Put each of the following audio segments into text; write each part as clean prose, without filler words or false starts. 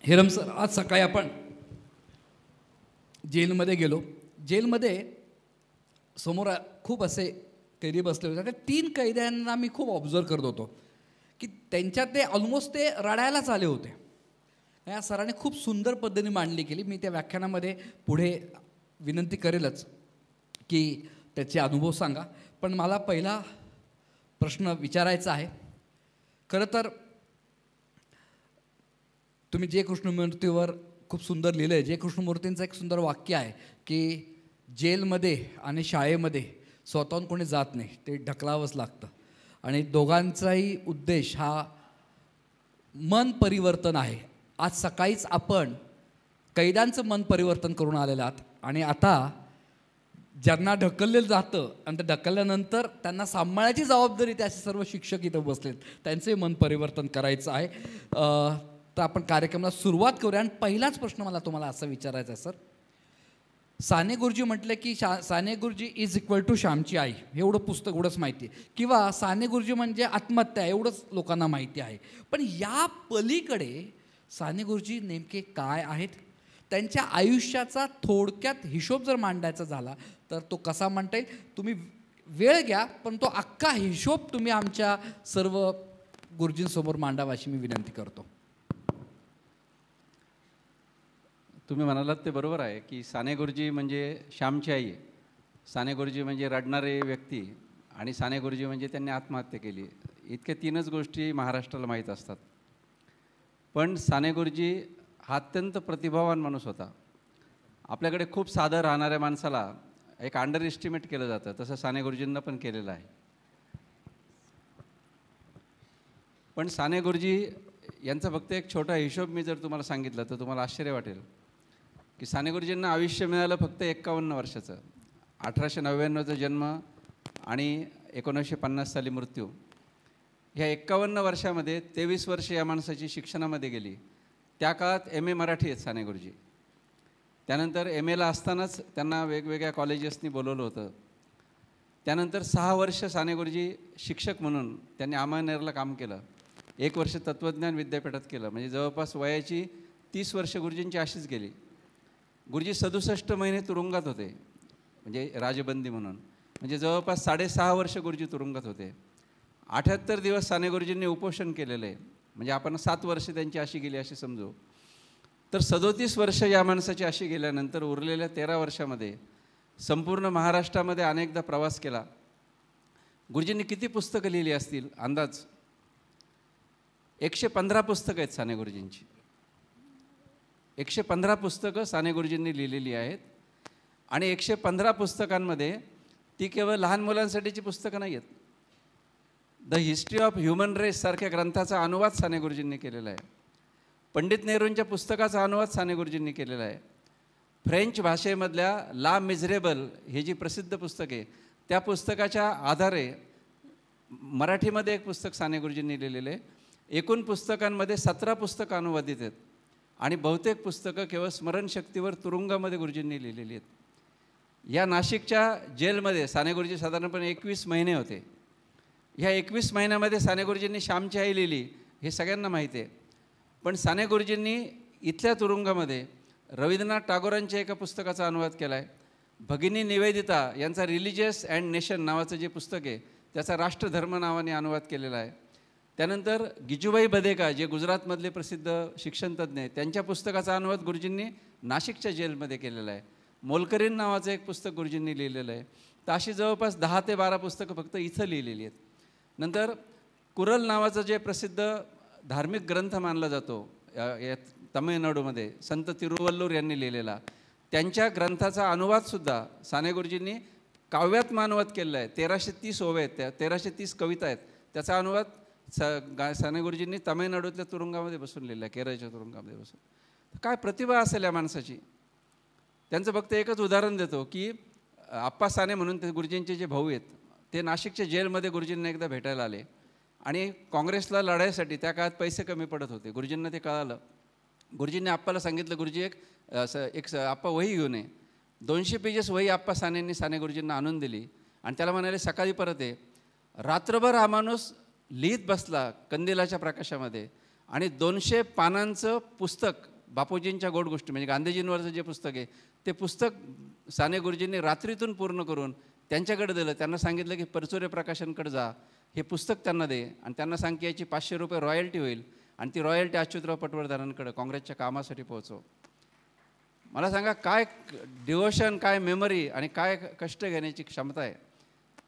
Hiram sir, आज सकाळी आपण जेलमध्ये गेलो. जेलमध्ये समोर खूप असे कैदी बसले होते. त्या 3 कैद्यांना मी खूप ऑब्झर्व करत होतो की त्यांच्यात ते ऑलमोस्ट ते रडायलाच आले होते. या सरांनी खूप सुंदर पद्धतीने मांडणी केली. मी त्या व्याख्यानामध्ये पुढे विनंती करेलच की त्याचे अनुभव सांगा. पण मला पहिला प्रश्न विचारायचा आहे. खरं तर तुम्ही जे कृष्णमूर्तीवर खूप सुंदर लिहिलं आहे. जे कृष्णमूर्तींचं एक सुंदर वाक्य आहे की जेलमध्ये आणि शाळेमध्ये स्वतःहून कोणी जात नाही, ते ढकलावंच लागतं. आणि दोघांचाही उद्देश हा मन परिवर्तन आहे. आज सकाळीच आपण कैद्यांचं मन परिवर्तन करून आलेलं आहात. आणि आता ज्यांना ढकललेलं जातं आणि ते ढकलल्यानंतर त्यांना सांभाळायची जबाबदारी ते असे सर्व शिक्षक इथं बसलेत, त्यांचंही मन परिवर्तन करायचं आहे. तर आपण कार्यक्रमाला सुरुवात करूया. आणि पहिलाच प्रश्न मला तुम्हाला असा विचारायचा आहे सर. साने गुरुजी म्हटलं की Sane Guruji is equal to श्यामची आई, एवढं पुस्तक एवढंच माहिती आहे. किंवा साने गुरुजी म्हणजे आत्महत्या, एवढंच लोकांना माहिती आहे. पण या पलीकडे साने गुरुजी नेमके काय आहेत? त्यांच्या आयुष्याचा थोडक्यात हिशोब जर मांडायचा झाला तर तो कसा मांडता येईल? तुम्ही वेळ घ्या, पण तो अख्खा हिशोब तुम्ही आमच्या सर्व गुरुजींसमोर मांडावा अशी मी विनंती करतो. तुम्ही म्हणालात ते बरोबर आहे की साने गुरुजी म्हणजे श्यामची आई आहे. साने गुरुजी म्हणजे रडणारे व्यक्ती आणि साने गुरुजी म्हणजे त्यांनी आत्महत्या केली. इतक्या 3च गोष्टी महाराष्ट्राला माहीत असतात. पण साने गुरुजी हा अत्यंत प्रतिभावान माणूस होता. आपल्याकडे खूप साधं राहणाऱ्या माणसाला एक अंडर एस्टिमेट केलं जातं, तसं साने गुरुजींना पण केलेलं आहे. पण साने गुरुजी यांचा फक्त एक छोटा हिशोब मी जर तुम्हाला सांगितलं तर तुम्हाला आश्चर्य वाटेल की साने गुरुजींना आयुष्य मिळालं फक्त 51 वर्षाचं. 1899चा जन्म आणि 1950 साली मृत्यू. ह्या 51 वर्षामध्ये 23 वर्ष या माणसाची शिक्षणामध्ये गेली. त्या काळात MA मराठी आहेत साने गुरुजी. त्यानंतर MAला असतानाच त्यांना वेगवेगळ्या कॉलेजेसनी बोलवलं होतं. त्यानंतर 6 वर्ष साने गुरुजी शिक्षक म्हणून त्यांनी अमळनेरला काम केलं. 1 वर्ष तत्त्वज्ञान विद्यापीठात केलं. म्हणजे जवळपास वयाची 30 वर्ष गुरुजींची अशीच गेली. गुरुजी 67 महिने तुरुंगात होते, म्हणजे राजबंदी म्हणून. म्हणजे जवळपास 6.5 वर्ष गुरुजी तुरुंगात होते. 78 दिवस साने गुरुजींनी उपोषण केलेलं आहे. म्हणजे आपण 7 वर्ष त्यांची अशी गेली अशी समजू. तर 37 वर्ष या माणसाची अशी गेल्यानंतर उरलेल्या 13 वर्षामध्ये संपूर्ण महाराष्ट्रामध्ये अनेकदा प्रवास केला. गुरुजींनी किती पुस्तकं लिहिली असतील अंदाज? 115 पुस्तकं आहेत साने गुरुजींची. 115 पुस्तकं साने गुरुजींनी लिहिलेली आहेत. आणि 115 पुस्तकांमध्ये ती केवळ लहान मुलांसाठीची पुस्तकं नाही आहेत. The history of human race सारख्या ग्रंथाचा अनुवाद साने गुरुजींनी केलेला आहे. पंडित नेहरूंच्या पुस्तकाचा अनुवाद साने गुरुजींनी केलेला आहे. फ्रेंच भाषेमधल्या ला मिझरेबल हे जी प्रसिद्ध पुस्तक आहे त्या पुस्तकाच्या आधारे मराठीमध्ये एक पुस्तक साने गुरुजींनी लिहिलेलं आहे. एकूण पुस्तकांमध्ये 17 पुस्तकं अनुवादित आहेत आणि बहुतेक पुस्तकं केवळ स्मरणशक्तीवर तुरुंगामध्ये गुरुजींनी लिहिलेली आहेत. या नाशिकच्या जेलमध्ये साने गुरुजी साधारणपणे 21 महिने होते. ह्या 21 महिन्यामध्ये साने गुरुजींनी श्यामची आई लिहिली हे सगळ्यांना माहिती आहे. पण साने गुरुजींनी इथल्या तुरुंगामध्ये रवींद्रनाथ टागोरांच्या एका पुस्तकाचा अनुवाद केला आहे. भगिनी निवेदिता यांचा रिलिजियस अँड नेशन नावाचं जे पुस्तक आहे त्याचा राष्ट्रधर्म नावाने अनुवाद केलेला आहे. त्यानंतर गिजूबाई बधेका जे गुजरातमधले प्रसिद्ध शिक्षणतज्ज्ञ आहेत त्यांच्या पुस्तकाचा अनुवाद गुरुजींनी नाशिकच्या जेलमध्ये केलेला आहे. मोलकरीण नावाचं एक पुस्तक गुरुजींनी लिहिलेलं आहे. तर अशी जवळपास 10 ते 12 पुस्तकं फक्त इथं लिहिलेली आहेत. नंतर कुरल नावाचं जे प्रसिद्ध धार्मिक ग्रंथ मानला जातो या तमिळनाडूमध्ये संत तिरुवल्लूर यांनी लिहिलेला, त्यांच्या ग्रंथाचा अनुवादसुद्धा साने गुरुजींनी काव्यात अनुवाद केलेला आहे. 1330 ओव्या आहेत, त्या 1330 कविता आहेत. त्याचा अनुवाद साने गुरुजींनी तमिळनाडूतल्या तुरुंगामध्ये बसून लिहिला आहे, केरळच्या तुरुंगामध्ये बसून. काय प्रतिभा असेल या माणसाची. त्यांचं फक्त एकच उदाहरण देतो की आप्पा साने म्हणून ते गुरुजींचे जे भाऊ आहेत ते नाशिकच्या जेलमध्ये गुरुजींना एकदा भेटायला आले आणि काँग्रेसला लढायसाठी त्या काळात पैसे कमी पडत होते. गुरुजींना ते कळालं. गुरुजींनी आप्पाला सांगितलं गुरुजी एक आप्पा वही घेऊन ये. 200 पेजेस वही आप्पा सानेंनी साने गुरुजींना आणून दिली आणि त्याला म्हणाले सकाळी परत ये. रात्रभर हा माणूस लिहित बसला कंदिलाच्या प्रकाशामध्ये आणि 200 पानांचं पुस्तक बापूजींच्या गोड गोष्टी म्हणजे गांधीजींवरचं जे पुस्तक आहे ते पुस्तक साने गुरुजींनी रात्रीतून पूर्ण करून त्यांच्याकडे दिलं. त्यांना सांगितलं की परचुरे प्रकाशनकडे जा, हे पुस्तक त्यांना दे आणि त्यांना सांग की याची 500 रुपये रॉयल्टी होईल आणि ती रॉयल्टी अच्युतराव पटवर्धनांकडे काँग्रेसच्या कामासाठी पोहोचव. मला सांगा काय डिवोशन, काय मेमरी आणि काय कष्ट घेण्याची क्षमता आहे.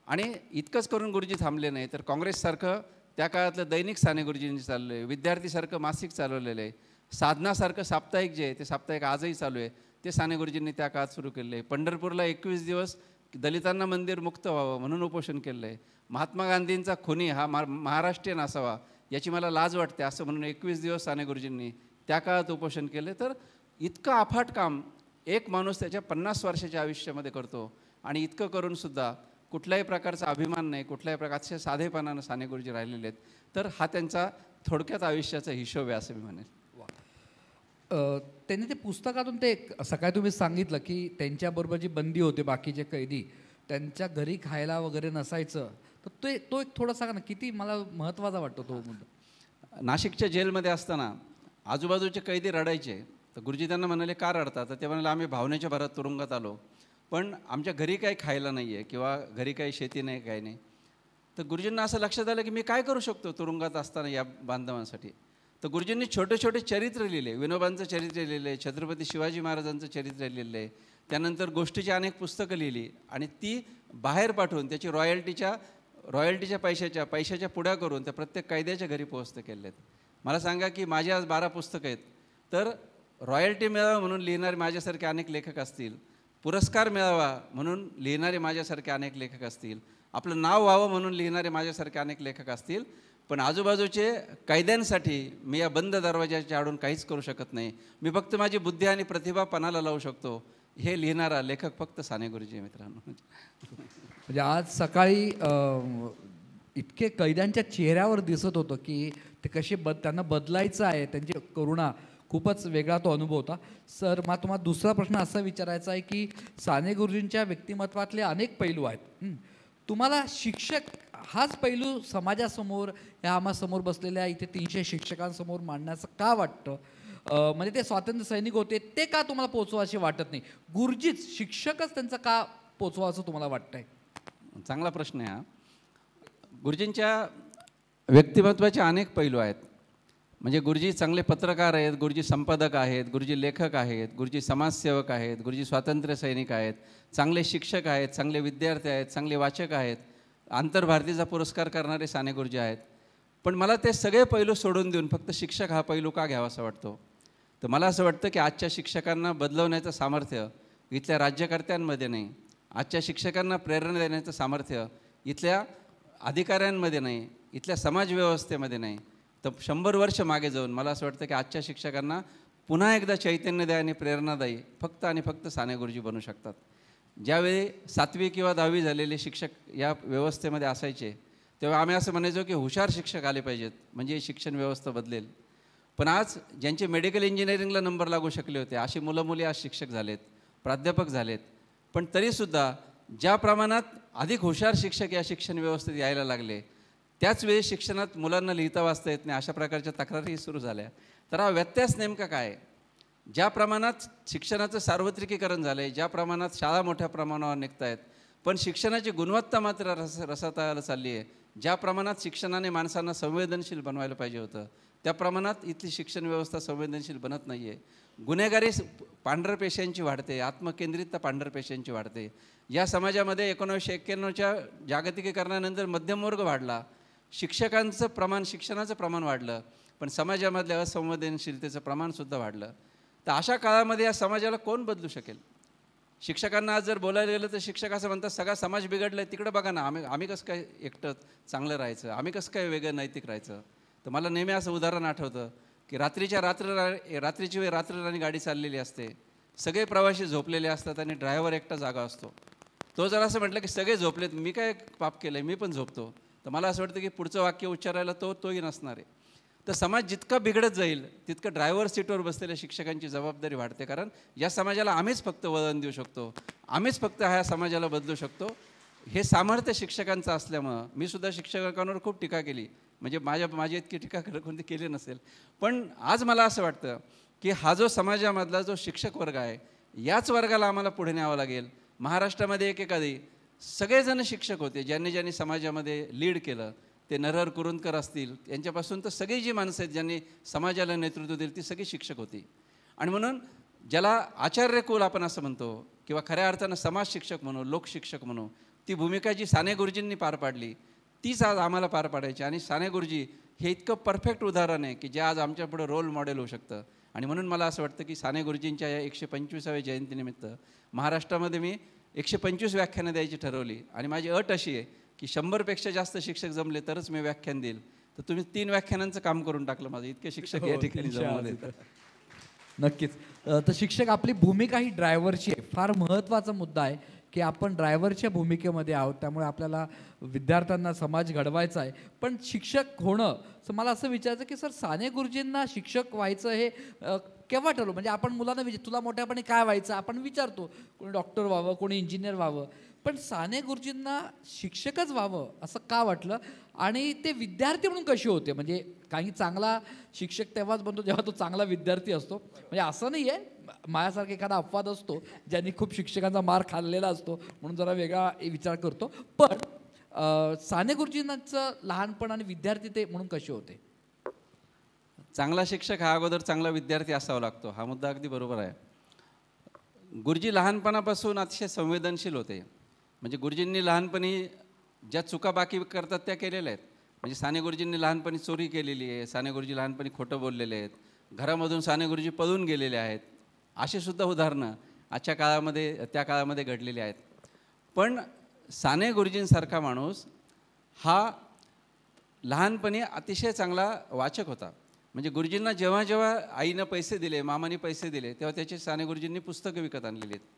आणि इतकंच करून गुरुजी थांबले नाही, तर काँग्रेससारखं त्या काळातलं दैनिक साने गुरुजींनी चाललं आहे, विद्यार्थीसारखं मासिक चालवलेलं आहे, साधनासारखं साप्ताहिक जे आहे ते साप्ताहिक आजही चालू आहे, ते साने गुरुजींनी त्या काळात सुरू केलं आहे. पंढरपूरला 21 दिवस दलितांना मंदिर मुक्त व्हावं म्हणून उपोषण केलं आहे. महात्मा गांधींचा खुनी हा महाराष्ट्रीयन असावा याची मला लाज वाटते असं म्हणून 21 दिवस साने गुरुजींनी त्या काळात उपोषण केले. तर इतकं अफाट काम एक माणूस त्याच्या 50 वर्षाच्या आयुष्यामध्ये करतो आणि इतकं करूनसुद्धा कुठल्याही प्रकारचा अभिमान नाही, कुठल्याही प्रकारच्या साधेपणानं साने गुरुजी राहिलेले आहेत. तर हा त्यांचा थोडक्यात आयुष्याचा हिशोब आहे असं मी म्हणेन. त्यांनी ते पुस्तकातून ते सकाळी तुम्ही सांगितलं की त्यांच्याबरोबर जी बंदी होते बाकीचे कैदी त्यांच्या घरी खायला वगैरे नसायचं, तर तो एक थोडा सांगा ना, किती मला महत्त्वाचा वाटतो तो मुद्दा. नाशिकच्या जेलमध्ये असताना आजूबाजूचे कैदी रडायचे, तर गुरुजी त्यांना म्हणाले का रडतात, तर ते म्हणाले आम्ही भावनेच्या भरात तुरुंगात आलो पण आमच्या घरी काही खायला नाही आहे किंवा घरी काही शेती नाही, काही नाही. तर गुरुजींना असं लक्षात आलं की मी काय करू शकतो तुरुंगात असताना या बांधवांसाठी. तर गुरुजींनी छोटे छोटे चरित्र लिहिले, विनोबांचं चरित्र लिहिलं आहे, छत्रपती शिवाजी महाराजांचं चरित्र लिहिलं आहे, त्यानंतर गोष्टीची अनेक पुस्तकं लिहिली आणि ती बाहेर पाठवून त्याची रॉयल्टीच्या पैशाच्या पुड्या करून त्या प्रत्येक कैद्याच्या घरी पोहोचतं केले आहेत. मला सांगा की माझी आज 12 पुस्तकं आहेत, तर रॉयल्टी मिळावं म्हणून लिहिणारे माझ्यासारखे अनेक लेखक असतील, पुरस्कार मिळावा म्हणून लिहिणारे माझ्यासारखे अनेक लेखक असतील, आपलं नाव व्हावं म्हणून लिहिणारे माझ्यासारखे अनेक लेखक असतील, पण आजूबाजूचे कैद्यांसाठी मी या बंद दरवाजाच्या आडून काहीच करू शकत नाही. मी फक्त माझी बुद्धी आणि प्रतिभा पणाला लावू शकतो. हे लिहिणारा लेखक फक्त साने गुरुजी मित्रांनो. म्हणजे आज सकाळी इतके कैद्यांच्या चेहऱ्यावर दिसत होतं की ते कसे त्यांना बदलायचं आहे, त्यांची करुणा खूपच वेगळा तो अनुभव होता. सर मग तुम्हाला दुसरा प्रश्न असा विचारायचा आहे की साने गुरुजींच्या व्यक्तिमत्वातले अनेक पैलू आहेत, तुम्हाला शिक्षक हाच पैलू समाजासमोर या आम्हासमोर बसलेल्या इथे 300 शिक्षकांसमोर मांडण्याचं का वाटतं? म्हणजे ते स्वातंत्र्य सैनिक होते ते का तुम्हाला पोचवा असे वाटत नाही, गुरुजीच शिक्षकच त्यांचं का पोचवा असं तुम्हाला वाटतंय? चांगला प्रश्न आहे हा. गुरुजींच्या व्यक्तिमत्वाचे अनेक पैलू आहेत. म्हणजे गुरुजी चांगले पत्रकार आहेत, गुरुजी संपादक आहेत, गुरुजी लेखक आहेत, गुरुजी समाजसेवक आहेत, गुरुजी स्वातंत्र्य सैनिक आहेत, चांगले शिक्षक आहेत, चांगले विद्यार्थी आहेत, चांगले वाचक आहेत, आंतरभारतीचा पुरस्कार करणारे साने गुरुजी आहेत. पण मला ते सगळे पैलू सोडून देऊन फक्त शिक्षक हा पैलू का घ्यावा असं वाटतो? तर मला असं वाटतं की आजच्या शिक्षकांना बदलवण्याचं सामर्थ्य इथल्या राज्यकर्त्यांमध्ये नाही, आजच्या शिक्षकांना प्रेरणा देण्याचं सामर्थ्य इथल्या अधिकाऱ्यांमध्ये नाही, इथल्या समाजव्यवस्थेमध्ये नाही. तर 100 वर्ष मागे जाऊन मला असं वाटतं की आजच्या शिक्षकांना पुन्हा एकदा चैतन्यदायी आणि प्रेरणादायी फक्त आणि फक्त साने गुरुजी बनू शकतात. ज्यावेळी 7वी किंवा 10वी झालेले शिक्षक या व्यवस्थेमध्ये असायचे तेव्हा आम्ही असं म्हणायचो की हुशार शिक्षक आले पाहिजेत म्हणजे शिक्षण व्यवस्था बदलेल. पण आज ज्यांचे मेडिकल इंजिनिअरिंगला नंबर लागू शकले होते अशी मुलं मुली आज शिक्षक झालेत, प्राध्यापक झालेत. पण तरीसुद्धा ज्या प्रमाणात अधिक हुशार शिक्षक या शिक्षण व्यवस्थेत यायला लागले त्याच वेळी शिक्षणात मुलांना लिहिता वाचता येत नाही अशा प्रकारच्या तक्रारीही सुरू झाल्या. तर हा व्यत्यास नेमका काय? ज्या प्रमाणात शिक्षणाचं सार्वत्रिकीकरण झालं आहे, ज्या प्रमाणात शाळा मोठ्या प्रमाणावर निघत आहेत, पण शिक्षणाची गुणवत्ता मात्र रसातळाला चालली आहे. ज्या प्रमाणात शिक्षणाने माणसांना संवेदनशील बनवायला पाहिजे होतं त्या प्रमाणात इथली शिक्षण व्यवस्था संवेदनशील बनत नाही आहे. गुन्हेगारी पांढरपेशांची वाढते, आत्मकेंद्रितता पांढरपेशांची वाढते. या समाजामध्ये 1991च्या जागतिकीकरणानंतर मध्यमवर्ग वाढला, शिक्षकांचं प्रमाण शिक्षणाचं प्रमाण वाढलं, पण समाजामधल्या असंवेदनशीलतेचं प्रमाणसुद्धा वाढलं. तर अशा काळामध्ये या समाजाला कोण बदलू शकेल? शिक्षकांना आज जर बोलायला गेलं तर शिक्षक असं म्हणतात सगळा समाज बिघडला आहे, तिकडं बघा ना, आम्ही कसं काय एकटं चांगलं राहायचं, आम्ही कसं काय वेगळं नैतिक राहायचं. तर मला नेहमी असं उदाहरण आठवतं की रात्रीची वेळ रात्रराणी गाडी चाललेली असते, सगळे प्रवासी झोपलेले असतात आणि ड्रायव्हर एकटा जागा असतो. तो जर असं म्हटलं की सगळे झोपलेत, मी काय पाप केलं आहे, मी पण झोपतो, तर मला असं वाटतं की पुढचं वाक्य उच्चारायला तोही नसणार आहे. तर समाज जितका बिघडत जाईल तितकं ड्रायव्हर सीटवर बसलेल्या शिक्षकांची जबाबदारी वाढते. कारण या समाजाला आम्हीच फक्त वळण देऊ शकतो, आम्हीच फक्त ह्या समाजाला बदलू शकतो. हे सामर्थ्य शिक्षकांचं असल्यामुळं मी सुद्धा शिक्षकांवर खूप टीका केली, म्हणजे माझी इतकी टीका कोणती केली नसेल. पण आज मला असं वाटतं की हा जो समाजामधला जो शिक्षक वर्ग आहे याच वर्गाला आम्हाला पुढे न्यावं लागेल. महाराष्ट्रामध्ये एकेकाळी सगळेजण शिक्षक होते, ज्यांनी ज्यांनी समाजामध्ये लीड केलं. ते नरहर कुरुंदकर असतील, यांच्यापासून तर सगळी जी माणसं आहेत ज्यांनी समाजाला नेतृत्व दिलं ती सगळी शिक्षक होती. आणि म्हणून ज्याला आचार्यकुल आपण असं म्हणतो किंवा खऱ्या अर्थानं समाज शिक्षक म्हणू, लोकशिक्षक म्हणू, ती भूमिका जी साने गुरुजींनी पार पाडली तीच आज आम्हाला पार पाडायची. आणि साने गुरुजी हे इतकं परफेक्ट उदाहरण आहे की जे आज आमच्यापुढं रोल मॉडेल होऊ शकतं. आणि म्हणून मला असं वाटतं की साने गुरुजींच्या या 125व्या जयंतीनिमित्त महाराष्ट्रामध्ये मी 125 व्याख्यानं द्यायची ठरवली. आणि माझी अट अशी आहे की 100पेक्षा जास्त शिक्षक जमले तरच मी व्याख्यान देईल. तर तुम्ही 3 व्याख्यानांचं काम करून टाकलं माझं, इतके शिक्षक या ठिकाणी जमले. नक्कीच. तर शिक्षक आपली भूमिका ही ड्रायव्हरची आहे. फार महत्त्वाचा मुद्दा आहे की आपण ड्रायव्हरच्या भूमिकेमध्ये आहोत. त्यामुळे आपल्याला विद्यार्थ्यांना समाज घडवायचा आहे. पण शिक्षक होणं, तर मला असं विचारायचं की सर साने गुरुजींना शिक्षक व्हायचं हे केव्हा ठरवलं? म्हणजे आपण मुलांना तुला मोठ्यापणी काय व्हायचं आपण विचारतो, कोणी डॉक्टर व्हावं, कोणी इंजिनियर व्हावं. पण साने गुरुजींना शिक्षकच व्हावं असं का वाटलं? आणि ते विद्यार्थी म्हणून कसे होते? म्हणजे काही चांगला शिक्षक तेव्हाच बनतो जेव्हा तो चांगला विद्यार्थी असतो. म्हणजे असं नाही आहे माझ्यासारखा एखादा अपवाद असतो ज्यांनी खूप शिक्षकांचा मार खाल्लेला असतो म्हणून जरा वेगळा विचार करतो. पण साने गुरुजींचं लहानपण आणि विद्यार्थी ते म्हणून कसे होते? चांगला शिक्षक हा अगोदर चांगला विद्यार्थी असावा लागतो, हा मुद्दा अगदी बरोबर आहे. गुरुजी लहानपणापासून अतिशय संवेदनशील होते. म्हणजे गुरुजींनी लहानपणी ज्या चुका बाकी करतात त्या केलेल्या आहेत. म्हणजे साने गुरुजींनी लहानपणी चोरी केलेली आहे, साने गुरुजी लहानपणी खोटं बोललेले आहेत, घरामधून साने गुरुजी पळून गेलेले आहेत. अशी सुद्धा उदाहरणं आजच्या काळामध्ये त्या काळामध्ये घडलेली आहेत. पण साने गुरुजींसारखा माणूस हा लहानपणी अतिशय चांगला वाचक होता. म्हणजे गुरुजींना जेव्हा जेव्हा आईनं पैसे दिले, मामाने पैसे दिले, तेव्हा त्याचे साने गुरुजींनी पुस्तकं विकत आणलेली आहेत.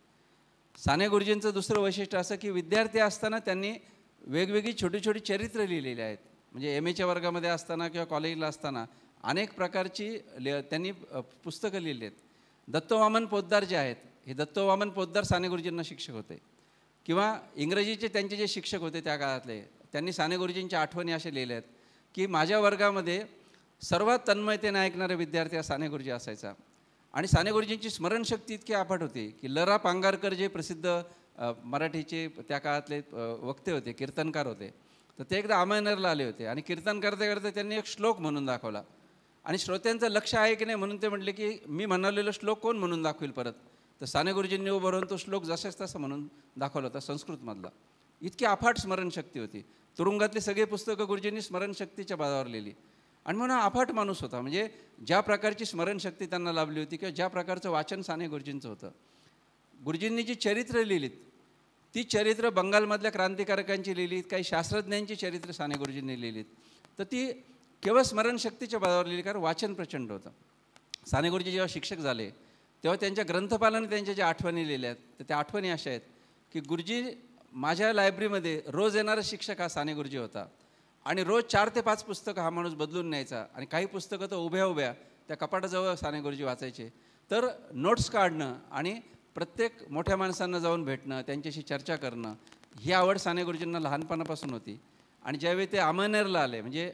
साने गुरुजींचं दुसरं वैशिष्ट्य असं की विद्यार्थी असताना त्यांनी वेगवेगळी छोटी छोटी चरित्र लिहिलेली आहेत. म्हणजे MAच्या वर्गामध्ये असताना किंवा कॉलेजला असताना अनेक प्रकारची त्यांनी पुस्तकं लिहिली आहेत. दत्तवामन पोद्दार जे आहेत, हे दत्तवामन पोद्दार साने गुरुजींना शिक्षक होते. किंवा इंग्रजीचे त्यांचे जे शिक्षक होते त्या काळातले, त्यांनी साने गुरुजींच्या आठवणी असे लिहिले आहेत की माझ्या वर्गामध्ये सर्वात तन्मयतेने ऐकणारे विद्यार्थी हा साने गुरुजी असायचा. आणि साने गुरुजींची स्मरणशक्ती इतकी अफाट होती की ल.रा. पांगारकर जे प्रसिद्ध मराठीचे त्या काळातले वक्ते होते, कीर्तनकार होते, तर ते एकदा अमळनेरला आले होते आणि कीर्तन करता करता त्यांनी एक श्लोक म्हणून दाखवला. आणि श्रोत्यांचं लक्ष आहे की नाही म्हणून ते म्हटले की मी म्हणालेलो श्लोक कोण म्हणून दाखवेल परत. तर साने गुरुजींनी उभं राहून तो श्लोक जसाच तसा म्हणून दाखवला होता संस्कृतमधला. इतकी अफाट स्मरणशक्ती होती. तुरुंगातली सगळी पुस्तकं गुरुजींनी स्मरणशक्तीच्या बळावर लिहिली. आणि म्हणून अफाट माणूस होता. म्हणजे ज्या प्रकारची स्मरणशक्ती त्यांना लाभली होती किंवा ज्या प्रकारचं वाचन साने गुरुजींचं होतं. गुरुजींनी जी चरित्र लिहिलीत ती चरित्र बंगालमधल्या क्रांतिकारकांची लिहिलीत, काही शास्त्रज्ञांची चरित्र साने गुरुजींनी लिहिलीत. तर ती केवळ स्मरणशक्तीच्या बळावर लिहिली, कारण वाचन प्रचंड होतं. साने गुरुजी जेव्हा शिक्षक झाले तेव्हा त्यांच्या ग्रंथपालाने त्यांच्या ज्या आठवणी लिहिल्या आहेत तर त्या आठवणी अशा आहेत की गुरुजी माझ्या लायब्ररीमध्ये रोज येणारा शिक्षक हा साने गुरुजी होता. आणि रोज 4 ते 5 पुस्तकं हा माणूस बदलून न्यायचा. आणि काही पुस्तकं तर उभ्या उभ्या त्या कपाटाजवळ साने गुरुजी वाचायचे. तर नोट्स काढणं आणि प्रत्येक मोठ्या माणसांना जाऊन भेटणं, त्यांच्याशी चर्चा करणं, ही आवड साने गुरुजींना लहानपणापासून होती. आणि ज्यावेळी ते अमळनेरला आले, म्हणजे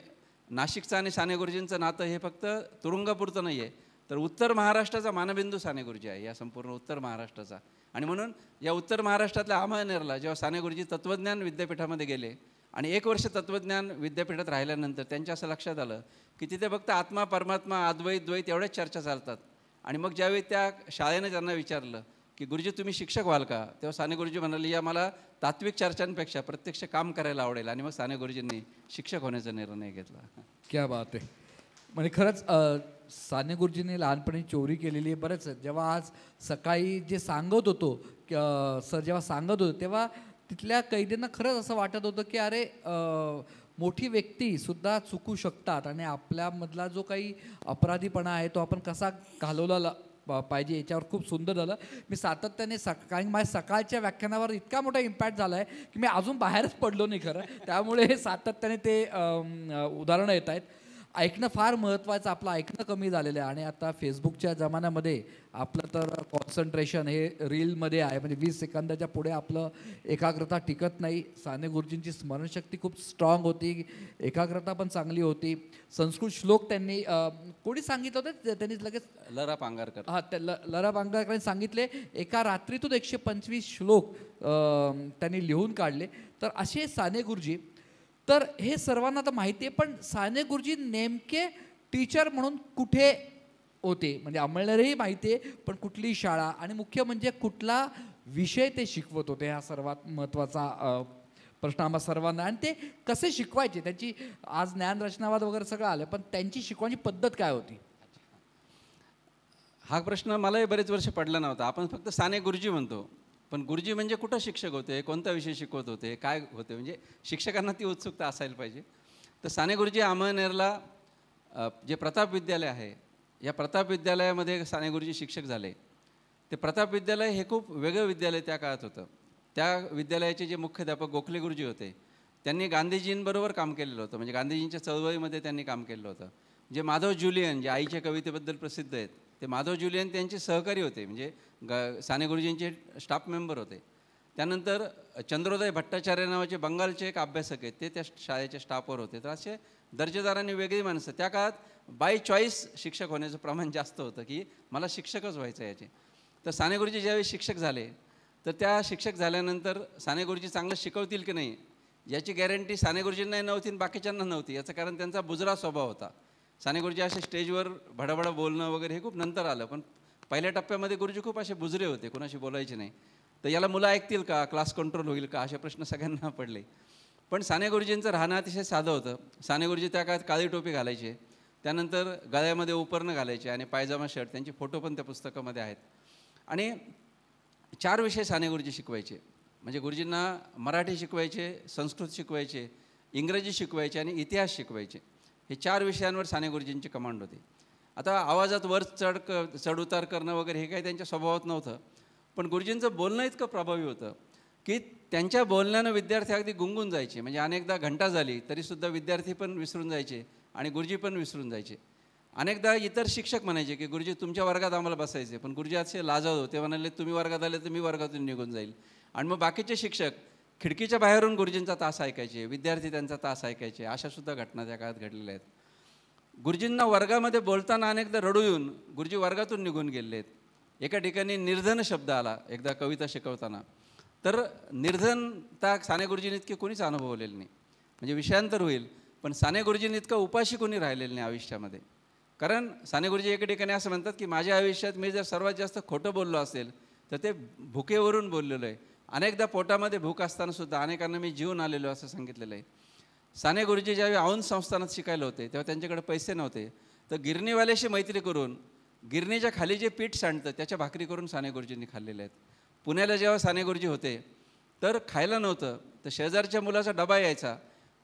नाशिकचं आणि साने गुरुजींचं नातं हे फक्त तुरुंगापुरतं नाही आहे, तर उत्तर महाराष्ट्राचा मानबिंदू साने गुरुजी आहे, या संपूर्ण उत्तर महाराष्ट्राचा. आणि म्हणून या उत्तर महाराष्ट्रातल्या अमळनेरला जेव्हा साने गुरुजी तत्त्वज्ञान विद्यापीठामध्ये गेले आणि 1 वर्ष तत्त्वज्ञान विद्यापीठात राहिल्यानंतर त्यांच्या असं लक्षात आलं की तिथे फक्त आत्मा, परमात्मा, अद्वैत, द्वैत एवढ्याच चर्चा चालतात. आणि मग ज्यावेळी त्या शाळेने त्यांना विचारलं की गुरुजी तुम्ही शिक्षक व्हाल का, तेव्हा साने गुरुजी म्हणाले या मला तात्विक चर्चांपेक्षा प्रत्यक्ष काम करायला आवडेल. आणि मग साने गुरुजींनी शिक्षक होण्याचा निर्णय घेतला. क्या बात आहे. म्हणजे खरंच साने गुरुजींनी लहानपणी चोरी केलेली आहे बरंच. जेव्हा आज सकाळी जे सांगत होतो सर जेव्हा सांगत होतो तेव्हा तिथल्या कैद्यांना खरंच असं वाटत होतं की अरे मोठी व्यक्तीसुद्धा चुकू शकतात आणि आपल्यामधला जो काही अपराधीपणा आहे तो आपण कसा घालवला पाहिजे याच्यावर खूप सुंदर झालं. मी सातत्याने कारण माझ्या सकाळच्या व्याख्यानावर इतका मोठा इम्पॅक्ट झाला आहे की मी अजून बाहेरच पडलो नाही खरं. त्यामुळे सातत्याने ते उदाहरणं येत आहेत. ऐकणं फार महत्त्वाचं. आपलं ऐकणं कमी झालेलं आहे आणि आता फेसबुकच्या जमान्यामध्ये आपलं तर कॉन्सन्ट्रेशन हे रीलमध्ये आहे. म्हणजे 20 सेकंदाच्या पुढे आपलं एकाग्रता टिकत नाही. साने गुरुजींची स्मरणशक्ती खूप स्ट्रॉंग होती, एकाग्रता पण चांगली होती. संस्कृत श्लोक त्यांनी कोणी सांगितलं होतं, त्यांनी लगेच लरा पांगारकर, हां, त्या लरा पांगारकरांनी सांगितले. एका रात्रीतून 125 श्लोक त्यांनी लिहून काढले. तर असे साने गुरुजी. तर हे सर्वांना तर माहिती आहे, पण साने गुरुजी नेमके टीचर म्हणून कुठे होते म्हणजे अंमळनेरही माहिती आहे, पण कुठली शाळा आणि मुख्य म्हणजे कुठला विषय ते शिकवत होते, हा सर्वात महत्त्वाचा प्रश्न आम्हा सर्वांना. आणि ते कसे शिकवायचे, त्यांची आज ज्ञानरचनावाद वगैरे सगळं आलं, पण त्यांची शिकवण्याची पद्धत काय होती? हा प्रश्न मलाही बरेच वर्ष पडला नव्हता. आपण फक्त साने गुरुजी म्हणतो, पण गुरुजी म्हणजे कुठं शिक्षक होते, कोणता विषय शिकवत होते, काय होते, म्हणजे शिक्षकांना ती उत्सुकता असायला पाहिजे. तर साने गुरुजी अंमळनेरला जे प्रताप विद्यालय आहे, या प्रताप विद्यालयामध्ये साने गुरुजी शिक्षक झाले. ते प्रताप विद्यालय हे खूप वेगळं विद्यालय त्या काळात होतं. त्या विद्यालयाचे जे मुख्याध्यापक गोखले गुरुजी होते, त्यांनी गांधीजींबरोबर काम केलेलं होतं. म्हणजे गांधीजींच्या चळवळीमध्ये त्यांनी काम केलं होतं. जे माधव ज्युलियन, जे आईच्या कवितेबद्दल प्रसिद्ध आहेत, ते माधव ज्युलियन त्यांचे सहकारी होते, म्हणजे साने गुरुजींचे स्टाफ मेंबर होते. त्यानंतर चंद्रोदय भट्टाचार्य नावाचे बंगालचे एक अभ्यासक आहेत, ते त्या शाळेच्या स्टाफवर होते. तर असे दर्जेदारांनी वेगळी माणसं. त्या काळात बाय चॉईस शिक्षक होण्याचं प्रमाण जास्त होतं, की मला शिक्षकच व्हायचं याचे. तर साने गुरुजी ज्यावेळी शिक्षक झाले, तर त्या शिक्षक झाल्यानंतर साने गुरुजी चांगलं शिकवतील की नाही याची गॅरंटी साने गुरुजींनाही नव्हती आणि बाकीच्यांना नव्हती. याचं कारण त्यांचा बुजरा स्वभाव होता. साने गुरुजी असे स्टेजवर भडाभडा बोलणं वगैरे हे खूप नंतर आलं, पण पहिल्या टप्प्यामध्ये गुरुजी खूप असे बुजरे होते, कोणाशी बोलायचे नाही. तर याला मुलं ऐकतील का, क्लास कंट्रोल होईल का, असे प्रश्न सगळ्यांना पडले. पण साने गुरुजींचं राहणं अतिशय साधं होतं. साने गुरुजी त्या काळात काळी टोपी घालायचे, त्यानंतर गळ्यामध्ये उपरणं घालायचे आणि पायजामा शर्ट, त्यांचे फोटो पण त्या पुस्तकामध्ये आहेत. आणि 4 विषय साने गुरुजी शिकवायचे. म्हणजे गुरुजींना मराठी शिकवायचे, संस्कृत शिकवायचे, इंग्रजी शिकवायचे आणि इतिहास शिकवायचे. हे 4 विषयांवर साने गुरुजींची कमांड होती. आता आवाजात वर चढ उतार करणं वगैरे हे काही त्यांच्या स्वभावात नव्हतं, पण गुरुजींचं बोलणं इतकं प्रभावी होतं की त्यांच्या बोलण्यानं विद्यार्थी अगदी गुंगून जायचे. म्हणजे अनेकदा घंटा झाली तरीसुद्धा विद्यार्थी पण विसरून जायचे आणि गुरुजी पण विसरून जायचे. अनेकदा इतर शिक्षक म्हणायचे की गुरुजी तुमच्या वर्गात आम्हाला बसायचे, पण गुरुजी असे लाजाळू होते, म्हणाले तुम्ही वर्गात आले तर मी वर्गातून निघून जाईल. आणि मग बाकीचे शिक्षक खिडकीच्या बाहेरून गुरुजींचा तास ऐकायचे, विद्यार्थी त्यांचा तास ऐकायचे. अशासुद्धा घटना त्या काळात घडलेल्या आहेत. गुरुजींना वर्गामध्ये बोलताना अनेकदा रडू येऊन गुरुजी वर्गातून निघून गेले आहेत. एका ठिकाणी निर्धन शब्द आला एकदा कविता शिकवताना, तर निर्धनता साने गुरुजींनी इतके कोणीच अनुभवलेलं नाही. म्हणजे विषयांतर होईल, पण साने गुरुजींनी इतकं उपाशी कोणी राहिलेलं नाही आयुष्यामध्ये. कारण साने गुरुजी एका ठिकाणी असं म्हणतात की माझ्या आयुष्यात मी जर सर्वात जास्त खोटं बोललो असेल तर ते भुकेवरून बोललेलं आहे. अनेकदा पोटामध्ये भूक असताना सुद्धा अनेकांना मी जीवन आलेलो असं सांगितलेलं आहे. साने गुरुजी ज्यावेळी औंध संस्थानात शिकायला होते तेव्हा त्यांच्याकडे पैसे नव्हते, तर गिरणीवाल्याशी मैत्री करून गिरणीच्या खाली जे पीठ सांडतं त्याच्या भाकरी करून साने गुरुजींनी खाल्लेले आहेत. पुण्याला जेव्हा साने गुरुजी होते तर खायला नव्हतं, तर शेजारच्या मुलाचा डबा यायचा,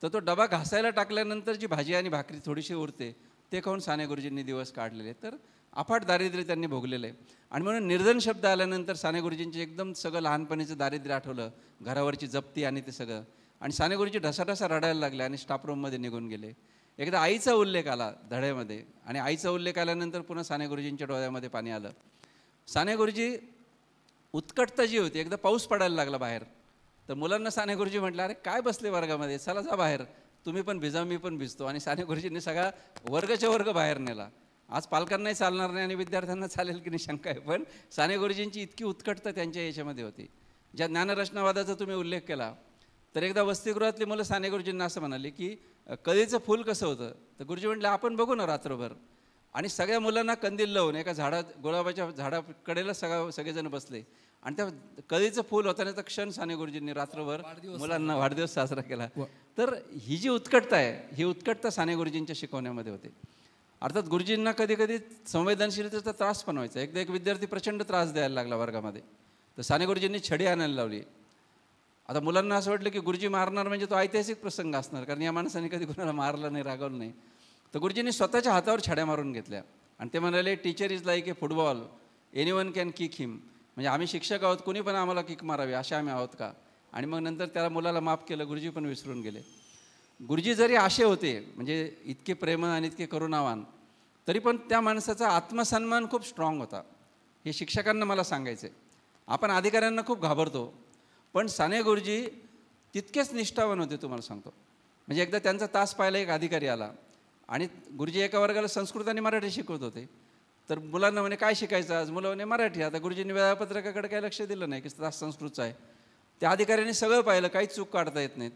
तर तो डबा घासायला टाकल्यानंतर जी भाजी आणि भाकरी थोडीशी उरते ते खाऊन साने गुरुजींनी दिवस काढलेले. तर अफाट दारिद्र्य त्यांनी भोगलेलं आहे. आणि म्हणून निर्धन शब्द आल्यानंतर साने गुरुजींचे एकदम सगळं लहानपणीचं दारिद्र्य आठवलं, घरावरची जप्ती आणि ते सगळं. आणि साने गुरुजी ढसाढसा रडायला लागले आणि स्टाफ रूममध्ये निघून गेले. एकदा आईचा उल्लेख आला धड्यामध्ये, आणि आईचा उल्लेख आल्यानंतर पुन्हा साने गुरुजींच्या डोळ्यामध्ये पाणी आलं. साने गुरुजी उत्कटता जी होती, एकदा पाऊस पडायला लागला बाहेर, तर मुलांना साने गुरुजी म्हटलं अरे काय बसले वर्गामध्ये, चला जा बाहेर, तुम्ही पण भिजा मी पण भिजतो. आणि साने गुरुजींनी सगळा वर्गाच्या वर्ग बाहेर नेला. आज पालकांनाही चालणार नाही आणि विद्यार्थ्यांना चालेल की नाही शंका आहे, पण साने गुरुजींची इतकी उत्कटता त्यांच्या याच्यामध्ये होती. ज्या ज्ञानरचनावादाचा तुम्ही उल्लेख केला, तर एकदा वसतिगृहातली मुलं साने गुरुजींना असं म्हणाले की कळीचं फूल कसं होतं, तर गुरुजी म्हटलं आपण बघू ना रात्रभर. आणि सगळ्या मुलांना कंदील लावून एका गुलाबाच्या झाडाकडेला सगळेजण बसले आणि त्या कळीचं फूल होतानाचा क्षण साने गुरुजींनी रात्रभर मुलांना वाढदिवस साजरा केला. तर ही जी उत्कटता आहे, ही उत्कटता साने गुरुजींच्या शिकवण्यामध्ये होते. अर्थात गुरुजींना कधी कधी संवेदनशीलतेचा त्रास पण व्हायचा. एकदा एक विद्यार्थी प्रचंड त्रास द्यायला लागला वर्गामध्ये, तर साने गुरुजींनी छडी आणायला लावली. आता मुलांना असं वाटलं की गुरुजी मारणार म्हणजे तो ऐतिहासिक प्रसंग असणार, कारण या माणसाने कधी कुणाला मारलं नाही, रागवलं नाही. तर गुरुजींनी स्वतःच्या हातावर छड्या मारून घेतल्या आणि ते म्हणाले teacher is like a football, anyone can kick him. म्हणजे आम्ही शिक्षक आहोत, कुणी पण आम्हाला किक मारावी असे आम्ही आहोत का. आणि मग नंतर त्याला मुलाला माफ केलं, गुरुजी पण विसरून गेले. गुरुजी जरी असे होते, म्हणजे इतके प्रेम आणि इतके करुणावान, तरी पण त्या माणसाचा आत्मसन्मान खूप स्ट्रॉंग होता. हे शिक्षकांना मला सांगायचं आहे. आपण अधिकाऱ्यांना खूप घाबरतो, पण साने गुरुजी तितकेच निष्ठावान होते, तुम्हाला सांगतो. म्हणजे एकदा त्यांचा तास पाहायला एक अधिकारी आला आणि गुरुजी एका वर्गाला संस्कृत आणि मराठी शिकवत होते. तर मुलांना म्हणे काय शिकायचं आज? मुलं म्हणे मराठी. आता गुरुजींनी वेळापत्रकाकडे काही लक्ष दिलं नाही की तास संस्कृतचा आहे. त्या अधिकाऱ्यांनी सगळं पाहिलं, काहीच चूक काढता येत नाहीत.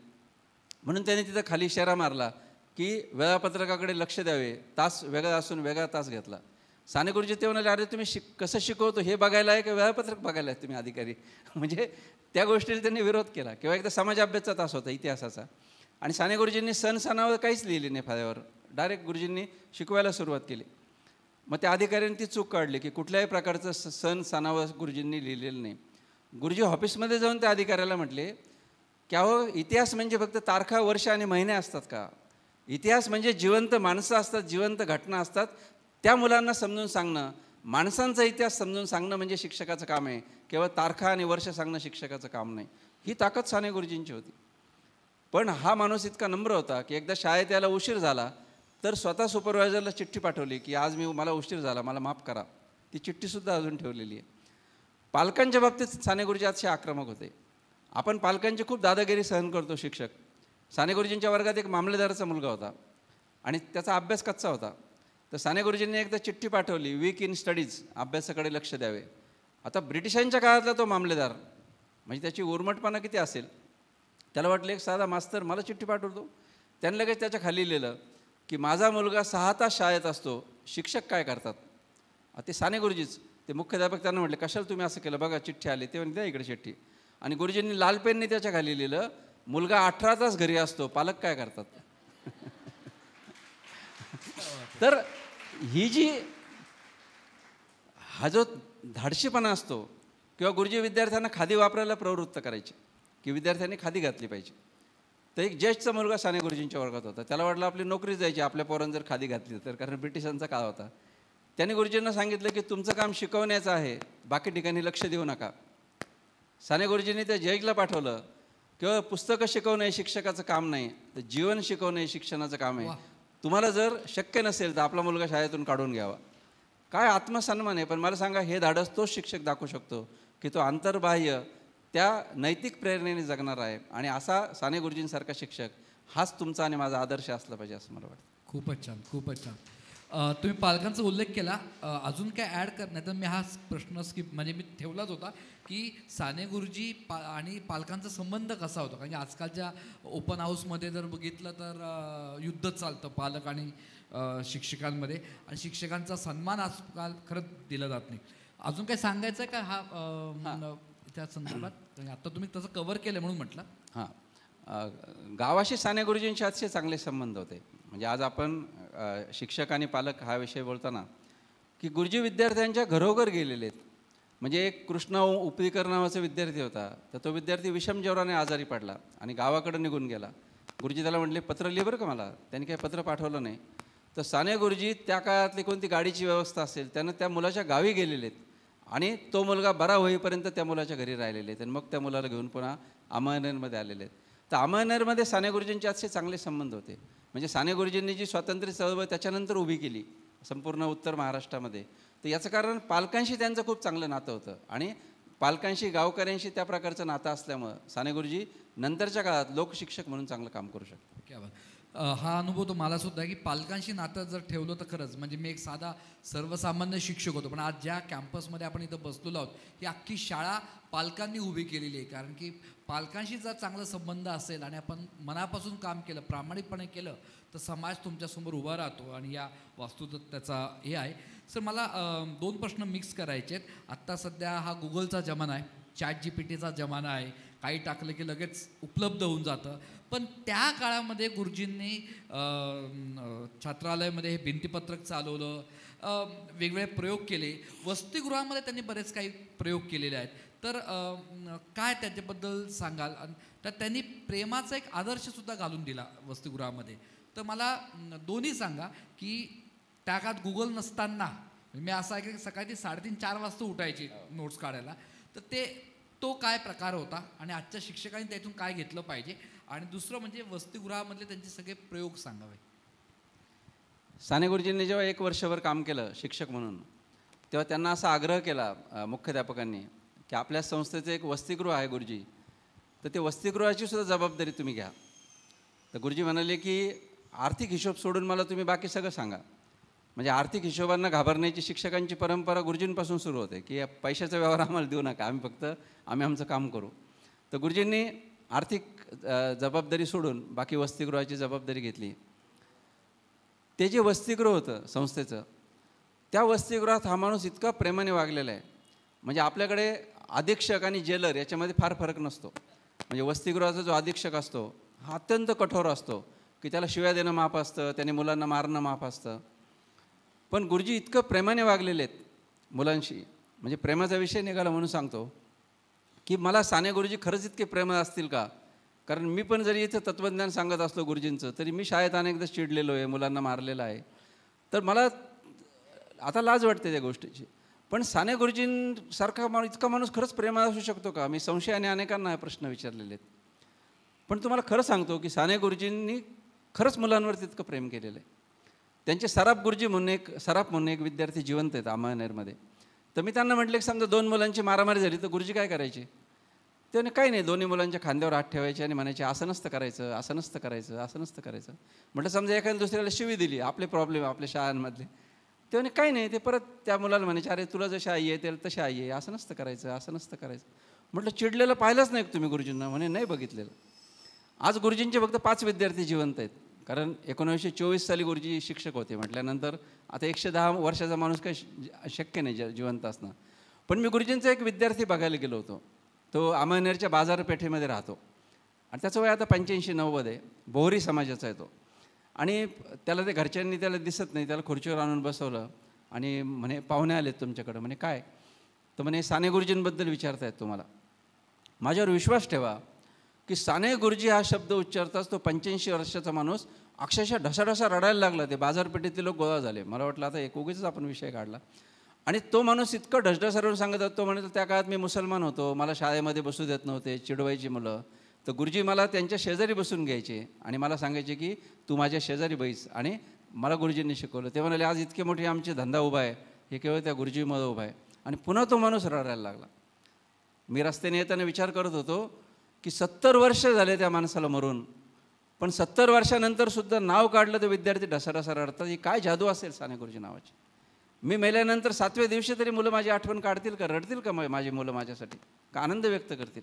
म्हणून त्यांनी तिथं खाली इशारा मारला की वेळापत्रकाकडे लक्ष द्यावे, तास वेगळा असून वेगळा तास घेतला. साने गुरुजी ते म्हणाले, अरे तुम्ही कसं शिकवतो हे बघायला आहे की वेळापत्रक बघायला आहे तुम्ही अधिकारी? म्हणजे त्या गोष्टीला त्यांनी विरोध केला. किंवा एकदा समाज अभ्यासाचा तास होता इतिहासाचा, आणि साने गुरुजींनी सण सणावर काहीच लिहिले नाही फळ्यावर, डायरेक्ट गुरुजींनी शिकवायला सुरुवात केली. मग त्या अधिकाऱ्यांनी ती चूक काढली की कुठल्याही प्रकारचं सण सणावर गुरुजींनी लिहिलेलं नाही. गुरुजी ऑफिसमध्ये जाऊन त्या अधिकाऱ्याला म्हटले की अहो, इतिहास म्हणजे फक्त तारखा, वर्ष आणि महिने असतात का? इतिहास म्हणजे जिवंत माणसं असतात, जिवंत घटना असतात. त्या मुलांना समजून सांगणं, माणसांचा इतिहास समजून सांगणं म्हणजे शिक्षकाचं काम आहे. केवळ तारखा आणि वर्ष सांगणं शिक्षकाचं काम नाही. ही ताकद साने गुरुजींची होती. पण हा माणूस इतका नम्र होता की एकदा शाळेत यायला उशीर झाला तर स्वतः सुपरवायझरला चिठ्ठी पाठवली की आज मला उशीर झाला, मला माफ करा. ती चिठ्ठीसुद्धा अजून ठेवलेली आहे. पालकांच्या बाबतीत साने गुरुजी अतिशय आक्रमक होते. आपण पालकांची खूप दादागिरी सहन करतो शिक्षक. साने गुरुजींच्या वर्गात एक मामलेदाराचा मुलगा होता आणि त्याचा अभ्यास कच्चा होता. तर साने गुरुजींनी एकदा चिठ्ठी पाठवली, वीक इन स्टडीज, अभ्यासाकडे लक्ष द्यावे. आता ब्रिटिशांच्या काळातला तो मामलेदार, म्हणजे त्याची उर्मटपणा किती असेल. त्याला वाटलं एक साधा मास्तर मला चिठ्ठी पाठवतो. त्याने लगेच त्याच्या खाली लिहिलं की माझा मुलगा 6 तास शाळेत असतो, शिक्षक काय करतात? ते साने गुरुजीच, ते मुख्याध्यापक त्यांना म्हटले कशाला तुम्ही असं केलं, बघा चिठ्ठी आली. ते म्हणजे द्या इकडे चिठ्ठी. आणि गुरुजींनी लाल पेनने त्याच्या खाली लिहिलं, मुलगा 18 तास घरी असतो, पालक काय करतात? तर ही जी हा जो धाडशीपणा असतो, किंवा गुरुजी विद्यार्थ्यांना खादी वापरायला प्रवृत्त करायचे की विद्यार्थ्यांनी खादी घातली पाहिजे. तर एक ज्येष्ठचा मुलगा साने गुरुजींच्या वर्गात होता. त्याला वाटलं आपली नोकरी जायची आपल्या पोरांनी जर खादी घातली तर, कारण ब्रिटिशांचा काळ होता. त्याने गुरुजींना सांगितलं की तुमचं काम शिकवण्याचं आहे, बाकी ठिकाणी लक्ष देऊ नका. साने गुरुजींनी त्या जयला पाठवलं, किंवा पुस्तकं शिकवणं हे शिक्षकाचं काम नाही, तर जीवन शिकवणं हे शिक्षणाचं काम आहे. तुम्हाला जर शक्य नसेल तर आपला मुलगा शाळेतून काढून घ्यावा. काय आत्मसन्मान आहे. पण मला सांगा, हे धाडस तोच शिक्षक दाखवू शकतो की तो अंतर्बाह्य त्या नैतिक प्रेरणेने जगणार आहे. आणि असा साने गुरुजींसारखा शिक्षक हाच तुमचा आणि माझा आदर्श असला पाहिजे असं मला वाटतं. खूपच छान, खूपच छान. तुम्ही पालकांचा उल्लेख केला, अजून काय ॲड कर, नाही तर मी हा प्रश्न स्किप, म्हणजे मी ठेवलाच होता की साने गुरुजी आणि पालकांचा संबंध कसा होता. कारण की आजकालच्या ओपन हाऊसमध्ये जर बघितलं तर युद्ध चालतं पालक आणि शिक्षकांमध्ये, आणि शिक्षकांचा सन्मान आजकाल खरंच दिला जात नाही. अजून काय सांगायचं आहे का हा त्या संदर्भात? आता तुम्ही तसं कव्हर केलं म्हणून म्हटलं. गावाशी साने गुरुजींचे अतिशय चांगले संबंध होते. म्हणजे आज आपण शिक्षक आणि पालक हा विषय बोलताना की गुरुजी विद्यार्थ्यांच्या घरोघर गेलेले आहेत. म्हणजे एक कृष्णा उपरीकर नावाचा विद्यार्थी होता, तर तो विद्यार्थी विषम ज्वराने आजारी पडला आणि गावाकडे निघून गेला. गुरुजी त्याला म्हटले पत्र लिह बरं का मला. त्यांनी काही पत्र पाठवलं नाही. तर साने गुरुजी त्या काळातली कोणती गाडीची व्यवस्था असेल त्यानं त्या मुलाच्या गावी गेलेले आहेत आणि तो मुलगा बरा होईपर्यंत त्या मुलाच्या घरी राहिलेले आहेत. आणि मग त्या मुलाला घेऊन पुन्हा अमळनेरमध्ये आलेले आहेत. तर अमळनेरमध्ये साने गुरुजींचे असे चांगले संबंध होते. म्हणजे साने गुरुजींनी जी स्वातंत्र्य चळवळ त्याच्यानंतर उभी केली संपूर्ण उत्तर महाराष्ट्रामध्ये, तर याचं कारण पालकांशी त्यांचं खूप चांगलं नातं होतं. आणि पालकांशी, गावकऱ्यांशी त्या प्रकारचं नातं असल्यामुळं साने गुरुजी नंतरच्या काळात लोकशिक्षक म्हणून चांगलं काम करू शकतो. क्या बात. हा अनुभव तो मला सुद्धा आहे की पालकांशी नातं जर ठेवलं तर खरंच, म्हणजे मी एक साधा सर्वसामान्य शिक्षक होतो, पण आज ज्या कॅम्पसमध्ये आपण इथं बसलेलो आहोत ही अख्खी शाळा पालकांनी उभी केलेली आहे. कारण की पालकांशी जर चांगला संबंध असेल आणि आपण मनापासून काम केलं, प्रामाणिकपणे केलं, तर समाज तुमच्यासमोर उभा राहतो. आणि या वास्तूत त्याचा हे आहे. सर, मला 2 प्रश्न मिक्स करायचे आहेत. आत्ता सध्या हा गुगलचा जमाना आहे, ChatGPTचा जमाना आहे. काही टाकलं की लगेच उपलब्ध होऊन जातं. पण त्या काळामध्ये गुरुजींनी छात्रालयामध्ये हे भिंतीपत्रक चालवलं, वेगवेगळे प्रयोग केले. वसतिगृहामध्ये त्यांनी बरेच काही प्रयोग केलेले आहेत. तर काय त्याच्याबद्दल सांगाल? तर त्यांनी प्रेमाचा एक आदर्शसुद्धा घालून दिला वसतिगृहामध्ये. तर मला दोन्ही सांगा की त्या काळात गुगल नसताना, मी असं ऐकलं की सकाळी 3:30-4 वाजता उठायची नोट्स काढायला, तर तो काय प्रकार होता आणि आजच्या शिक्षकांनी त्यातून काय घेतलं पाहिजे आणि दुसरं म्हणजे वसतिगृहामधले त्यांचे सगळे प्रयोग सांगावे. साने गुरुजींनी जेव्हा 1 वर्षभर काम केलं शिक्षक म्हणून, तेव्हा त्यांना असा आग्रह केला मुख्याध्यापकांनी की आपल्या संस्थेचं एक वसतिगृह आहे गुरुजी, तर ते वसतिगृहाची सुद्धा जबाबदारी तुम्ही घ्या. तर गुरुजी म्हणाले की आर्थिक हिशोब सोडून मला तुम्ही बाकी सगळं सांगा. म्हणजे आर्थिक हिशोबांना घाबरण्याची शिक्षकांची परंपरा गुरुजींपासून सुरू होते की पैशाचा व्यवहार आम्हाला देऊ नका, आम्ही आमचं काम करू. तर गुरुजींनी आर्थिक जबाबदारी सोडून बाकी वसतिगृहाची जबाबदारी घेतली. ते जे वसतिगृह होतं संस्थेचं, त्या वसतिगृहात हा माणूस इतका प्रेमाने वागलेला आहे. म्हणजे आपल्याकडे अधीक्षक आणि जेलर याच्यामध्ये फार फरक नसतो. म्हणजे वसतिगृहाचा जो अधीक्षक असतो हा अत्यंत कठोर असतो की त्याला शिव्या देणं माफ असतं, त्याने मुलांना मारणं माफ असतं. पण गुरुजी इतकं प्रेमाने वागलेले आहेत मुलांशी. म्हणजे प्रेमाचा विषय निघाला म्हणून सांगतो की मला साने गुरुजी खरंच इतके प्रेमळ असतील का. कारण मी पण जरी इथं तत्त्वज्ञान सांगत असलो गुरुजींचं, तरी मी शाळेत अनेकदा चिडलेलो आहे, मुलांना मारलेलं आहे. तर मला आता लाज वाटते त्या गोष्टीची. पण साने गुरुजींसारखा इतका माणूस खरंच प्रेमळ असू शकतो का, मी संशयाने अनेकांना हा प्रश्न विचारलेले आहेत. पण तुम्हाला खरं सांगतो की साने गुरुजींनी खरंच मुलांवरती इतकं प्रेम केलेलं आहे. त्यांचे सराफ म्हणून एक विद्यार्थी जिवंत आहेत अमळनेरमध्ये. तर मी त्यांना म्हटलं की समजा 2 मुलांची मारामारी झाली तर गुरुजी काय करायचे. त्याने काही नाही, दोन्ही मुलांच्या खांद्यावर हात ठेवायचे आणि म्हणायचे असं नसतं करायचं, असं नसतं करायचं, असं नसतं करायचं. म्हटलं समजा एखाद्या दुसऱ्याला शिवी दिली, आपले प्रॉब्लेम आपल्या शाळांमधले, त्याने काही नाही, ते परत त्या मुलाला म्हणायचे अरे तुला जशी आई आहे त्याला तशी आई आहे, असं नसतं करायचं, असं नसतं करायचं. म्हटलं चिडलेलं पाहिलंच नाही तुम्ही गुरुजींना. म्हणे नाही बघितलेलं. आज गुरुजींचे फक्त 5 विद्यार्थी जिवंत आहेत. कारण 1924 साली गुरुजी शिक्षक होते म्हटल्यानंतर आता 110 वर्षाचा माणूस काही शक्य नाही जिवंत असणं. पण मी गुरुजींचा एक विद्यार्थी बघायला गेलो होतो. तो अमळनेरच्या बाजारपेठेमध्ये राहतो आणि त्याचं वय आता 85-90 आहे. बोहरी समाजाचा आहे तो. आणि त्याला ते घरच्यांनी त्याला दिसत नाही, त्याला खुर्चीवर आणून बसवलं आणि म्हणे पाहुणे आलेत तुमच्याकडं. म्हणे काय. तर म्हणे साने गुरुजींबद्दल विचारतायत तुम्हाला. माझ्यावर विश्वास ठेवा की साने गुरुजी हा शब्द उच्चारताच तो 85 वर्षाचा माणूस अक्षरशः ढसाढसा रडायला लागला. ते बाजारपेठेतील लोक गोळा झाले. मला वाटलं आता एक उगीच आपण विषय काढला. आणि तो माणूस इतकं ढसढसारून सांगत होतो. म्हणे त्या काळात मी मुसलमान होतो, मला शाळेमध्ये बसू देत नव्हते, चिडवायची मुलं. तर गुरुजी मला त्यांच्या शेजारी बसून घ्यायचे आणि मला सांगायचे की तू माझ्या शेजारी बैस. आणि मला गुरुजींनी शिकवलं. ते म्हणाले आज इतके मोठे आमचे धंदा उभा आहे हे केवळ त्या गुरुजीमुळे उभा आहे. आणि पुन्हा तो माणूस रडायला लागला. मी रस्त्याने येताना विचार करत होतो की 70 वर्ष झाले त्या माणसाला मरून, पण 70 वर्षानंतर सुद्धा नाव काढलं तर विद्यार्थी ढसाढसा रडतात. ही काय जादू असेल साने गुरुजी नावाची. मी मेल्यानंतर 7व्या दिवशी तरी मुलं माझी आठवण काढतील का, रडतील का माझी मुलं माझ्यासाठी, का आनंद व्यक्त करतील.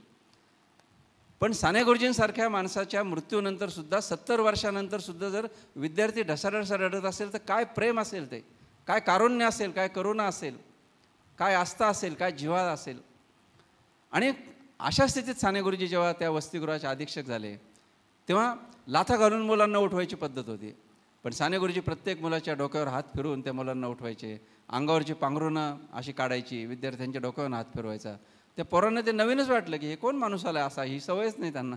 पण साने गुरुजींसारख्या माणसाच्या मृत्यूनंतर सुद्धा 70 वर्षानंतर सुद्धा जर विद्यार्थी ढसाढसा रडत असेल तर काय प्रेम असेल, ते काय कारुण्य असेल, काय करुणा असेल, काय आस्था असेल, काय जिव्हाळा असेल. आणि अशा स्थितीत साने गुरुजी जेव्हा त्या वसतिगृहाचे अधीक्षक झाले तेव्हा लाथा घालून मुलांना उठवायची पद्धत होती. पण साने गुरुजी प्रत्येक मुलाच्या डोक्यावर हात फिरवून त्या मुलांना उठवायचे. अंगावरची पांघरुणं अशी काढायची, विद्यार्थ्यांच्या डोक्यावर हात फिरवायचा. त्या पोरांना ते नवीनच वाटलं की हे कोण माणूस आला असा, ही सवयच नाही त्यांना.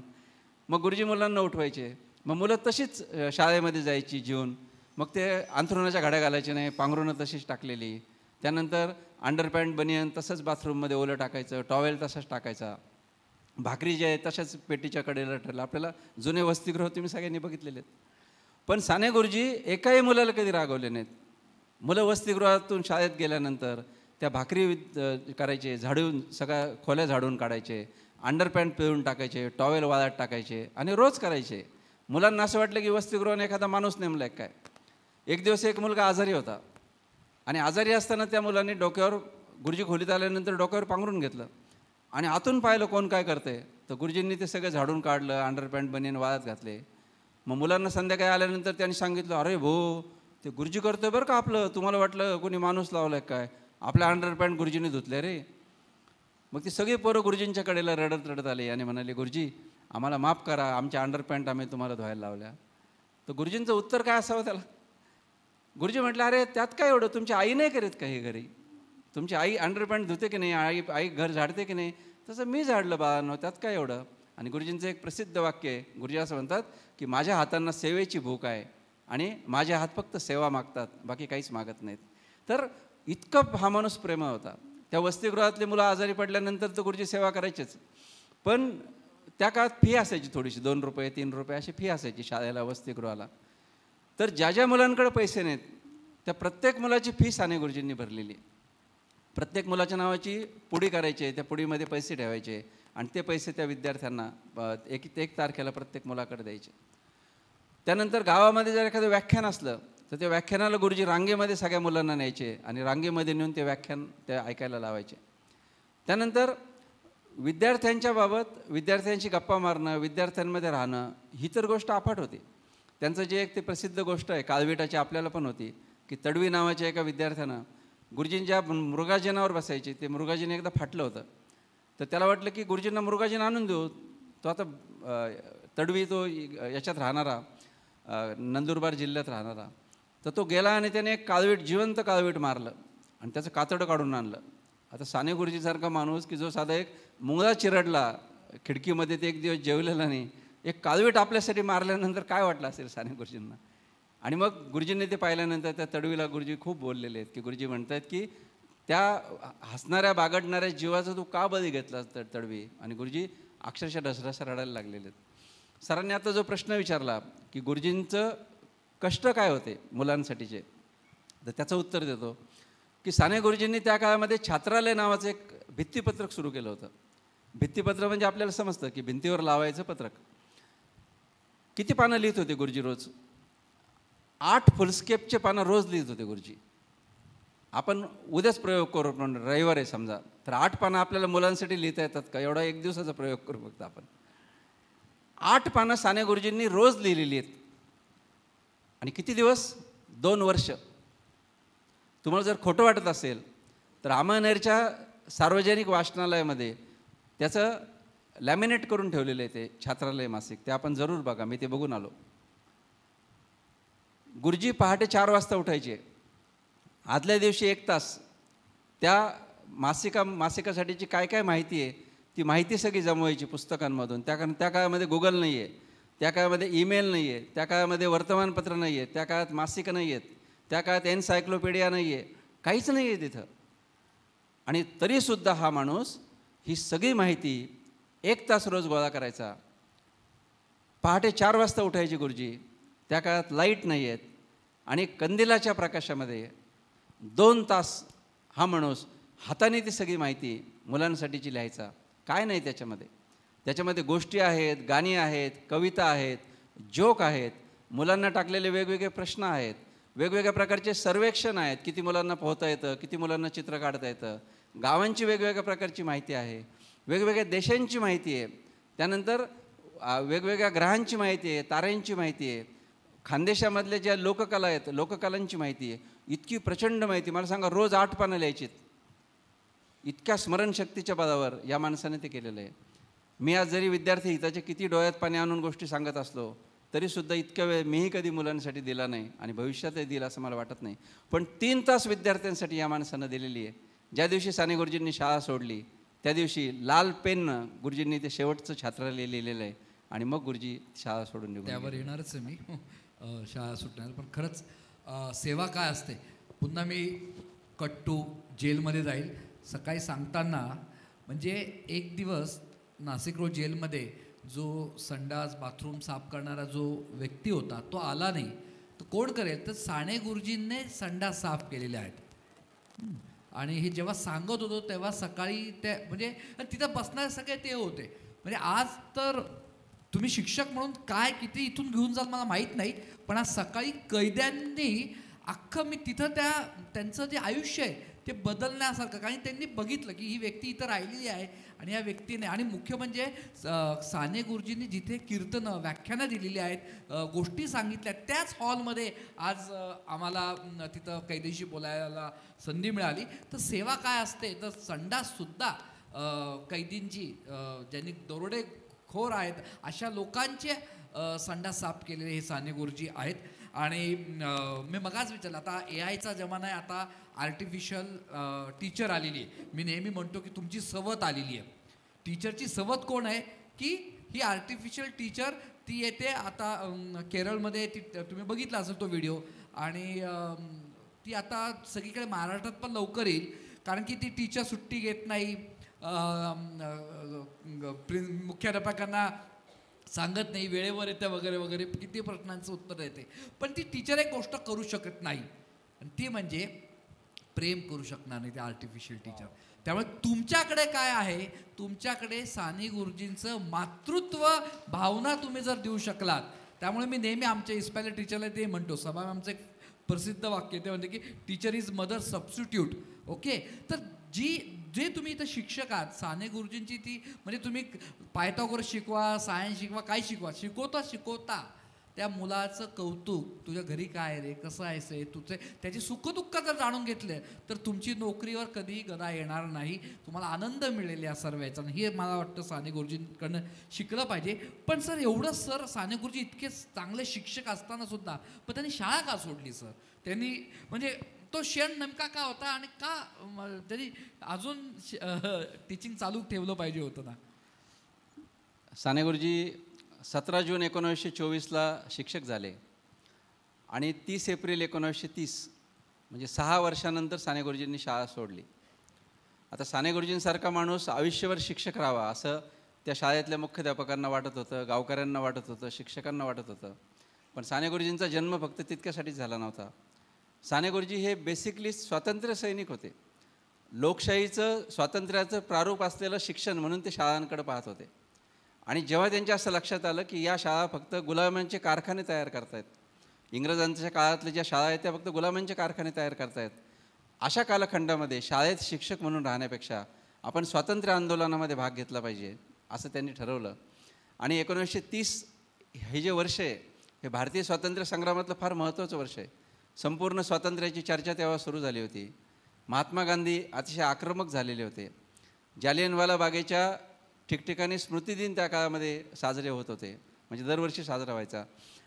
मग गुरुजी मुलांना उठवायचे. मग मुलं तशीच शाळेमध्ये जायची जीवन. मग ते अंथरुणाच्या घड्या घालायचे नाही, पांघरुणं तशीच टाकलेली. त्यानंतर अंडरपॅन्ट बनियन तसंच बाथरूममध्ये ओलं टाकायचं, टॉवेल तसंच टाकायचा. भाकरी जे आहे तशाच पेटीच्या कडेला ठरलं. आपल्याला जुने वसतिगृह तुम्ही सगळ्यांनी बघितलेले आहेत. पण साने गुरुजी एकाही मुलाला कधी रागवले नाहीत. मुलं वसतिगृहातून शाळेत गेल्यानंतर त्या भाकरी करायचे, झाडून सगळ्या खोल्या झाडून काढायचे, अंडरपॅन्ट पिळून टाकायचे, टॉवेल वाळत टाकायचे आणि रोज करायचे. मुलांना असं वाटलं की वसतिगृहाने एखादा माणूस नेमला आहे काय. एक दिवस एक मुलगा आजारी होता आणि आजारी असताना त्या मुलांनी डोक्यावर, गुरुजी खोलीत आल्यानंतर डोक्यावर पांघरून घेतलं आणि आतून पाहिलं कोण काय करते. तर गुरुजींनी ते सगळं झाडून काढलं, अंडरपॅन्ट बनियन वाळत घातले. मग मुलांना संध्याकाळी आल्यानंतर त्यांनी सांगितलं अरे भाऊ ते गुरुजी करतोय बरं का आपलं, तुम्हाला वाटलं कोणी माणूस लावलाय काय, आपल्या अंडरपॅन्ट गुरुजीने धुतले रे. मग ती सगळी पोरं गुरुजींच्या कडेला रडत रडत आली आणि म्हणाले गुरुजी आम्हाला माफ करा, आमच्या अंडरपॅन्ट आम्ही तुम्हाला धुवायला लावल्या. तर गुरुजींचं उत्तर काय असावं त्याला. गुरुजी म्हटलं अरे त्यात काय एवढं, तुमची आई नाही करीत का हे घरी, तुमची आई अंडरपॅन्ट धुते की नाही, आई घर झाडते की नाही, तसं मी झाडलं बाळांनो, त्यात काय एवढं. आणि गुरुजींचं एक प्रसिद्ध वाक्य आहे. गुरुजी असं म्हणतात की माझ्या हातांना सेवेची भूक आहे आणि माझे हात फक्त सेवा मागतात, बाकी काहीच मागत नाहीत. तर इतकं हा माणूस प्रेमळ होता. त्या वसतिगृहातले मुलं आजारी पडल्यानंतर तर गुरुजी सेवा करायचेच. पण त्या काळात फी असायची थोडीशी, 2 रुपये 3 रुपये अशी फी असायची शाळेला, वसतिगृहाला. तर ज्या ज्या मुलांकडे पैसे नाहीत त्या प्रत्येक मुलाची फी साने गुरुजींनी भरलेली. प्रत्येक मुलाच्या नावाची पुडी करायची, त्या पुडीमध्ये पैसे ठेवायचे आणि ते पैसे त्या विद्यार्थ्यांना एक तारखेला प्रत्येक मुलाकडे द्यायचे. त्यानंतर गावामध्ये जर एखादं व्याख्यान असलं तर त्या व्याख्यानाला गुरुजी रांगेमध्ये सगळ्या मुलांना न्यायचे आणि रांगेमध्ये नेऊन ते व्याख्यान ते ऐकायला लावायचे. त्यानंतर विद्यार्थ्यांच्या बाबत, विद्यार्थ्यांशी गप्पा मारणं, विद्यार्थ्यांमध्ये राहणं, ही तर गोष्ट अफाट होती. त्यांचं जे एक ते प्रसिद्ध गोष्ट आहे काळविटाची आपल्याला पण होती, की तडवी नावाच्या एका विद्यार्थ्यानं गुरुजींच्या मृगाजिनावर बसायचे, ते मृगाजिन एकदा फाटलं होतं. तर त्याला वाटलं की गुरुजींना मृगाजिन आणून देऊ. तो आता तडवी, तो याच्यात राहणारा, नंदुरबार जिल्ह्यात राहणारा, तर तो गेला आणि त्याने एक काळवीट, जिवंत काळवीट मारलं आणि त्याचं कातडं काढून आणलं. आता साने गुरुजीसारखा माणूस की जो साधा एक मुंगळा चिरडला खिडकीमध्ये, ते एक दिवस जेवलेला नाही, एक काळवीट आपल्यासाठी मारल्यानंतर काय वाटलं असेल साने गुरुजींना. आणि मग गुरुजींनी ते पाहिल्यानंतर त्या तडवीला गुरुजी खूप बोललेले आहेत, की गुरुजी म्हणतात की त्या हसणाऱ्या बागडणाऱ्या जीवाचा तू का बळी घेतला तडवी. आणि गुरुजी अक्षरशः ढसढसा रडायला लागलेले आहेत. सरांनी आता जो प्रश्न विचारला की गुरुजींचं कष्ट काय होते मुलांसाठीचे, तर त्याचं उत्तर देतो की साने गुरुजींनी त्या काळामध्ये छात्रालय नावाचं एक भित्तीपत्रक सुरू केलं होतं. भित्तीपत्र म्हणजे आपल्याला समजतं की भिंतीवर लावायचं पत्रक. किती पानं लिहित होते गुरुजी रोज? 8 फुलस्केपचे पानं रोज लिहित होते गुरुजी. आपण उद्याच प्रयोग करू, पण रविवार आहे समजा, तर 8 पानं आपल्याला मुलांसाठी लिहिता येतात का? एवढा एक दिवसाचा प्रयोग करू फक्त आपण. 8 पानं साने गुरुजींनी रोज लिहिलेली आहेत. आणि किती दिवस? 2 वर्ष. तुम्हाला जर खोटं वाटत असेल तर अमळनेरच्या सार्वजनिक वाचनालयामध्ये त्याचं लॅमिनेट करून ठेवलेलं आहे ते छात्रालय मासिक, ते आपण जरूर बघा. मी ते बघून आलो. गुरुजी पहाटे 4 वाजता उठायचे. आदल्या दिवशी 1 तास त्या मासिकासाठीची काय काय माहिती आहे ती माहिती सगळी जमवायची पुस्तकांमधून. त्या काळामध्ये गुगल नाही आहे, त्या काळामध्ये ईमेल नाही आहे, त्या काळामध्ये वर्तमानपत्र नाही आहे, त्या काळात मासिकं नाही आहेत, त्या काळात एनसायक्लोपीडिया नाही आहे, काहीच नाही आहे तिथं. आणि तरीसुद्धा हा माणूस ही सगळी माहिती 1 तास रोज गोळा करायचा. पहाटे 4 वाजता उठायचे गुरुजी. त्या काळात लाईट नाही आहेत आणि कंदिलाच्या प्रकाशामध्ये 2 तास हा माणूस हाताने ती सगळी माहिती मुलांसाठीची लिहायचा. काय नाही त्याच्यामध्ये. त्याच्यामध्ये गोष्टी आहेत, गाणी आहेत, कविता आहेत, जोक आहेत, मुलांना टाकलेले वेगवेगळे प्रश्न आहेत, वेगवेगळ्या प्रकारचे सर्वेक्षण आहेत, किती मुलांना पोहता येतं, किती मुलांना चित्र काढता येतं, गावांची वेगवेगळ्या प्रकारची माहिती आहे, वेगवेगळ्या देशांची माहिती आहे, त्यानंतर वेगवेगळ्या ग्रहांची माहिती आहे, ताऱ्यांची माहिती आहे, खानदेशामधल्या ज्या लोककला आहेत लोककलांची माहिती आहे. इतकी प्रचंड माहिती. मला सांगा, रोज 8 पानं लिहायचीत. इतक्या स्मरणशक्तीच्या बळावर या माणसाने ते केलेलं आहे. मी आज जरी विद्यार्थी हिताचे किती डोळ्यात पाणी आणून गोष्टी सांगत असलो तरीसुद्धा इतक्या वेळ मीही कधी मुलांसाठी दिला नाही आणि भविष्यातही दिला असं मला वाटत नाही. पण 3 तास विद्यार्थ्यांसाठी या माणसानं दिलेली आहे. ज्या दिवशी साने गुरुजींनी शाळा सोडली त्या दिवशी लाल पेननं गुरुजींनी ते शेवटचं छात्रालय लिहिलेलं आहे आणि मग गुरुजी शाळा सोडून निघून त्यावर येणारच आहे मी शाळा सुटणार. पण खरंच सेवा काय असते. पुन्हा मी कट्टू जेलमध्ये जाईल. सकाळी सांगताना म्हणजे एक दिवस नाशिक रोड जेलमध्ये जो संडास बाथरूम साफ करणारा जो व्यक्ती होता तो आला नाही. तर कोण करेल? तर साने गुरुजींनी संडास साफ केलेले आहेत. आणि हे जेव्हा सांगत होतो तेव्हा सकाळी ते म्हणजे तिथं बसणारे सगळे ते होते. म्हणजे आज तर तुम्ही शिक्षक म्हणून काय किती इथून घेऊन जाल मला माहीत नाही, पण आज सकाळी कैद्यांनी अख्खं मी तिथं त्यांचं जे आयुष्य आहे ते बदलण्यासारखं, कारण त्यांनी बघितलं की ही व्यक्ती इथं राहिलेली आहे आणि या व्यक्तीने, आणि मुख्य म्हणजे साने गुरुजींनी जिथे कीर्तनं व्याख्यानं दिलेली आहेत, गोष्टी सांगितल्या, त्याच हॉलमध्ये आज आम्हाला तिथं कैदेशी बोलायला संधी मिळाली. तर सेवा काय असते तर संडाससुद्धा कैदींची, ज्यांनी दरोडेखोर आहेत अशा लोकांचे संडास साफ केलेले हे साने गुरुजी आहेत. आणि मी मगाच विचारलं, आता AI चा जमाना आहे, आता आर्टिफिशियल टीचर आलेली आहे. मी नेहमी म्हणतो की तुमची सवत आलेली आहे. टीचरची सवत कोण आहे की ही आर्टिफिशियल टीचर ती येते. आता केरळमध्ये तुम्ही बघितला असेल तो व्हिडिओ, आणि ती आता सगळीकडे महाराष्ट्रात पण लवकर येईल, कारण की ती टीचर सुट्टी घेत नाही, मुख्याध्यापकांना सांगत नाही, वेळेवर येतं वगैरे वगैरे, किती प्रश्नांचं उत्तर देते. पण ती टीचर एक गोष्ट करू शकत नाही, आणि ती म्हणजे प्रेम करू शकणार नाही, ते आर्टिफिशियल टीचर. त्यामुळे तुमच्याकडे काय आहे, तुमच्याकडे साने गुरुजींचं मातृत्व भावना तुम्ही जर देऊ शकलात. त्यामुळे मी नेहमी आमच्या इस्पायला टीचरला ते म्हणतो, सभा आमचं एक प्रसिद्ध वाक्य ते म्हणते की teacher is mother substitute. Okay, तर जे तुम्ही इथं शिक्षक आहात, साने गुरुजींची ती म्हणजे तुम्ही पायथागोरस शिकवा, सायन्स शिकवा, काय शिकवता त्या मुलाचं कौतुक, तुझ्या घरी काय रे, कसं आहेस रे, तुझे त्याची सुखदुःख जर जाणून घेतले तर तुमची नोकरीवर कधीही गदा येणार नाही, तुम्हाला आनंद मिळेल या सर्व याचा. हे मला वाटतं साने गुरुजींकडनं शिकलं पाहिजे. पण सर एवढं सर साने गुरुजी इतके चांगले शिक्षक असताना सुद्धा पण त्यांनी शाळा का सोडली सर? त्यांनी म्हणजे तो क्षण नेमका का होता आणि का त्यांनी अजून टीचिंग चालू ठेवलं पाहिजे होतं ना? साने गुरुजी 17 जून 1924ला शिक्षक झाले आणि 30 एप्रिल 1930 म्हणजे 6 वर्षानंतर साने गुरुजींनी शाळा सोडली. आता साने गुरुजींसारखा माणूस आयुष्यभर शिक्षक राहावा असं त्या शाळेतल्या मुख्याध्यापकांना वाटत होतं, गावकऱ्यांना वाटत होतं, शिक्षकांना वाटत होतं. पण साने गुरुजींचा जन्म फक्त तितक्यासाठीच झाला नव्हता. साने गुरुजी हे बेसिकली स्वातंत्र्य सैनिक होते. लोकशाहीचं, स्वातंत्र्याचं प्रारूप असलेलं शिक्षण म्हणून ते शाळांकडे पाहत होते. आणि जेव्हा त्यांच्या असं लक्षात आलं की या शाळा फक्त गुलामांचे कारखाने तयार करतायत, इंग्रजांच्या काळातल्या ज्या शाळा आहेत त्या फक्त गुलामांचे कारखाने तयार करतायत, अशा कालखंडामध्ये शाळेत शिक्षक म्हणून राहण्यापेक्षा आपण स्वातंत्र्य आंदोलनामध्ये भाग घेतला पाहिजे असं त्यांनी ठरवलं. आणि 1930 हे जे वर्ष आहे हे भारतीय स्वातंत्र्य संग्रामातलं फार महत्त्वाचं वर्ष आहे. संपूर्ण स्वातंत्र्याची चर्चा तेव्हा सुरू झाली होती. महात्मा गांधी अतिशय आक्रमक झालेले होते. जालियनवाला बागेच्या ठिकठिकाणी स्मृतिदिन त्या काळामध्ये साजरे होत होते, म्हणजे दरवर्षी साजरा व्हायचा.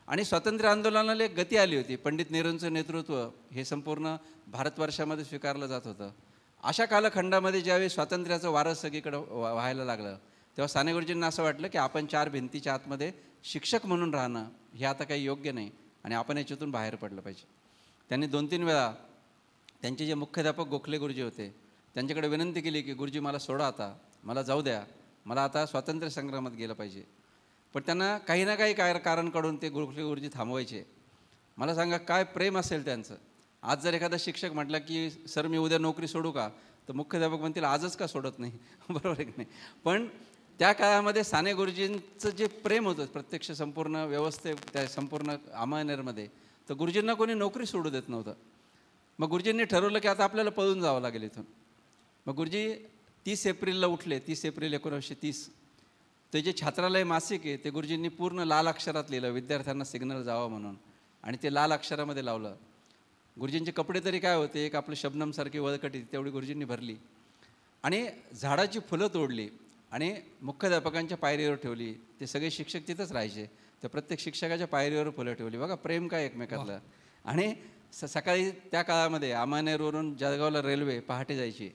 आणि स्वातंत्र्य आंदोलनाला एक गती आली होती. पंडित नेहरूंचं नेतृत्व हे संपूर्ण भारतवर्षामध्ये स्वीकारलं जात होतं. अशा कालखंडामध्ये ज्यावेळी स्वातंत्र्याचं वारं सगळीकडं व्हायला लागलं तेव्हा साने गुरुजींना असं वाटलं की आपण 4 भिंतीच्या आतमध्ये शिक्षक म्हणून राहणं हे आता काही योग्य नाही आणि आपण याच्यातून बाहेर पडलं पाहिजे. त्यांनी 2-3 वेळा त्यांचे जे मुख्याध्यापक गोखले गुरुजी होते त्यांच्याकडे विनंती केली की गुरुजी मला सोडा, आता मला जाऊ द्या, मला आता स्वातंत्र्य संग्रामात गेलं पाहिजे. पण त्यांना काही ना काही कारण काढून ते गोखले गुरुजी थांबवायचे. मला सांगा काय प्रेम असेल त्यांचं. आज जर एखादा शिक्षक म्हटला की सर मी उद्या नोकरी सोडू का, तर मुख्याध्यापक म्हणतील आजच का सोडत नाही, बरोबर आहे की नाही. पण त्या काळामध्ये साने गुरुजींचं जे प्रेम होतं प्रत्यक्ष संपूर्ण व्यवस्थे त्या संपूर्ण अमळनेरमध्ये, तर गुरुजींना कोणी नोकरी सोडू देत नव्हतं. मग गुरुजींनी ठरवलं की आता आपल्याला पळून जावं लागेल इथून. मग गुरुजी 30 एप्रिलला उठले. 30 एप्रिल 1930. ते जे छात्रालय मासिक आहे ते गुरुजींनी पूर्ण लाल अक्षरात लिहिलं, विद्यार्थ्यांना सिग्नल जावं म्हणून, आणि ते लाल अक्षरामध्ये लावलं. गुरुजींचे कपडे तरी काय होते, एक आपलं शबनमसारखी वळकटी तेवढी गुरुजींनी भरली आणि झाडाची फुलं तोडली आणि मुख्याध्यापकांच्या पायरीवर ठेवली. ते सगळे शिक्षक तिथंच राहायचे. तर प्रत्येक शिक्षकाच्या पायरीवर फुलं ठेवली. बघा प्रेम काय एकमेकातलं. आणि सकाळी त्या काळामध्ये अमळनेरवरून जळगावला रेल्वे पहाटे जायची.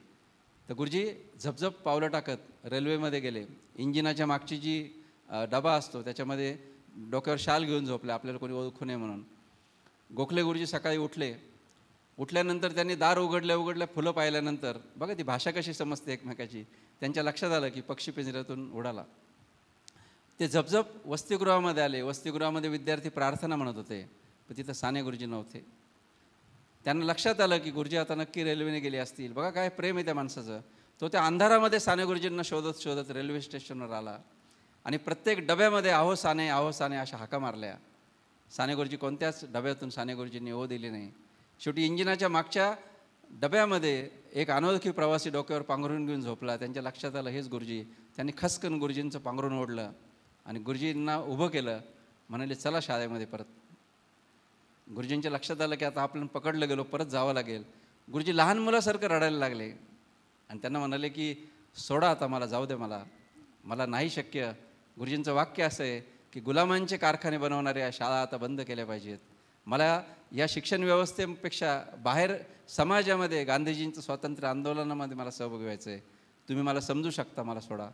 तर गुरुजी झपझप पावलं टाकत रेल्वेमध्ये गेले. इंजिनाच्या मागची जी डबा असतो त्याच्यामध्ये डोक्यावर शाल घेऊन झोपले, आपल्याला कोणी ओळखू नये म्हणून. गोखले गुरुजी सकाळी उठल्यानंतर त्यांनी दार उघडल्या फुलं पाहिल्यानंतर बघा ती भाषा कशी समजते एकमेकाची. त्यांच्या लक्षात आलं की पक्षी पिंजऱ्यातून उडाला. ते झपझप वसतिगृहामध्ये आले. वसतिगृहामध्ये विद्यार्थी प्रार्थना म्हणत होते, पण तिथं साने गुरुजी नव्हते. त्यांना लक्षात आलं की गुरुजी आता नक्की रेल्वेने गेले असतील. बघा काय प्रेम आहे त्या माणसाचं. तो त्या अंधारामध्ये साने गुरुजींना शोधत रेल्वे स्टेशनवर आला आणि प्रत्येक डब्यामध्ये आहो साने अशा हाका मारल्या. साने गुरुजी कोणत्याच डब्यातून साने गुरुजींनी ओ दिली नाही. शेवटी इंजिनाच्या मागच्या डब्यामध्ये एक अनोळखी प्रवासी डोक्यावर पांघरून घेऊन झोपला. त्यांच्या लक्षात आलं हेच गुरुजी. त्यांनी खसकन गुरुजींचं पांघरून ओढलं आणि गुरुजींना उभं केलं. म्हणाले चला शाळेमध्ये परत. गुरुजींच्या लक्षात आलं की आता आपण पकडलं गेलो, परत जावं लागेल. गुरुजी लहान मुलासारखं रडायला लागले आणि त्यांना म्हणाले की सोडा आता, मला जाऊ दे, मला नाही शक्य. गुरुजींचं वाक्य असं आहे की गुलामांचे कारखाने बनवणाऱ्या शाळा आता बंद केल्या पाहिजेत. मला या शिक्षण व्यवस्थेपेक्षा बाहेर समाजामध्ये गांधीजींचं स्वातंत्र्य आंदोलनामध्ये मला सहभागी व्हायचं आहे. तुम्ही मला समजू शकता, मला सोडा.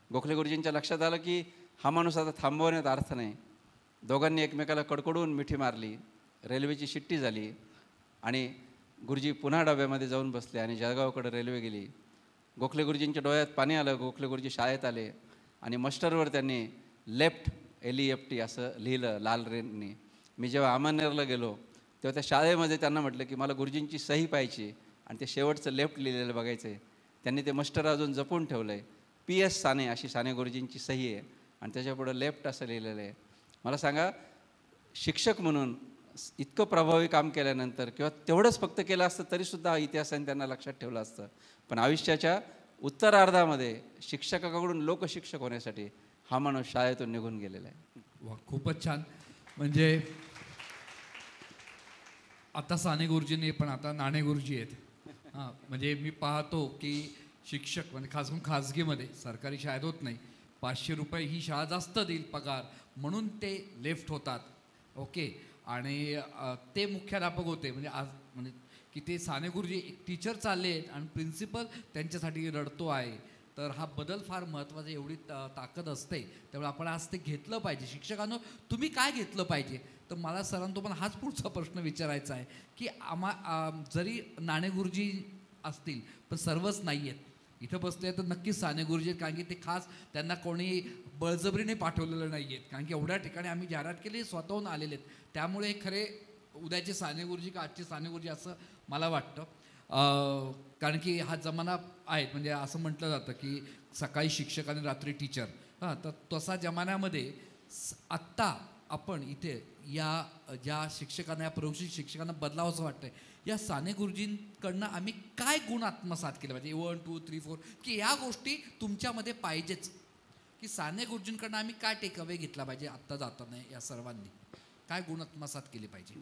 गोखले गुरुजींच्या लक्षात आलं की हा माणूस आता थांबवण्यात अर्थ नाही. दोघांनी एकमेकाला कडकडून मिठी मारली. रेल्वेची शिट्टी झाली आणि गुरुजी पुन्हा डब्यामध्ये जाऊन बसले आणि जळगावकडे रेल्वे गेली. गोखले गुरुजींच्या डोळ्यात पाणी आलं. गोखले गुरुजी शाळेत आले आणि मस्टरवर त्यांनी लेफ्ट LEFT असं लिहिलं लाल रेननी. मी जेव्हा अमळनेरला गेलो तेव्हा त्या शाळेमध्ये त्यांना म्हटलं की मला गुरुजींची सही पाहिजे आणि ते शेवटचं लेफ्ट लिहिलेलं बघायचं आहे. त्यांनी ते मस्टर अजून जपून ठेवलं आहे. PS साने अशी साने गुरुजींची सही आहे आणि त्याच्यापुढं लेफ्ट असं लिहिलेलं आहे. मला सांगा, शिक्षक म्हणून इतकं प्रभावी काम केल्यानंतर किंवा तेवढंच फक्त केलं असतं तरीसुद्धा इतिहासाने त्यांना लक्षात ठेवलं असतं. पण आयुष्याच्या उत्तरार्धामध्ये शिक्षकाकडून लोकशिक्षक होण्यासाठी हा माणूस शाळेतून निघून गेलेला आहे. वा, खूपच छान. म्हणजे आता साने गुरुजी नाही पण आता नाणे गुरुजी आहेत. हां, म्हणजे मी पाहतो की शिक्षक म्हणजे खास करून खाजगीमध्ये, सरकारी शाळेत होत नाही, 500 रुपये ही शाळा जास्त देईल पगार म्हणून ते लेफ्ट होतात. ओके. आणि ते मुख्याध्यापक होते. म्हणजे आज म्हणजे की ते साने गुरुजी एक टीचर चालले आहेत आणि प्रिन्सिपल त्यांच्यासाठी रडतो आहे. तर हा बदल फार महत्त्वाचा, एवढी ताकद असते. त्यामुळे आपण आज ते घेतलं पाहिजे. शिक्षकांनो, तुम्ही काय घेतलं पाहिजे? तर मला सरांतो पण हाच पुढचा प्रश्न विचारायचा आहे की जरी नाणे गुरुजी असतील पण सर्वच नाही आहेत. इथं बसले तर नक्कीच साने गुरुजी आहेत, कारण की ते खास त्यांना कोणी बळजबरीने पाठवलेलं नाही आहेत. कारण की एवढ्या ठिकाणी आम्ही जाहिरात केली, स्वतःहून आलेले आहेत. त्यामुळे हे खरे उद्याचे साने गुरुजी का आजचे साने गुरुजी असं मला वाटतं. कारण की हा जमाना आहे, म्हणजे असं म्हटलं जातं की सकाळी शिक्षक आणि रात्री टीचर. हां, तर तसा जमान्यामध्ये आत्ता आपण इथे या ज्या शिक्षकांना, या प्रशिक्षित शिक्षकांना बदलावं असं वाटतंय. या साने गुरुजींकडनं आम्ही काय गुण आत्मसात केले पाहिजे? 1 2 3 4 की या गोष्टी तुमच्यामध्ये पाहिजेच, की साने गुरुजींकडनं आम्ही काय टेकअवे घेतला पाहिजे आत्ता जाताना? या सर्वांनी काय गुण आत्मसात केले पाहिजे?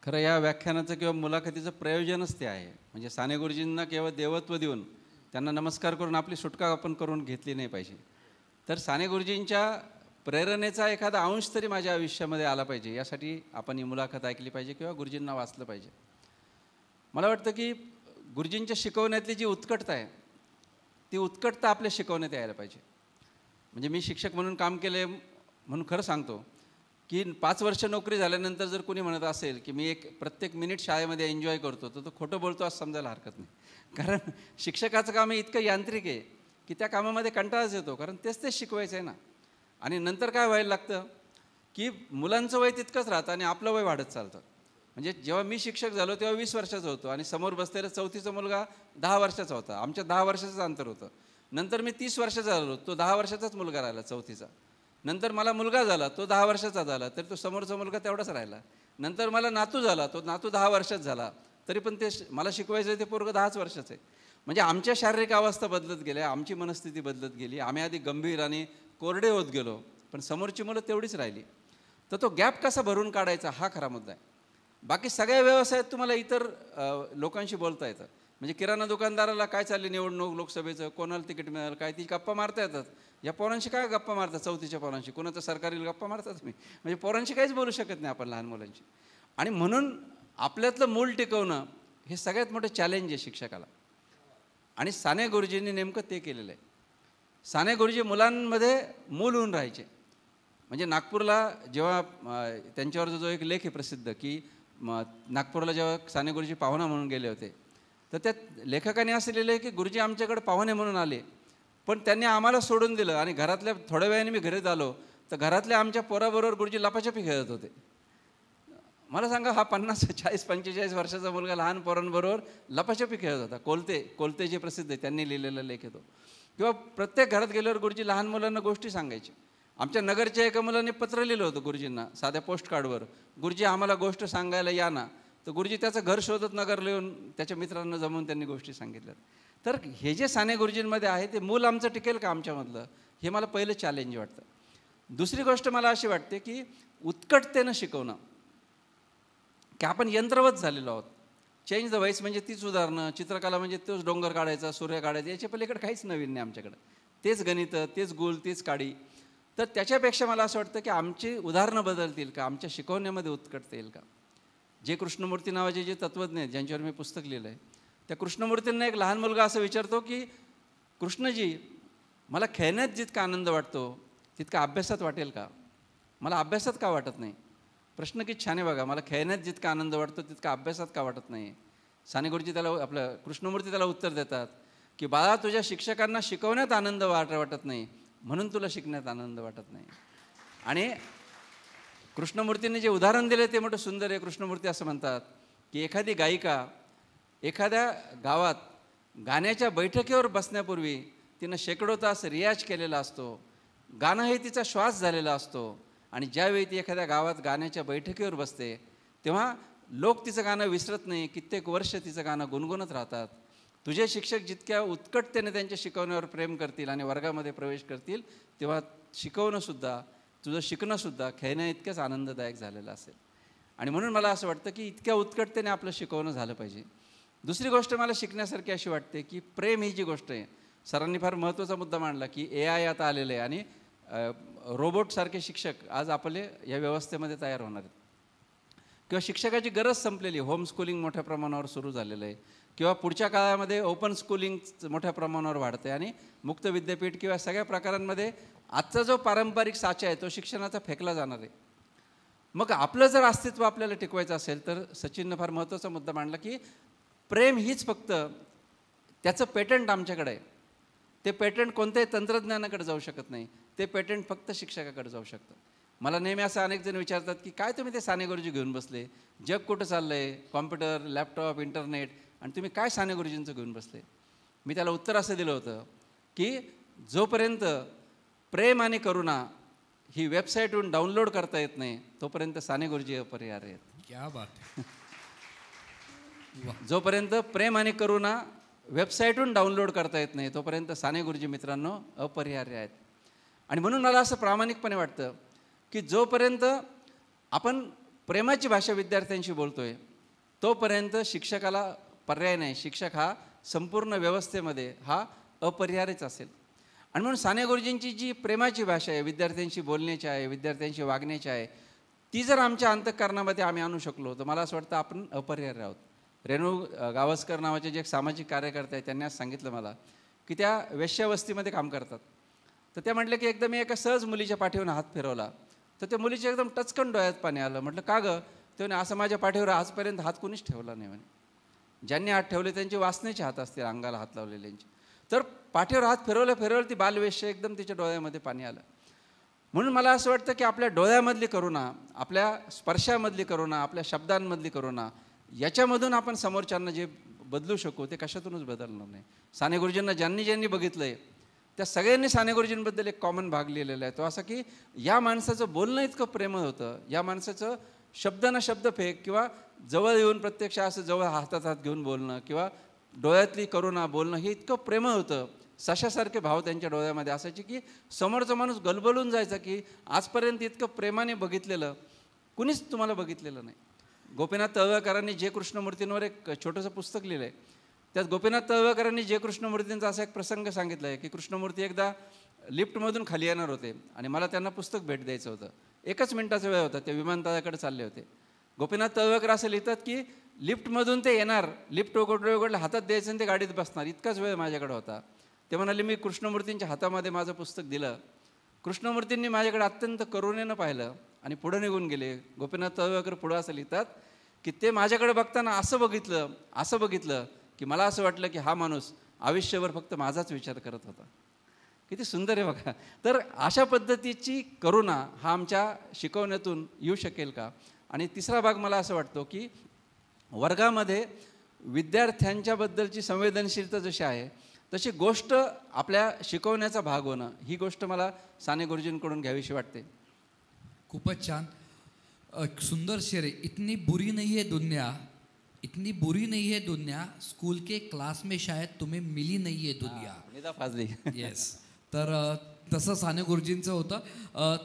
खरं या व्याख्यानाचं किंवा मुलाखतीचं प्रयोजनच ते आहे. म्हणजे साने गुरुजींना केवळ देवत्व देऊन त्यांना नमस्कार करून आपली सुटका आपण करून घेतली नाही पाहिजे. तर साने गुरुजींच्या प्रेरणेचा एखादा अंश तरी माझ्या आयुष्यामध्ये आला पाहिजे, यासाठी आपण ही मुलाखत ऐकली पाहिजे किंवा गुरुजींना वाचलं पाहिजे. मला वाटतं की गुरुजींच्या शिकवण्यातली जी उत्कटता आहे, ती उत्कटता आपल्या शिकवण्यात यायला पाहिजे. म्हणजे मी शिक्षक म्हणून काम केले म्हणून खरं सांगतो की 5 वर्ष नोकरी झाल्यानंतर जर कोणी म्हणत असेल की मी प्रत्येक मिनिट शाळेमध्ये एन्जॉय करतो, तर तो खोटं बोलतो असं समजायला हरकत नाही. कारण शिक्षकाचं काम हे इतकं यांत्रिक आहे की त्या कामामध्ये कंटाळाच येतो, कारण तेच शिकवायचं आहे ना. आणि नंतर काय व्हायला लागतं की मुलांचं वय तितकंच राहतं आणि आपलं वय वाढत चालतं. म्हणजे जेव्हा मी शिक्षक झालो तेव्हा 20 वर्षाचा होतो आणि समोर बसलेला 4थीचा मुलगा 10 वर्षाचा होता. आमच्या 10 वर्षाचंच अंतर होतं. नंतर मी 30 वर्षाचा झालो, तो 10 वर्षाचाच मुलगा राहिला 4थीचा. नंतर मला मुलगा झाला, तो 10 वर्षाचा झाला, तर तो समोरचा मुलगा तेवढाच राहिला. नंतर मला नातू झाला, तो नातू 10 वर्षाचा झाला, तरी पण ते मला शिकवायचं ते पोरगं 10च वर्षाचं आहे. म्हणजे आमच्या शारीरिक अवस्था बदलत गेल्या, आमची मनस्थिती बदलत गेली. आम्ही आधी गंभीर आणि कोरडे होत गेलो, पण समोरची मुलं तेवढीच राहिली. तर तो गॅप कसा भरून काढायचा हा खरा मुद्दा आहे. बाकी सगळ्या व्यवसायात तुम्हाला इतर लोकांशी बोलता येतं. म्हणजे किराणा दुकानदाराला काय चालली निवडणूक लोकसभेचं, कोणाला तिकीट मिळालं काय, ती गप्पा मारता येतात. या पोरांशी काय गप्पा मारतात? 4थीच्या पोरांशी कोणाचं सरकारी गप्पा मारतात तुम्ही? म्हणजे पोरांशी काहीच बोलू शकत नाही आपण लहान मुलांशी. आणि म्हणून आपल्यातलं मूल टिकवणं हे सगळ्यात मोठं चॅलेंज आहे शिक्षकाला. आणि साने गुरुजींनी नेमकं ते केलेलं आहे. साने गुरुजी मुलांमध्ये मूल होऊन राहायचे. म्हणजे नागपूरला जेव्हा त्यांच्यावर जो एक लेख आहे प्रसिद्ध की नागपूरला जेव्हा साने गुरुजी पाहुणा म्हणून गेले होते, तर त्या लेखकाने असं लिहिलं आहे की गुरुजी आमच्याकडे पाहुणे म्हणून आले, पण त्यांनी आम्हाला सोडून दिलं आणि घरातल्या थोड्या वेळाने मी घरी आलो तर घरातल्या आमच्या पोराबरोबर गुरुजी लपाछपी खेळत होते. मला सांगा, हा 50 40 45 वर्षाचा मुलगा लहान पोरांबरोबर लपाछपी खेळत होता. कोलते जे प्रसिद्ध आहे त्यांनी लिहिलेला लेख येतो. किंवा प्रत्येक घरात गेल्यावर गुरुजी लहान मुलांना गोष्टी सांगायचे. आमच्या नगरच्या एका मुलाने पत्र लिहिलं होतं गुरुजींना साध्या पोस्टकार्डवर, गुरुजी आम्हाला गोष्ट सांगायला या ना. तर गुरुजी त्याचं घर शोधत नगरला येऊन त्याच्या मित्रांना जमवून त्यांनी गोष्टी सांगितल्या. तर हे जे साने गुरुजींमध्ये आहे ते मूल आमचं टिकेल का आमच्यामधलं, हे मला पहिलं चॅलेंज वाटतं. दुसरी गोष्ट मला अशी वाटते की उत्कटतेनं शिकवणं, की आपण यंत्रवत झालेलो आहोत. चेंज द व्हाईस म्हणजे तीच उदाहरणं, चित्रकला म्हणजे तोच डोंगर काढायचा, सूर्य काढायचा, याच्या पलीकडे काहीच नवीन नाही आमच्याकडं. तेच गणितं, तेच गुल, तेच काडी. तर त्याच्यापेक्षा मला असं वाटतं की आमची उदाहरणं बदलतील का, आमच्या शिकवण्यामध्ये उत्कटता येईल का. जे कृष्णमूर्ती नावाचे जे तत्त्वज्ञ आहेत ज्यांच्यावर मी पुस्तक लिहिलं आहे, त्या कृष्णमूर्तींना एक लहान मुलगा असं विचारतो की कृष्णजी, मला खेळण्यात जितका आनंद वाटतो तितका अभ्यासात वाटेल का? मला अभ्यासात का वाटत नाही? प्रश्न किती छान आहे बघा. मला खेळण्यात जितका आनंद वाटतो तितका अभ्यासात का वाटत नाही? साने गुरुजी त्याला, आपलं कृष्णमूर्ती त्याला उत्तर देतात, की बाळा तुझ्या शिक्षकांना शिकवण्यात आनंद वाटत नाही, म्हणून तुला शिकण्यात आनंद वाटत नाही. आणि कृष्णमूर्तींनी जे उदाहरण दिले ते मोठं सुंदर आहे. कृष्णमूर्ती असं म्हणतात की एखादी गायिका एखाद्या गावात गाण्याच्या बैठकीवर बसण्यापूर्वी तिनं शेकडो तास रियाज केलेला असतो, गाणं हे तिचा श्वास झालेला असतो. आणि ज्यावेळी ती एखाद्या गावात गाण्याच्या बैठकीवर बसते तेव्हा लोक तिचं गाणं विसरत नाही, कित्येक वर्ष तिचं गाणं गुणगुणत राहतात. तुझे शिक्षक जितक्या उत्कटतेने त्यांच्या शिकवण्यावर प्रेम करतील आणि वर्गामध्ये प्रवेश करतील तेव्हा शिकवणंसुद्धा, तुझं शिकणंसुद्धा खेळण्या इतकंच आनंददायक झालेलं असेल. आणि म्हणून मला असं वाटतं की इतक्या उत्कटतेने आपलं शिकवणं झालं पाहिजे. दुसरी गोष्ट मला शिकण्यासारखी अशी वाटते की प्रेम ही जी गोष्ट आहे, सरांनी फार महत्त्वाचा मुद्दा मांडला की AI आता आलेलं आहे आणि रोबोटसारखे शिक्षक आज आपले या व्यवस्थेमध्ये तयार होणार आहेत, किंवा शिक्षकाची गरज संपलेली, होम स्कूलिंग मोठ्या प्रमाणावर सुरू झालेलं आहे, किंवा पुढच्या काळामध्ये ओपन स्कूलिंग मोठ्या प्रमाणावर वाढते आणि मुक्त विद्यापीठ किंवा सगळ्या प्रकारांमध्ये आजचा जो पारंपरिक साचा आहे तो शिक्षणाचा फेकला जाणार आहे. मग आपलं जर अस्तित्व आपल्याला टिकवायचं असेल तर सचिननं फार महत्त्वाचा मुद्दा मांडला की प्रेम हीच फक्त, त्याचं पेटंट आमच्याकडे आहे. ते पेटंट कोणत्याही तंत्रज्ञानाकडे जाऊ शकत नाही, ते पेटंट फक्त शिक्षकाकडे जाऊ शकतं. मला नेहमी असं अनेक जण विचारतात की काय तुम्ही ते साने गुरुजी घेऊन बसले, जग कुठं चाललं आहे, कॉम्प्युटर, लॅपटॉप, इंटरनेट, आणि तुम्ही काय साने गुरुजींचं घेऊन बसले. मी त्याला उत्तर असं दिलं होतं की जोपर्यंत प्रेम आणि करुणा ही वेबसाईटवरून डाउनलोड करता येत नाही तोपर्यंत साने गुरुजी अपरिहार्य आहेत. क्या बात. जोपर्यंत प्रेम आणि करुणा वेबसाईटवरून डाउनलोड करता येत नाही तोपर्यंत साने गुरुजी मित्रांनो अपरिहार्य आहेत. आणि म्हणून मला असं प्रामाणिकपणे वाटतं की जोपर्यंत आपण प्रेमाची भाषा विद्यार्थ्यांशी बोलतोय तोपर्यंत शिक्षकाला पर्याय नाही. शिक्षक हा संपूर्ण व्यवस्थेमध्ये हा अपरिहार्यच असेल. आणि म्हणून साने गुरुजींची जी प्रेमाची भाषा आहे, विद्यार्थ्यांशी बोलण्याची आहे, विद्यार्थ्यांशी वागण्याची आहे, ती जर आमच्या अंतःकरणामध्ये आम्ही आणू शकलो तर मला असं वाटतं आपण अपरिहार्य आहोत. रेणू गावस्कर नावाचे जे एक सामाजिक कार्यकर्ते आहेत त्यांनी आज सांगितलं मला की त्या वेश्यावस्तीमध्ये काम करतात. तर त्या म्हटलं की एकदा मी एका सहज मुलीच्या पाठीवर हात फिरवला तर त्या मुलीच्या एकदम टचकन डोळ्यात पाणी आलं. म्हटलं का गं? ते म्हणे असं माझ्या पाठीवर आजपर्यंत हात कोणीच ठेवला नाही म्हणे. ज्यांनी हात ठेवले त्यांचे वासनेचे हात असतील, अंगाला हात लावलेल्यांचे. तर पाठीवर हात फिरवलं ती बालवेश्य एकदम तिच्या डोळ्यामध्ये पाणी आलं. म्हणून मला असं वाटतं की आपल्या डोळ्यामधली करुणा, आपल्या स्पर्शामधली करुणा, आपल्या शब्दांमधली करुणा, याच्यामधून आपण समोरच्यांना जे बदलू शकू ते कशातूनच बदलणार नाही. साने गुरुजींना ज्यांनी ज्यांनी बघितलं आहे त्या सगळ्यांनी साने गुरुजींबद्दल एक कॉमन भाग लिहिलेला आहे. तो असा की या माणसाचं बोलणं इतकं प्रेमळ होतं, या माणसाचं शब्द ना शब्द फेक किंवा जवळ येऊन प्रत्यक्ष असं जवळ हातात हात घेऊन बोलणं किंवा डोळ्यातली करुणा बोलणं हे इतकं प्रेमळ होतं. सशासारखे भाव त्यांच्या डोळ्यामध्ये असायचे की समोरचा माणूस गलबलून जायचा की आजपर्यंत इतकं प्रेमाने बघितलेलं कुणीच तुम्हाला बघितलेलं नाही. गोपीनाथ तळवळकरांनी जे कृष्णमूर्तींवर एक छोटंसं पुस्तक लिहिलं आहे. त्यात गोपीनाथ तळवळकरांनी जे कृष्णमूर्तींचा असा एक प्रसंग सांगितला आहे की कृष्णमूर्ती एकदा लिफ्टमधून खाली येणार होते आणि मला त्यांना पुस्तक भेट द्यायचं होतं. 1 मिनिटाचा वेळ होता, ते विमानतळाकडे चालले होते. गोपीनाथ तळवळकर असं लिहितात की लिफ्टमधून ते येणार, लिफ्ट उघडलं हातात द्यायचं आणि ते गाडीत बसणार, इतकाच वेळ माझ्याकडे होता. ते म्हणाले मी कृष्णमूर्तींच्या हातामध्ये माझं पुस्तक दिलं. कृष्णमूर्तींनी माझ्याकडे अत्यंत करुणेनं पाहिलं आणि पुढं निघून गेले. गोपीनाथ तळवळकर पुढं असं लिहितात की ते माझ्याकडे बघताना असं बघितलं की मला असं वाटलं की हा माणूस आयुष्यभर फक्त माझाच विचार करत होता. किती सुंदर आहे बघा. तर अशा पद्धतीची करुणा हा आमच्या शिकवण्यातून येऊ शकेल का? आणि तिसरा भाग मला असं वाटतो की वर्गामध्ये विद्यार्थ्यांच्याबद्दलची संवेदनशीलता जशी आहे तशी गोष्ट आपल्या शिकवण्याचा भाग होणं, ही गोष्ट मला साने गुरुजींकडून घ्यावीशी वाटते. खूपच छान. सुंदर शेर है. इतनी बुरी नहीं है दुनिया, स्कूल के क्लास में शायद तुम्हें मिली नहीं है दुनिया. निदा फाजली. येस. तर तसं साने गुरुजींचं होतं.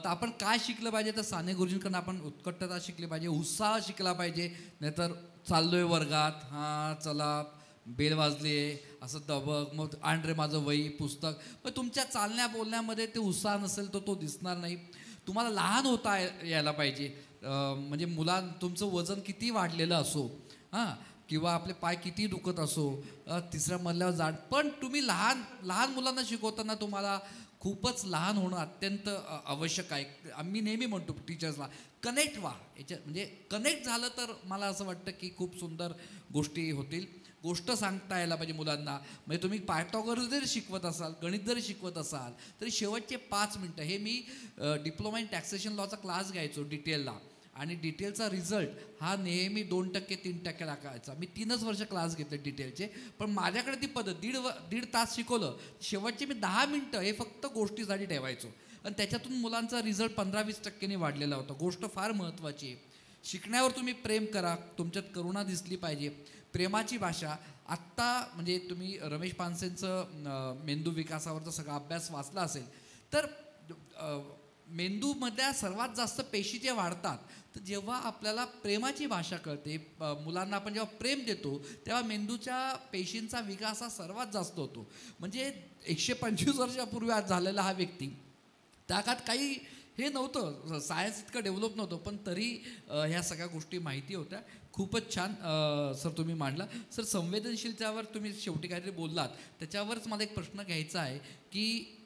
तर आपण काय शिकलं पाहिजे? तर साने गुरुजींकडून आपण उत्कटता शिकली पाहिजे, उत्साह शिकला पाहिजे. नाहीतर चाललोय वर्गात, हां चला बेल वाजली आहे असं दबक, मग आण रे माझं वही पुस्तक, पण तुमच्या चालण्या बोलण्यामध्ये ते उत्साह नसेल तर तो दिसणार नाही. तुम्हाला लहान होता यायला पाहिजे. म्हणजे तुमचं वजन किती वाढलेलं असो, हां, किंवा आपले पाय किती दुखत असो, तिसऱ्या मजल्यावर जाण, पण तुम्ही लहान मुलांना शिकवताना तुम्हाला खूपच लहान होणं अत्यंत आवश्यक आहे. आम्ही नेहमी म्हणतो टीचर्सला कनेक्ट व्हा. म्हणजे कनेक्ट झालं तर मला असं वाटतं की खूप सुंदर गोष्टी होतील. गोष्ट सांगता यायला पाहिजे मुलांना. म्हणजे तुम्ही पायथागोरस जरी शिकवत असाल, गणित जरी शिकवत असाल, तरी शेवटचे 5 मिनटं, हे मी डिप्लोमा इन टॅक्सेशन लॉचा क्लास घ्यायचो डिटेलला, आणि डिटेलचा रिझल्ट हा नेहमी 2% 3% दाखवायचा. मी 3च वर्ष क्लास घेतले डिटेलचे, पण माझ्याकडे ती पद्धत दीड तास शिकवलं, शेवटचे मी 10 मिनटं हे फक्त गोष्टीसाठी ठेवायचो, आणि त्याच्यातून मुलांचा रिझल्ट 15-20% वाढलेला होता. गोष्ट फार महत्त्वाची आहे. शिकण्यावर तुम्ही प्रेम करा, तुमच्यात करुणा दिसली पाहिजे. प्रेमाची भाषा आत्ता, म्हणजे तुम्ही रमेश पानसेंचं मेंदू विकासावरचा सगळा अभ्यास वाचला असेल, तर मेंदूमधल्या सर्वात जास्त पेशी जे वाढतात, तर जेव्हा आपल्याला प्रेमाची भाषा कळते, मुलांना आपण जेव्हा प्रेम देतो, तेव्हा मेंदूच्या पेशींचा विकास हा सर्वात जास्त होतो. म्हणजे 125 वर्षापूर्वी आज झालेला हा व्यक्ती, त्या काळात काही हे नव्हतं, सायन्स इतकं डेव्हलप नव्हतं, पण तरी ह्या सगळ्या गोष्टी माहिती होत्या. खूपच छान सर तुम्ही मांडला. सर, संवेदनशीलतेवर तुम्ही शेवटी काहीतरी बोललात, त्याच्यावरच मला एक प्रश्न घ्यायचा आहे की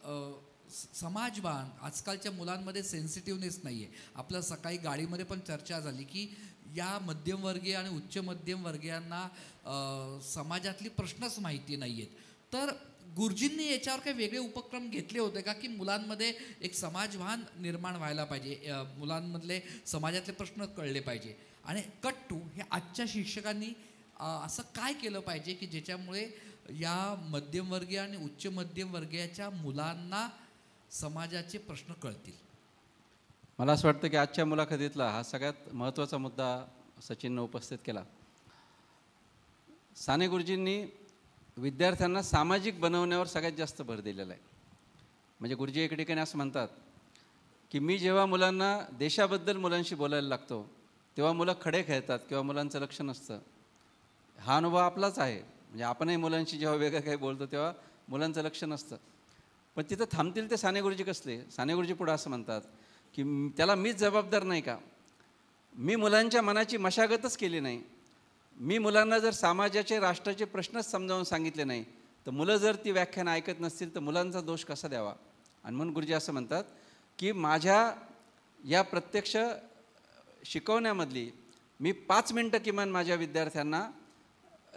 समाजभान आजकालच्या मुलांमध्ये सेन्सिटिव्हनेस नाही आहे. आपल्या सकाळी गाडीमध्ये पण चर्चा झाली की या मध्यमवर्गीय आणि उच्च मध्यमवर्गीयांना समाजातली प्रश्नच माहिती नाही आहेत. तर गुरुजींनी याच्यावर काही वेगळे उपक्रम घेतले होते का, की मुलांमध्ये एक समाजभान निर्माण व्हायला पाहिजे, मुलांमधले समाजातले प्रश्न कळले पाहिजे, आणि कट टू हे आजच्या शिक्षकांनी असं काय केलं पाहिजे की ज्याच्यामुळे या मध्यमवर्गीय आणि उच्च मध्यमवर्गीयाच्या मुलांना समाजाचे प्रश्न कळतील? मला असं वाटतं की आजच्या मुलाखतीतला हा सगळ्यात महत्त्वाचा मुद्दा सचिननं उपस्थित केला. साने गुरुजींनी विद्यार्थ्यांना सामाजिक बनवण्यावर सगळ्यात जास्त भर दिलेला आहे. म्हणजे गुरुजी एके ठिकाणी असं म्हणतात की मी जेव्हा मुलांना देशाबद्दल मुलांशी बोलायला लागतो, तेव्हा मुलं खडे खेळतात किंवा मुलांचं लक्ष नसतं. हा अनुभव आपलाच आहे. म्हणजे आपणही मुलांशी जेव्हा वेगळं काही बोलतो तेव्हा मुलांचं लक्ष नसतं. पण तिथं थांबतील ते साने गुरुजी कसले? साने गुरुजी पुढं असं म्हणतात की त्याला मीच जबाबदार नाही का? मी मुलांच्या मनाची मशागतच केली नाही. मी मुलांना जर समाजाचे, राष्ट्राचे प्रश्नच समजावून सांगितले नाही, तर मुलं जर ती व्याख्यानं ऐकत नसतील तर मुलांचा दोष कसा द्यावा? आणि म्हणून गुरुजी असं म्हणतात की माझ्या या प्रत्यक्ष शिकवण्यामधली मी 5 मिनटं किमान माझ्या विद्यार्थ्यांना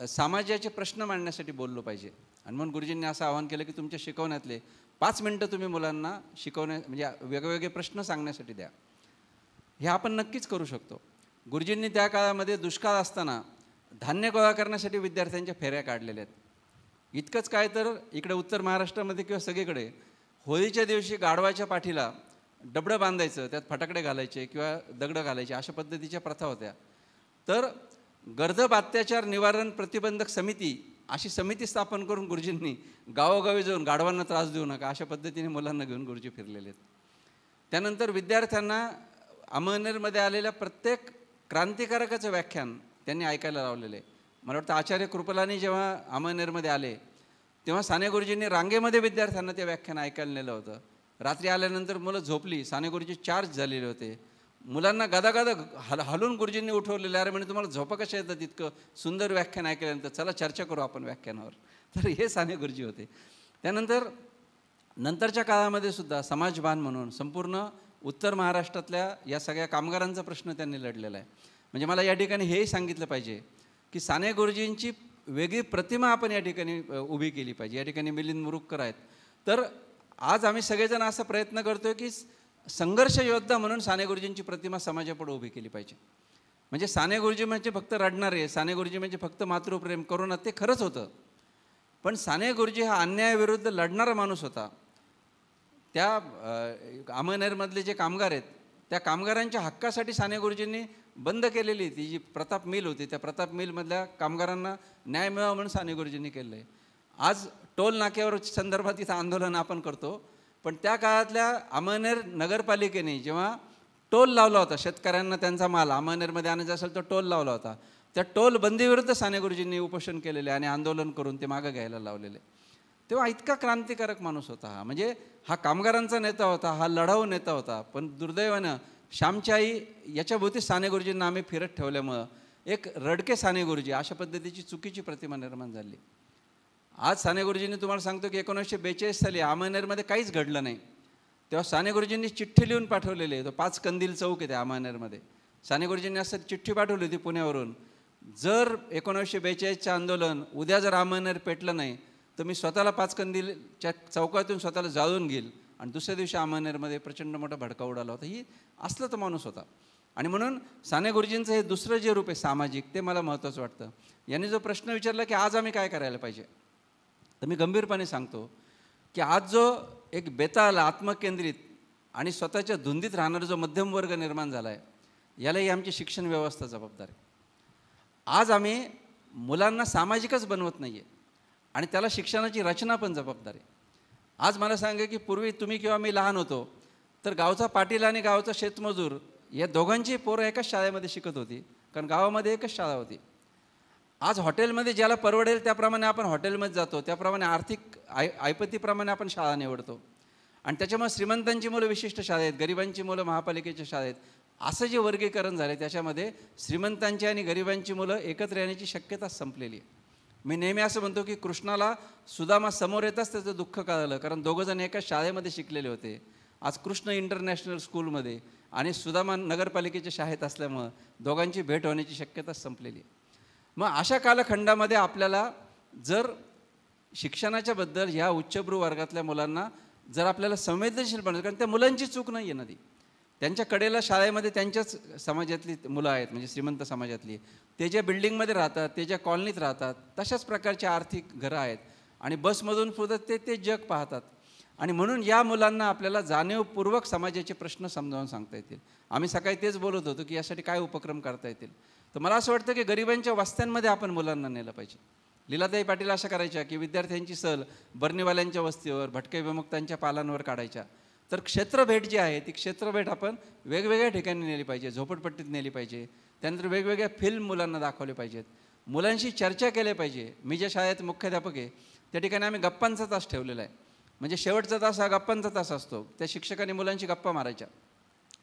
समाजाचे प्रश्न मांडण्यासाठी बोललो पाहिजे. आणि म्हणून गुरुजींनी असं आवाहन केलं की तुमच्या शिकवण्यातले 5 मिनटं तुम्ही मुलांना म्हणजे वेगवेगळे प्रश्न सांगण्यासाठी द्या. हे आपण नक्कीच करू शकतो. गुरुजींनी त्या काळामध्ये दुष्काळ असताना धान्य गोळा करण्यासाठी विद्यार्थ्यांच्या फेऱ्या काढलेल्या आहेत. इतकंच काय, तर इकडे उत्तर महाराष्ट्रामध्ये किंवा सगळीकडे होळीच्या दिवशी गाढवाच्या पाठीला डबडं बांधायचं, त्यात फटाकडे घालायचे किंवा दगडं घालायचे, अशा पद्धतीच्या प्रथा होत्या. तर गर्दभ अत्याचार निवारण प्रतिबंधक समिती अशी समिती स्थापन करून गुरुजींनी गावोगावी जाऊन गाढवांना त्रास देऊ नका अशा पद्धतीने मुलांना घेऊन गुरुजी फिरलेले आहेत. त्यानंतर विद्यार्थ्यांना अमळनेरमध्ये आलेल्या प्रत्येक क्रांतिकारकाचं व्याख्यान त्यांनी ऐकायला लावलेलं आहे. मला वाटतं आचार्य कृपलानी जेव्हा अमळनेरमध्ये आले तेव्हा साने गुरुजींनी रांगेमध्ये विद्यार्थ्यांना ते व्याख्यान ऐकायला नेलं होतं. रात्री आल्यानंतर मुलं झोपली, साने गुरुजी चार्ज झालेले होते. मुलांना गदागदा हलून गुरुजींनी उठवलेलं, अरे म्हणजे तुम्हाला झोपा कशा येतात इतकं सुंदर व्याख्यान ऐकल्यानंतर, चला चर्चा करू आपण व्याख्यानावर. तर हे साने गुरुजी होते. त्यानंतर नंतरच्या काळामध्ये सुद्धा समाजभान म्हणून संपूर्ण उत्तर महाराष्ट्रातल्या या सगळ्या कामगारांचा प्रश्न त्यांनी लढलेला आहे. म्हणजे मला या ठिकाणी हेही सांगितलं पाहिजे की साने गुरुजींची वेगळी प्रतिमा आपण या ठिकाणी उभी केली पाहिजे. या ठिकाणी मिलिंद मुरुगकर आहेत. तर आज आम्ही सगळेजण असा प्रयत्न करतोय की संघर्ष योद्धा म्हणून साने गुरुजींची प्रतिमा समाजापुढे उभी केली पाहिजे. म्हणजे साने गुरुजी म्हणजे फक्त रडणारे, साने गुरुजी म्हणजे फक्त मातृप्रेम करून, ते खरंच होतं. पण साने गुरुजी हा अन्यायाविरुद्ध लढणारा माणूस होता. त्या अमळनेरमधले जे कामगार आहेत त्या कामगारांच्या हक्कासाठी साने गुरुजींनी बंद केलेली ती जी प्रताप मिल होती, त्या प्रताप मिलमधल्या कामगारांना न्याय मिळावा म्हणून साने गुरुजींनी केलं आहे. आज टोल नाक्यावर संदर्भात इथं आंदोलन आपण करतो, पण त्या काळातल्या अमळनेर नगरपालिकेने जेव्हा टोल लावला होता, शेतकऱ्यांना त्यांचा माल अमळनेरमध्ये आणायचा असेल तर टोल लावला होता, त्या टोल बंदीविरुद्ध साने गुरुजींनी उपोषण केलेले आणि आंदोलन करून ते मागं घ्यायला लावलेले. तेव्हा इतका क्रांतिकारक माणूस होता हा. म्हणजे हा कामगारांचा नेता होता, हा लढाऊ नेता होता. पण दुर्दैवानं श्यामची आई याच्या भोवती साने गुरुजींना आम्ही फिरत ठेवल्यामुळं एक रडके साने गुरुजी अशा पद्धतीची चुकीची प्रतिमा निर्माण झाली. आज साने गुरुजींनी तुम्हाला सांगतो की 1942 साली अमळनेरमध्ये काहीच घडलं नाही, तेव्हा साने गुरुजींनी चिठ्ठी लिहून पाठवलेली आहे. तो 5 कंदील चौक आहे त्या अमळनेरमध्ये. साने गुरुजींनी असं चिठ्ठी पाठवली होती पुण्यावरून, जर 1942चं आंदोलन उद्या जर अहमदनगर पेटलं नाही तर मी स्वतःला पाचकंदीलच्या चौकातून स्वतःला जाळून घेईल आणि दुसऱ्या दिवशी अहमदनगरमध्ये प्रचंड मोठा भडका उडाला होता. ही असलं तर माणूस होता. आणि म्हणून साने गुरुजींचं हे दुसरं जे रूप आहे सामाजिक, ते मला महत्त्वाचं वाटतं. यांनी जो प्रश्न विचारला की आज आम्ही काय करायला पाहिजे, तर मी गंभीरपणे सांगतो की आज जो एक बेताल, आत्मकेंद्रित आणि स्वतःच्या धुंदीत राहणारा जो मध्यम वर्ग निर्माण झाला आहे, यालाही आमची शिक्षण व्यवस्था जबाबदार आहे. आज आम्ही मुलांना सामाजिकच बनवत नाही आहे आणि त्याला शिक्षणाची रचना पण जबाबदार आहे. आज मला सांगा की पूर्वी तुम्ही किंवा मी लहान होतो तर गावचा पाटील आणि गावचा शेतमजूर या दोघांची पोरं एकाच शाळेमध्ये शिकत होती, कारण गावामध्ये एकच शाळा होती. आज हॉटेलमध्ये ज्याला परवडेल त्याप्रमाणे आपण हॉटेलमध्ये जातो, त्याप्रमाणे आर्थिक ऐपतीप्रमाणे आपण शाळा निवडतो आणि त्याच्यामुळे श्रीमंतांची मुलं विशिष्ट शाळेत, गरिबांची मुलं महापालिकेच्या शाळेत, असं जे वर्गीकरण झाले त्याच्यामध्ये श्रीमंतांची आणि गरिबांची मुलं एकत्र येण्याची शक्यता संपलेली आहे. मी नेहमी असं म्हणतो की कृष्णाला सुदामा समोर येताच त्याचं दुःख कळलं, कारण दोघंजण एकाच शाळेमध्ये शिकलेले होते. आज कृष्ण इंटरनॅशनल स्कूलमध्ये आणि सुदामा नगरपालिकेच्या शाळेत असल्यामुळं दोघांची भेट होण्याची शक्यता संपलेली आहे. मग अशा कालखंडामध्ये आपल्याला जर शिक्षणाच्याबद्दल ह्या उच्चभ्रू वर्गातल्या मुलांना जर आपल्याला संवेदनशील बनवलं, कारण त्या मुलांची चूक नाही आहे ना ती, त्यांच्या कडेला शाळेमध्ये त्यांच्याच समाजातली मुलं आहेत, म्हणजे श्रीमंत समाजातली, ते ज्या बिल्डिंगमध्ये राहतात, ते ज्या कॉलनीत राहतात, तशाच प्रकारची आर्थिक घरं आहेत आणि बसमधून सुद्धा ते जग पाहतात. आणि म्हणून या मुलांना आपल्याला जाणीवपूर्वक समाजाचे प्रश्न समजावून सांगता येतील. आम्ही सकाळी तेच बोलत होतो की यासाठी काय उपक्रम करता येतील. तर मला असं वाटतं की गरिबांच्या वस्त्यांमध्ये आपण मुलांना नेलं पाहिजे. लीलाताई पाटील अशा करायच्या की विद्यार्थ्यांची सहल बर्नीवाल्यांच्या वस्तीवर, भटके विमुक्तांच्या पालांवर काढायच्या. तर क्षेत्रभेट जी आहे ती क्षेत्रभेट आपण वेगवेगळ्या ठिकाणी नेली पाहिजे, झोपडपट्टीत नेली पाहिजे. त्यानंतर वेगवेगळ्या फिल्म मुलांना दाखवले पाहिजेत, मुलांशी चर्चा केली पाहिजे. मी ज्या शाळेत मुख्याध्यापक आहे त्या ठिकाणी आम्ही गप्पांचा तास ठेवलेला आहे. म्हणजे शेवटचा तास हा गप्पांचा तास असतो. त्या शिक्षकांनी मुलांशी गप्पा मारायच्या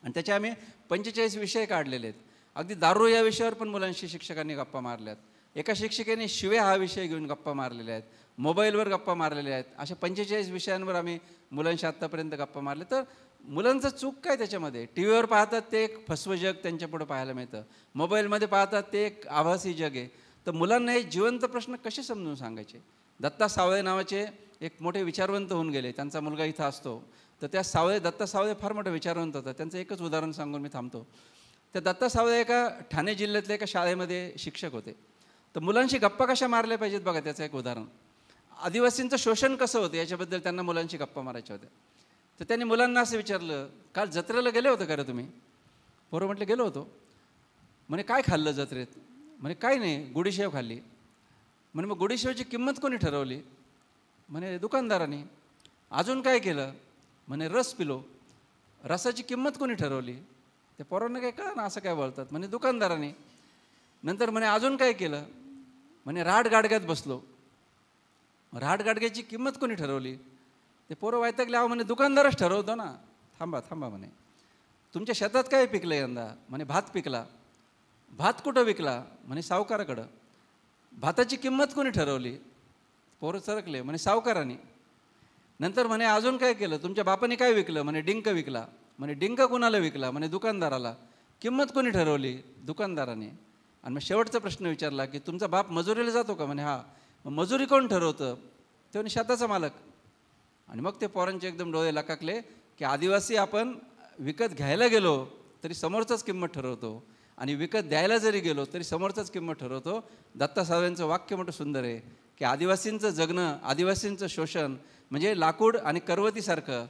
आणि त्याचे आम्ही 45 विषय काढलेले आहेत. अगदी दारू या विषयावर पण मुलांशी शिक्षकांनी गप्पा मारल्यात. एका शिक्षिकेने शिवे हा विषय घेऊन गप्पा मारलेल्या आहेत, मोबाईलवर गप्पा मारलेल्या आहेत. अशा 45 विषयांवर आम्ही मुलांशी आत्तापर्यंत गप्पा मारले. तर मुलांचं चूक काय त्याच्यामध्ये? टी व्हीवर पाहतात ते एक फसवं जग त्यांच्यापुढं पाहायला मिळतं, मोबाईलमध्ये पाहतात ते एक आभासी जग आहे. तर मुलांना हे जिवंत प्रश्न कसे समजून सांगायचे? दत्ता सावळे नावाचे एक मोठे विचारवंत होऊन गेले, त्यांचा मुलगा इथं असतो. तर त्या दत्ता सावळे फार मोठे विचारवंत होता. त्यांचं एकच उदाहरण सांगून मी थांबतो. त्या दत्ता सावळे एका ठाणे जिल्ह्यातल्या एका शाळेमध्ये शिक्षक होते. तर मुलांशी गप्पा कशा मारल्या पाहिजेत बघा, त्याचं एक उदाहरण. आदिवासींचं शोषण कसं होतं याच्याबद्दल त्यांना मुलांशी गप्पा मारायच्या होत्या. तर त्यांनी मुलांना असं विचारलं, काल जत्रेला गेले होतं का रे तुम्ही? पोरं म्हटलं गेलो होतो. म्हणे काय खाल्लं जत्रेत? म्हणे काय नाही, गुडीशेव खाल्ली. म्हणे मग गुडीशेवची किंमत कोणी ठरवली? म्हणे दुकानदाराने. अजून काय केलं? म्हणे रस पिलो. रसाची किंमत कोणी ठरवली? त्या पोरांना काय कळलं ना असं काय बोलतात. म्हणे दुकानदाराने. नंतर म्हणे अजून काय केलं? म्हणे राडगाडग्यात बसलो. राडगाडग्याची किंमत कोणी ठरवली? ते पोरं वैतागले. अहो म्हणे दुकानदारच ठरवतो ना. थांबा म्हणे, तुमच्या शेतात काय पिकलं यंदा? म्हणे भात पिकला. भात कुठं विकला? म्हणे सावकाराकडं. भाताची किंमत कोणी ठरवली? पोरं सरकले. म्हणे सावकाराने. नंतर म्हणे अजून काय केलं? तुमच्या बापाने काय विकलं? म्हणे डिंक विकला. म्हणे डिंक कुणाला विकला? म्हणे दुकानदाराला. किंमत कोणी ठरवली? दुकानदाराने. आणि मग शेवटचा प्रश्न विचारला की तुमचा बाप मजुरीला जातो का? म्हणे हा. मग मजुरी कोण ठरवतं? ते म्हणे शेताचा मालक. आणि मग ते पोरांचे एकदम डोळे लकाकले की आदिवासी आपण विकत घ्यायला गेलो तरी समोरचाच किंमत ठरवतो आणि विकत द्यायला जरी गेलो तरी समोरचाच किंमत ठरवतो. दत्ता सावळेंचं वाक्य मोठं सुंदर आहे की आदिवासींचं जगणं, आदिवासींचं शोषण म्हणजे लाकूड आणि करवतीसारखं.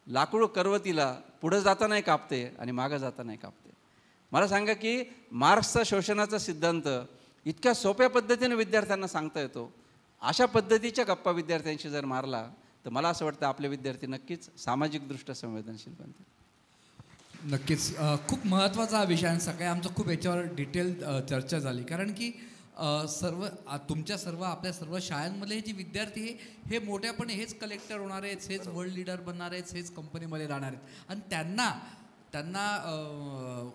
लाकूड करवतीला पुढं जातानाही कापते आणि मागं जातानाही कापते. मला सांगा की मार्क्सचा शोषणाचा सिद्धांत इतक्या सोप्या पद्धतीने विद्यार्थ्यांना सांगता येतो. अशा पद्धतीच्या गप्पा विद्यार्थ्यांशी जर मारला तर मला असं वाटतं आपले विद्यार्थी नक्कीच सामाजिकदृष्ट्या संवेदनशील बनतील. नक्कीच खूप महत्त्वाचा हा विषय आणि सकाळी आमचं खूप याच्यावर डिटेल चर्चा झाली. कारण की तुमच्या आपल्या सर्व शाळांमधले जे विद्यार्थी हे मोठ्यापणे हेच कलेक्टर होणार आहेत, हेच वर्ल्ड लीडर बनणार आहेत, हेच कंपनीमध्ये राहणार आहेत. आणि त्यांना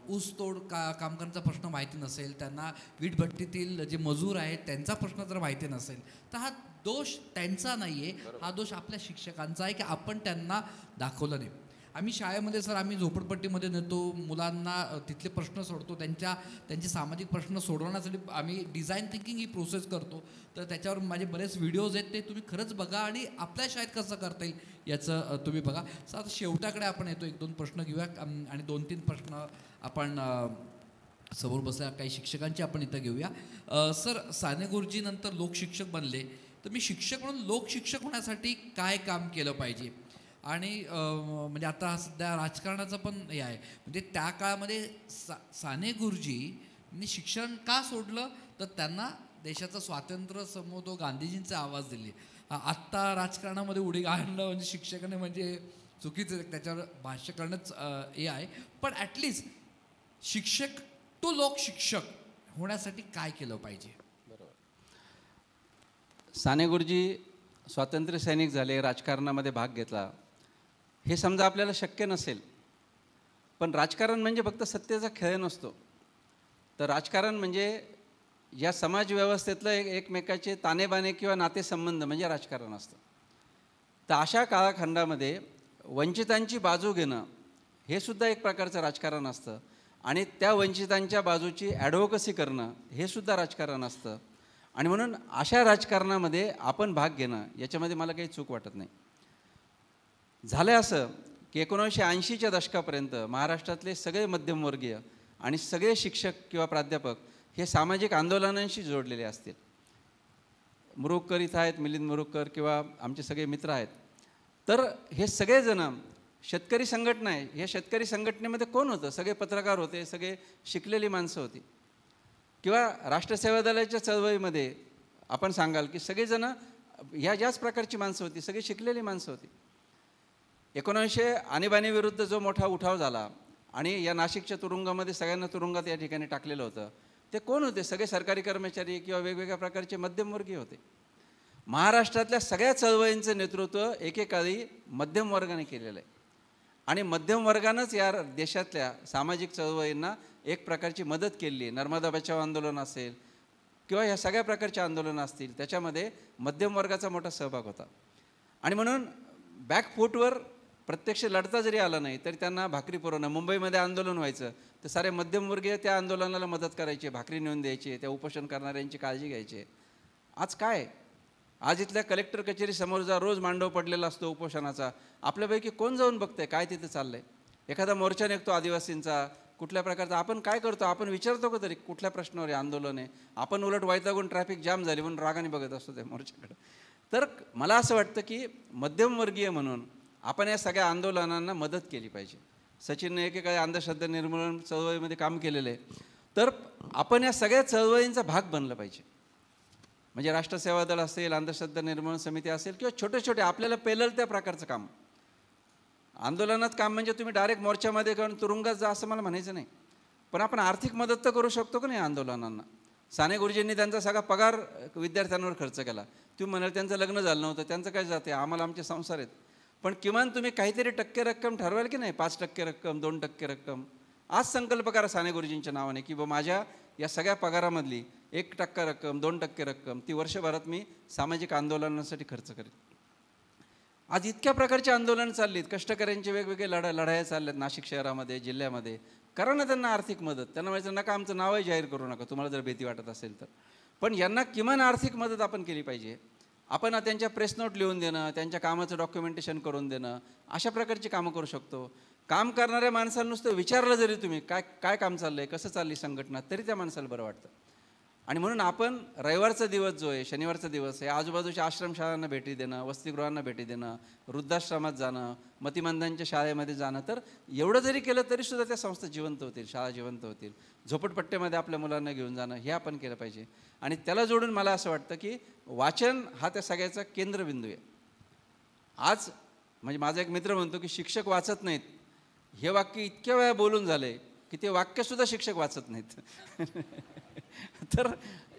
ऊसतोड काम करण्याचा प्रश्न माहिती नसेल, त्यांना वीटभट्टीतील जे मजूर आहेत त्यांचा प्रश्न जर माहिती नसेल तर हा दोष त्यांचा नाही आहे, हा दोष आपल्या शिक्षकांचा आहे की आपण त्यांना दाखवलं नाही. आम्ही शाळेमध्ये सर आम्ही झोपडपट्टीमध्ये नेतो मुलांना, तिथले प्रश्न सोडतो, त्यांचे सामाजिक प्रश्न सोडवण्यासाठी आम्ही डिझाईन थिंकिंग ही प्रोसेस करतो. तर त्याच्यावर माझे बरेच व्हिडिओज आहेत, ते तुम्ही खरंच बघा आणि आपल्या शाळेत कसं करता येईल याचं तुम्ही बघा. सर आता शेवटाकडे आपण येतो, 1-2 प्रश्न घेऊया आणि 2-3 प्रश्न आपण समोर बसल्या काही शिक्षकांची आपण इथं घेऊया. सर साने गुरुजीनंतर लोकशिक्षक बनले, तर मी शिक्षक म्हणून लोकशिक्षक होण्यासाठी काय काम केलं पाहिजे? आणि म्हणजे आता सध्या राजकारणाचं पण हे आहे, म्हणजे त्या काळामध्ये साने गुरुजींनी शिक्षण का सोडलं, तर त्यांना देशाचं स्वातंत्र्य समोर गांधीजींचे आवाज दिले. आत्ता राजकारणामध्ये उडी घालणं म्हणजे शिक्षकाने म्हणजे चुकीचं, त्याच्यावर भाष्य करणंच हे आहे. पण ॲटलिस्ट शिक्षक तो लोकशिक्षक होण्यासाठी काय केलं पाहिजे? साने गुरुजी स्वातंत्र्य सैनिक झाले, राजकारणामध्ये भाग घेतला, हे समजा आपल्याला शक्य नसेल, पण राजकारण म्हणजे फक्त सत्तेचा खेळ नसतो. तर राजकारण म्हणजे या समाजव्यवस्थेतलं एकमेकाचे ताणेबाणे किंवा नातेसंबंध म्हणजे राजकारण असतं. तर अशा काळखंडामध्ये वंचितांची बाजू घेणं हे सुद्धा एक प्रकारचं राजकारण असतं आणि त्या वंचितांच्या बाजूची ॲडव्होकसी करणं हे सुद्धा राजकारण असतं. आणि म्हणून अशा राजकारणामध्ये आपण भाग घेणं याच्यामध्ये मला काही चूक वाटत नाही. झालं असं की 1980च्या दशकापर्यंत महाराष्ट्रातले सगळे मध्यमवर्गीय आणि सगळे शिक्षक किंवा प्राध्यापक हे सामाजिक आंदोलनांशी जोडलेले असतील. मुरुगकर इथं आहेत, मिलिंद मुरुगकर किंवा आमचे सगळे मित्र आहेत. तर हे सगळेजण शेतकरी संघटना आहे. या शेतकरी संघटनेमध्ये कोण होतं? सगळे पत्रकार होते, सगळे शिकलेली माणसं होती. किंवा राष्ट्रसेवा दलाच्या चळवळीमध्ये आपण सांगाल की सगळेजण ह्या ज्याच प्रकारची माणसं होती, सगळी शिकलेली माणसं होती. 1900 आणीबाणीविरुद्ध जो मोठा उठाव झाला आणि या नाशिकच्या तुरुंगामध्ये सगळ्यांना तुरुंगात या ठिकाणी टाकलेलं होतं, ते कोण होते? सगळे सरकारी कर्मचारी किंवा वेगवेगळ्या प्रकारचे मध्यमवर्गीय होते. महाराष्ट्रातल्या सगळ्या चळवळींचं नेतृत्व एकेकाळी मध्यम वर्गाने केलेलं आहे आणि मध्यम वर्गानंच या देशातल्या सामाजिक चळवळींना एक प्रकारची मदत केली आहे. नर्मदा बचाव आंदोलन असेल किंवा ह्या सगळ्या प्रकारचे आंदोलनं असतील, त्याच्यामध्ये मध्यम वर्गाचा मोठा सहभाग होता. आणि म्हणून बॅकफूटवर प्रत्यक्ष लढता जरी आला नाही तरी त्यांना भाकरी पुरवणं, मुंबईमध्ये आंदोलन व्हायचं तर सारे मध्यमवर्गीय त्या आंदोलनाला मदत करायचे, भाकरी नेऊन द्यायचे, त्या उपोषण करणाऱ्यांची काळजी घ्यायचे. आज काय? आज इथल्या कलेक्टर कचेरीसमोर जा, रोज मांडव पडलेला असतो उपोषणाचा. आपल्यापैकी कोण जाऊन बघतंय काय तिथे चाललंय? एखादा मोर्चा निघतो आदिवासींचा, कुठल्या प्रकारचा, आपण काय करतो? आपण विचारतो का तरी कुठल्या प्रश्नावर आंदोलन आहे? आपण उलट वैतागून ट्रॅफिक जाम झाली म्हणून रागाने बघत असतो त्या मोर्चाकडे. तर मला असं वाटतं की मध्यमवर्गीय म्हणून आपण या सगळ्या आंदोलनांना मदत केली पाहिजे. सचिनने एकेकाळी अंधश्रद्धा निर्मूलन चळवळीमध्ये काम केलेलं आहे. तर आपण या सगळ्या चळवळींचा भाग बनलं पाहिजे. म्हणजे राष्ट्रसेवा दल असेल, अंधश्रद्धा निर्मूलन समिती असेल किंवा छोटे छोटे आपल्याला पेलल त्या प्रकारचं काम. आंदोलनात काम म्हणजे तुम्ही डायरेक्ट मोर्चामध्ये करून तुरुंगात जा असं मला म्हणायचं नाही, पण आपण आर्थिक मदत तर करू शकतो का नाही आंदोलनांना? साने गुरुजींनी त्यांचा सगळा पगार विद्यार्थ्यांवर खर्च केला. तुम्ही म्हणाल त्यांचं लग्न झालं नव्हतं, त्यांचं काय जाते, आम्हाला आमचे संसार आहेत. पण किमान तुम्ही काहीतरी टक्के रक्कम ठरवाल की नाही, 5% रक्कम, 2% रक्कम. आज संकल्प करा साने गुरुजींच्या नावाने की माझ्या या सगळ्या पगारामधली 1% रक्कम, 2% रक्कम ती वर्षभरात मी सामाजिक आंदोलनासाठी खर्च करेन. आज इतक्या प्रकारची आंदोलनं चाललीत, कष्टकऱ्यांचे वेगवेगळे लढाया चालल्यात नाशिक शहरामध्ये, जिल्ह्यामध्ये. करा ना त्यांना आर्थिक मदत. त्यांना म्हणायचं नका आमचं नावही जाहीर करू नका तुम्हाला जर भीती वाटत असेल तर, पण यांना किमान आर्थिक मदत आपण केली पाहिजे. आपण त्यांच्या प्रेस नोट लिहून देणं, त्यांच्या कामाचं डॉक्युमेंटेशन करून देणं, अशा प्रकारची कामं करू शकतो. काम करणाऱ्या माणसाला नुसतं विचारलं जरी तुम्ही काय काय काम चाललं आहे, कसं चालली संघटना, तरी त्या माणसाला बरं वाटतं. आणि म्हणून आपण रविवारचा दिवस जो आहे, शनिवारचा दिवस आहे, आजूबाजूच्या आश्रमशाळांना भेटी देणं, वसतिगृहांना भेटी देणं, वृद्धाश्रमात जाणं, मतिमंदांच्या शाळेमध्ये जाणं, तर एवढं जरी केलं तरीसुद्धा त्या संस्था जिवंत होतील, शाळा जिवंत होतील. झोपडपट्ट्यामध्ये आपल्या मुलांना घेऊन जाणं हे आपण केलं पाहिजे. आणि त्याला जोडून मला असं वाटतं की वाचन हा त्या सगळ्याचा केंद्रबिंदू आहे. आज म्हणजे माझा एक मित्र म्हणतो की शिक्षक वाचत नाहीत, हे वाक्य इतक्या वेळा बोलून झाले की ते वाक्यसुद्धा शिक्षक वाचत नाहीत. तर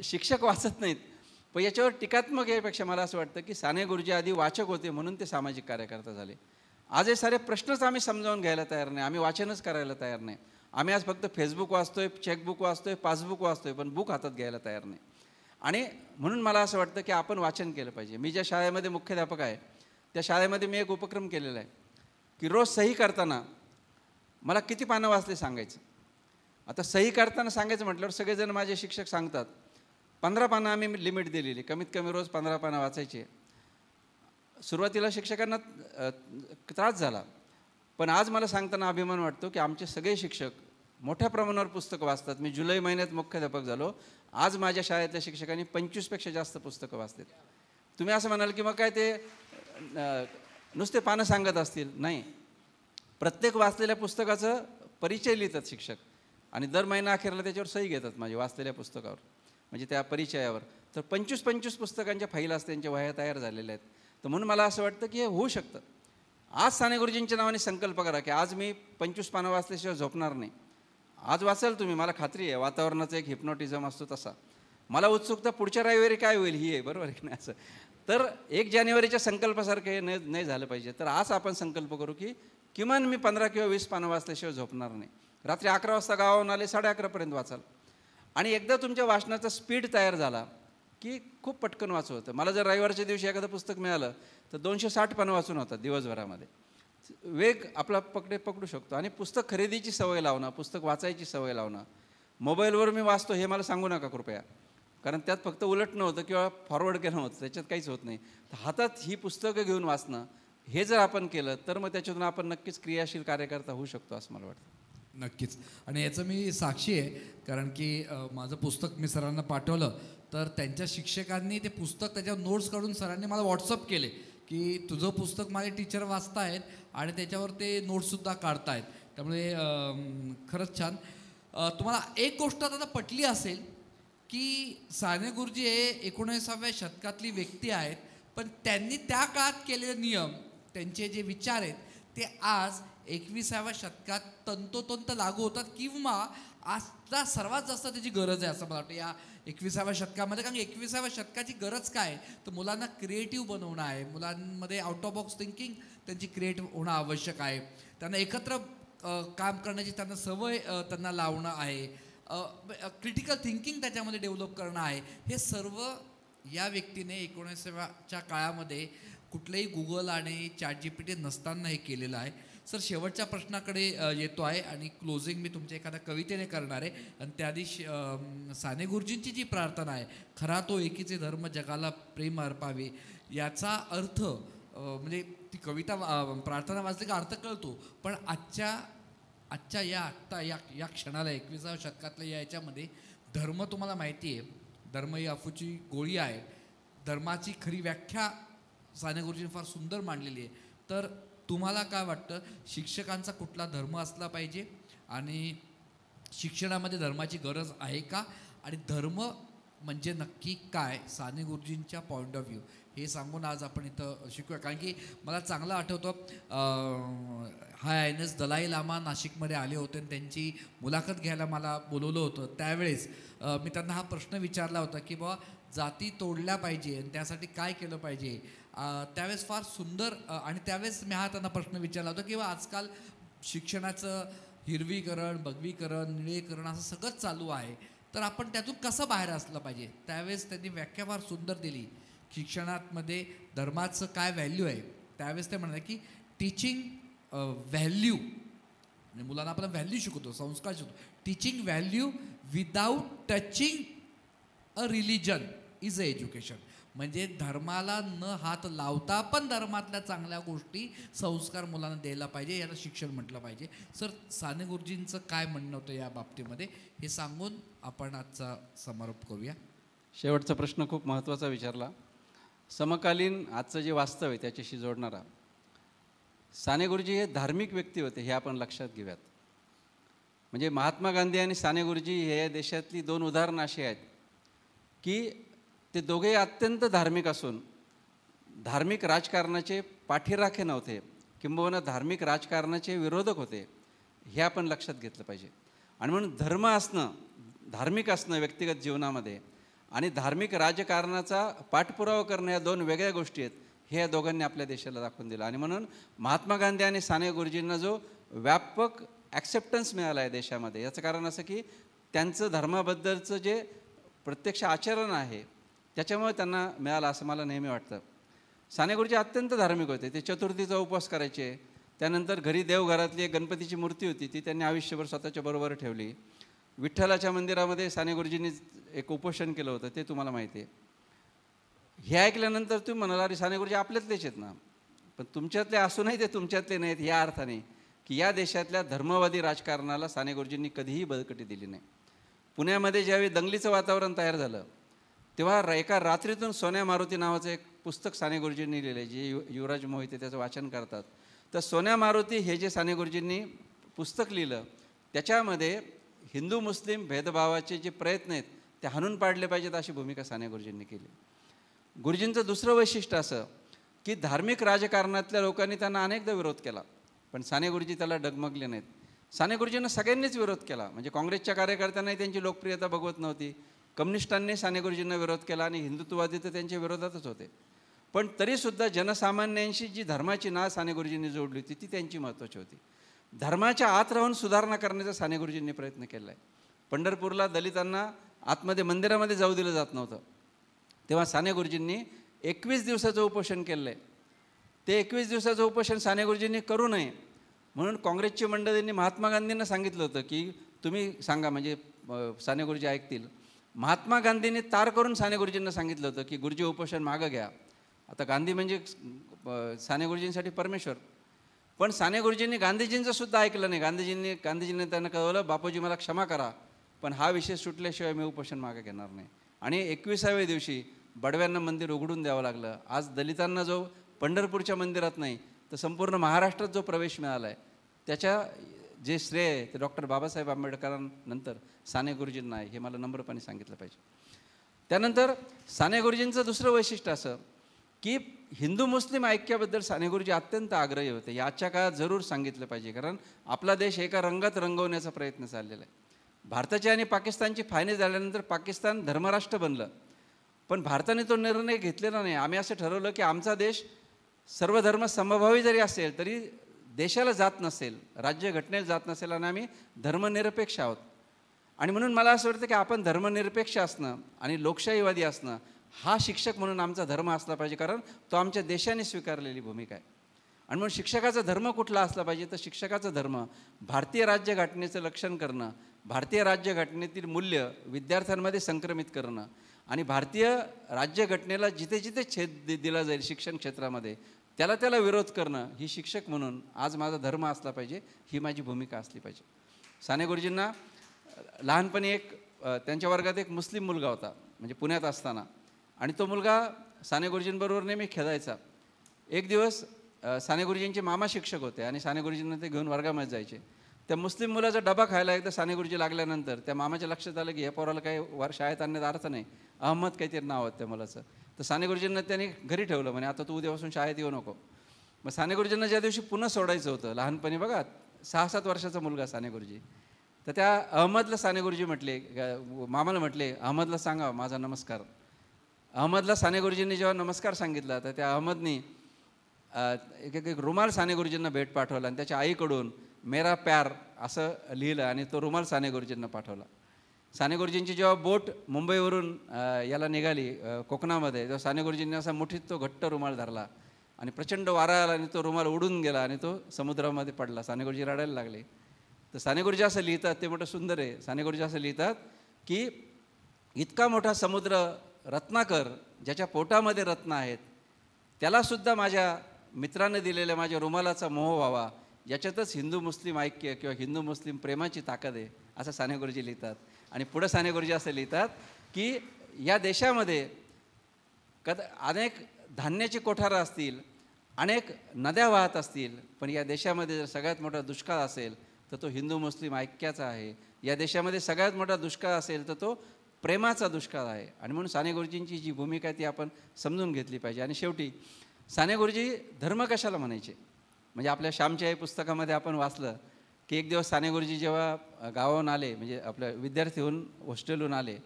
शिक्षक वाचत नाहीत. पण याच्यावर टीकात्मक यापेक्षा मला असं वाटतं की साने गुरुजी आधी वाचक होते म्हणून ते सामाजिक कार्यकर्ता झाले. आज हे सारे प्रश्नच आम्ही समजावून घ्यायला तयार नाही, आम्ही वाचनच करायला तयार नाही. आम्ही आज फक्त फेसबुक वाचतोय, चेकबुक वाचतोय, पासबुक वाचतोय, पण बुक हातात घ्यायला तयार नाही. आणि म्हणून मला असं वाटतं की आपण वाचन केलं पाहिजे. मी ज्या शाळेमध्ये मुख्याध्यापक आहे त्या शाळेमध्ये मी एक उपक्रम केलेला आहे. की रोज सही करताना मला किती पानं वाचले सांगायचं. आता सही करताना सांगायचं म्हटल्यावर सगळेजण माझे शिक्षक सांगतात 15 पानं आम्ही लिमिट दिलेली, कमीत कमी रोज 15 पानं वाचायचे. सुरुवातीला शिक्षकांना त्रास झाला, पण आज मला सांगताना अभिमान वाटतो की आमचे सगळे शिक्षक मोठ्या प्रमाणावर पुस्तकं वाचतात. मी जुलै महिन्यात मुख्याध्यापक झालो, आज माझ्या शाळेतल्या शिक्षकांनी 25पेक्षा जास्त पुस्तकं वाचतात. तुम्ही असं म्हणाल की मग काय ते नुसते पानं सांगत असतील? नाही, प्रत्येक वाचलेल्या पुस्तकाचं परिचय लिहितात शिक्षक आणि दर महिना अखेरला त्याच्यावर सही घेतात माझे वाचलेल्या पुस्तकावर, म्हणजे त्या परिचयावर. तर 25 पुस्तकांच्या फाईल असतात, त्यांच्या वह्या तयार झालेल्या आहेत. तर म्हणून मला असं वाटतं की हे होऊ शकतं. आज साने गुरुजींच्या नावाने संकल्प करा की आज मी 25 पानं वाचल्याशिवाय झोपणार नाही. आज वाचाल तुम्ही, मला खात्री आहे. वातावरणाचा एक हिप्नॉटिझम असतो तसा. मला उत्सुकता पुढच्या रविवारी काय होईल ही आहे, बरोबर आहे की नाही? असं तर 1 जानेवारीच्या संकल्पासारखं हे नाही झालं पाहिजे. तर आज आपण संकल्प करू की किमान मी 15 किंवा 20 पानं वाचल्याशिवाय झोपणार नाही. रात्री 11 वाजता गावाहून आले, 11:30पर्यंत वाचाल. आणि एकदा तुमच्या वाचनाचा स्पीड तयार झाला की खूप पटकन वाचू होतं. मला जर रविवारच्या दिवशी एखादं पुस्तक मिळालं तर 260 पानं वाचून होतात दिवसभरामध्ये. वेग आपला पकडू शकतो. आणि पुस्तक खरेदीची सवय लावणं, पुस्तक वाचायची सवय लावणं. मोबाईलवर मी वाचतो हे मला सांगू नका कृपया, कारण त्यात फक्त उलटणं होतं किंवा फॉरवर्ड केलं होतं, त्याच्यात काहीच होत नाही. तर हातात ही पुस्तकं घेऊन वाचणं हे जर आपण केलं तर मग त्याच्यातून आपण नक्कीच क्रियाशील कार्यकर्ता होऊ शकतो असं मला वाटतं. नक्कीच. आणि याचं मी साक्षी आहे, कारण की माझं पुस्तक मी सरांना पाठवलं तर त्यांच्या शिक्षकांनी ते पुस्तक त्याच्यावर नोट्स काढून सरांनी मला व्हॉट्सअप केले की तुझं पुस्तक माझे टीचर वाचतायत आणि त्याच्यावर ते नोट्ससुद्धा काढतायत. त्यामुळे खरंच छान. तुम्हाला एक गोष्ट आता पटली असेल की साने गुरुजी हे 19व्या शतकातली व्यक्ती आहेत, पण त्यांनी त्या काळात केलेले नियम, त्यांचे जे विचार आहेत ते आज 21व्या शतकात तंतोतंत लागू होतात किंवा आजचा सर्वात जास्त त्याची गरज आहे असं मला वाटतं या 21व्या शतकामध्ये. कारण 21व्या शतकाची गरज काय तर मुलांना क्रिएटिव्ह बनवणं आहे. मुलांमध्ये आउट ऑफ बॉक्स थिंकिंग त्यांची क्रिएट होणं आवश्यक आहे. त्यांना एकत्र काम करण्याची त्यांना सवय त्यांना लावणं आहे. क्रिटिकल थिंकिंग त्याच्यामध्ये डेव्हलप करणं आहे. हे सर्व या व्यक्तीने 19व्या काळामध्ये कुठलेही गुगल आणि ChatGPT नसताना हे केलेलं आहे. सर, शेवटच्या प्रश्नाकडे येतो आहे आणि क्लोजिंग मी तुमच्या एखाद्या कवितेने करणार आहे. आणि त्याआधी साने गुरुजींची जी प्रार्थना आहे, खरा तो एकीचे धर्म जगाला प्रेम अर्पावे, याचा अर्थ म्हणजे ती कविता प्रार्थना वाचली का अर्थ कळतो, पण आजच्या या क्षणाला 21व्या शतकातल्या याच्यामध्ये धर्म तुम्हाला माहिती आहे, धर्म ही अफूची गोळी आहे. धर्माची खरी व्याख्या साने गुरुजींनी फार सुंदर मांडलेली आहे. तर तुम्हाला काय वाटतं, शिक्षकांचा कुठला धर्म असला पाहिजे आणि शिक्षणामध्ये धर्माची गरज आहे का, आणि धर्म म्हणजे नक्की काय साने गुरुजींच्या पॉईंट ऑफ व्ह्यू हे सांगून आज आपण इथं शिकूया. कारण की मला चांगलं आठवतं हायनेस दलाई लामा नाशिकमध्ये आले होते आणि त्यांची मुलाखत घ्यायला मला बोलवलं होतं. त्यावेळेस मी त्यांना हा प्रश्न विचारला होता की बाबा जाती तोडल्या पाहिजे आणि त्यासाठी काय केलं पाहिजे. त्यावेळेस फार सुंदर आणि त्यावेळेस मी त्यांना प्रश्न विचारला होता की आजकाल शिक्षणाचं हिरवीकरण, बगवीकरण, निळीकरण असं सगळंच चालू आहे, तर आपण त्यातून कसं बाहेर असलं पाहिजे. त्यावेळेस त्यांनी व्याख्या फार सुंदर दिली. शिक्षणामध्ये धर्माचं काय व्हॅल्यू आहे. त्यावेळेस ते म्हणाले की टीचिंग व्हॅल्यू, म्हणजे मुलांना आपण व्हॅल्यू शिकवतो, संस्कार शिकवतो. Teaching value without touching a religion is a education. म्हणजे धर्माला न हात लावता पण धर्मातल्या चांगल्या गोष्टी, संस्कार मुलांना द्यायला पाहिजे, याला शिक्षण म्हटलं पाहिजे. सर, साने गुरुजींचं काय म्हणणं होतं या बाबतीमध्ये हे सांगून आपण आजचा समारोप करूया. शेवटचा प्रश्न खूप महत्त्वाचा विचारला. समकालीन आजचं जे वास्तव आहे त्याच्याशी जोडणारा. साने गुरुजी हे धार्मिक व्यक्ती होते हे आपण लक्षात घेऊयात. म्हणजे महात्मा गांधी आणि साने गुरुजी हे देशातली 2 उदाहरणं अशी आहेत की ते दोघेही अत्यंत धार्मिक असून धार्मिक राजकारणाचे पाठीराखे नव्हते, किंबहुना धार्मिक राजकारणाचे विरोधक होते, हे आपण लक्षात घेतलं पाहिजे. आणि म्हणून धर्म असणं, धार्मिक असणं व्यक्तिगत जीवनामध्ये आणि धार्मिक राजकारणाचा पाठपुरावा करणं या 2 वेगळ्या गोष्टी आहेत, हे या दोघांनी आपल्या देशाला दाखवून दिलं. आणि म्हणून महात्मा गांधी आणि साने गुरुजींना जो व्यापक ॲक्सेप्टन्स मिळाला आहे देशामध्ये, याचं कारण असं की त्यांचं धर्माबद्दलचं जे प्रत्यक्ष आचरण आहे त्याच्यामुळे त्यांना मिळालं असं मला नेहमी वाटतं. साने गुरुजी अत्यंत धार्मिक होते. ते चतुर्थीचा उपवास करायचे, त्यानंतर घरी देवघरातली एक गणपतीची मूर्ती होती, ती त्यांनी आयुष्यभर स्वतःच्या बरोबर ठेवली. विठ्ठलाच्या मंदिरामध्ये साने गुरुजींनी एक उपोषण केलं होतं, ते तुम्हाला माहिती आहे. हे ऐकल्यानंतर तुम्ही म्हणाला, अरे साने गुरुजी आपल्यातलेच आहेत ना. पण तुमच्यातले असूनही ते तुमच्यातले नाहीत, या अर्थाने की या देशातल्या धर्मवादी राजकारणाला साने गुरुजींनी कधीही बळकटी दिली नाही. पुण्यामध्ये ज्यावेळी दंगलीचं वातावरण तयार झालं, तेव्हा एका रात्रीतून सोन्या मारुती नावाचं एक पुस्तक साने गुरुजींनी लिहिलं आहे, जे युवराज मोहिते त्याचं वाचन करतात. तर सोन्या मारुती हे जे साने गुरुजींनी पुस्तक लिहिलं, त्याच्यामध्ये हिंदू मुस्लिम भेदभावाचे जे प्रयत्न आहेत ते हाणून पाडले पाहिजेत, अशी भूमिका साने गुरुजींनी केली. गुरुजींचं दुसरं वैशिष्ट्य असं की धार्मिक राजकारणातल्या लोकांनी त्यांना अनेकदा विरोध केला, पण साने गुरुजी त्याला डगमगले नाहीत. साने गुरुजींना सगळ्यांनीच विरोध केला, म्हणजे काँग्रेसच्या कार्यकर्त्यांनाही त्यांची लोकप्रियता बघवत नव्हती, कम्युनिस्टांनी साने गुरुजींना विरोध केला आणि हिंदुत्ववादी तर त्यांच्या विरोधातच होते. पण तरीसुद्धा जनसामान्यांशी जी धर्माची नाळ साने गुरुजींनी जोडली होती ती त्यांची महत्त्वाची होती. धर्माच्या आत राहून सुधारणा करण्याचा साने गुरुजींनी प्रयत्न केला आहे. पंढरपूरला दलितांना आतमध्ये मंदिरामध्ये जाऊ दिलं जात नव्हतं, तेव्हा साने गुरुजींनी 21 दिवसाचं उपोषण केलं आहे. ते 21 दिवसाचं उपोषण साने गुरुजींनी करू नये म्हणून काँग्रेसची मंडळींनी महात्मा गांधींना सांगितलं होतं की तुम्ही सांगा, म्हणजे साने गुरुजी ऐकतील. महात्मा गांधींनी तार करून साने गुरुजींना सांगितलं होतं की गुरुजी उपोषण मागं घ्या. आता गांधी म्हणजे साने गुरुजींसाठी परमेश्वर, पण साने गुरुजींनी गांधीजींचं सुद्धा ऐकलं नाही. गांधीजींनी त्यांना कळवलं, बापूजी मला क्षमा करा, पण हा विषय सुटल्याशिवाय मी उपोषण मागे घेणार नाही. आणि 21व्या दिवशी बडव्यांना मंदिर उघडून द्यावं लागलं. आज दलितांना जो पंढरपूरच्या मंदिरात नाही तर संपूर्ण महाराष्ट्रात जो प्रवेश मिळाला आहे, त्याच्या जे श्रेय आहे ते डॉक्टर बाबासाहेब आंबेडकरांनंतर साने गुरुजींना आहे, हे मला नम्रपणे सांगितलं पाहिजे. त्यानंतर साने गुरुजींचं दुसरं वैशिष्ट्य असं की हिंदू मुस्लिम ऐक्याबद्दल साने गुरुजी अत्यंत आग्रही होते. याच्या काळात जरूर सांगितलं पाहिजे, कारण आपला देश एका रंगात रंगवण्याचा प्रयत्न चाललेला आहे. भारताची आणि पाकिस्तानची फायनल झाल्यानंतर पाकिस्तान धर्मराष्ट्र बनलं, पण भारताने तो निर्णय घेतलेला नाही. आम्ही असं ठरवलं की आमचा देश सर्व धर्म समभावी जरी असेल तरी देशाला जात नसेल, राज्यघटनेला जात नसेल, आणि आम्ही धर्मनिरपेक्ष आहोत. आणि म्हणून मला असं वाटतं की आपण धर्मनिरपेक्ष असणं आणि लोकशाहीवादी असणं हा शिक्षक म्हणून आमचा धर्म असला पाहिजे, कारण तो आमच्या देशाने स्वीकारलेली भूमिका आहे. आणि म्हणून शिक्षकाचा धर्म कुठला असला पाहिजे, तर शिक्षकाचा धर्म भारतीय राज्यघटनेचं रक्षण करणं, भारतीय राज्यघटनेतील मूल्य विद्यार्थ्यांमध्ये संक्रमित करणं आणि भारतीय राज्यघटनेला जिथे जिथे छेद दिला जाईल शिक्षण क्षेत्रामध्ये त्याला विरोध करणं, ही शिक्षक म्हणून आज माझा धर्म असला पाहिजे, ही माझी भूमिका असली पाहिजे. साने गुरुजींना लहानपणी त्यांच्या वर्गात एक मुस्लिम मुलगा होता, म्हणजे पुण्यात असताना, आणि तो मुलगा साने गुरुजींबरोबर नेहमी खेळायचा. एक दिवस साने गुरुजींचे मामा शिक्षक होते आणि साने गुरुजींना ते घेऊन वर्गामध्ये जायचे. त्या मुस्लिम मुलाचा डबा खायला एकदा साने गुरुजी लागल्यानंतर त्या मामाच्या लक्षात आलं की या पोराला काही शाळेत आणण्याचा अर्थ नाही, अहमद काहीतरी नाव होतं त्या मुलाचं. तर साने गुरुजींना त्यांनी घरी ठेवलं, म्हणे आता तू उद्यापासून शाळेत येऊ नको. मग साने गुरुजींना ज्या दिवशी पुन्हा सोडायचं होतं, लहानपणी बघा 6-7 वर्षाचा मुलगा साने गुरुजी, तर त्या अहमदला साने गुरुजी म्हटले, मामाला म्हटले, अहमदला सांगा माझा नमस्कार. अहमदला साने गुरुजींनी जेव्हा नमस्कार सांगितला तर त्या अहमदनी एक रुमाल साने गुरुजींना भेट पाठवला आणि त्याच्या आईकडून मेरा प्यार असं लिहिलं आणि तो रुमाल साने गुरुजींना पाठवला. साने गुरुजींची जेव्हा बोट मुंबईवरून याला निघाली कोकणामध्ये, तेव्हा साने गुरुजींनी असा मुठीत तो घट्ट रुमाल धरला आणि प्रचंड वारा आला आणि तो रुमाल उडून गेला आणि तो समुद्रामध्ये पडला. साने गुरुजी रडायला लागले. तर साने गुरुजी असं लिहितात, ते मोठं सुंदर आहे. साने गुरुजी असं लिहितात की इतका मोठा समुद्र रत्नाकर ज्याच्या पोटामध्ये रत्न आहेत त्यालासुद्धा माझ्या मित्राने दिलेल्या माझ्या रुमालाचा मोह व्हावा, याच्यातच हिंदू मुस्लिम ऐक्य किंवा हिंदू मुस्लिम प्रेमाची ताकद आहे, असं साने गुरुजी लिहितात. आणि पुढं साने गुरुजी असं लिहितात की या देशामध्ये अनेक धान्याची कोठारं असतील, अनेक नद्या वाहत असतील, पण या देशामध्ये जर सगळ्यात मोठा दुष्काळ असेल तर तो हिंदू मुस्लिम ऐक्याचा आहे. या देशामध्ये सगळ्यात मोठा दुष्काळ असेल तर तो प्रेमाचा दुष्काळ आहे. आणि म्हणून साने गुरुजींची जी भूमिका आहे ती आपण समजून घेतली पाहिजे. आणि शेवटी साने गुरुजी धर्म कशाला म्हणायचे, म्हणजे आपल्या श्यामची आई पुस्तकामध्ये आपण वाचलं की एक दिवस साने गुरुजी जेव्हा गावाहून आले, म्हणजे आपल्या विद्यार्थी होऊन हॉस्टेलहून आले,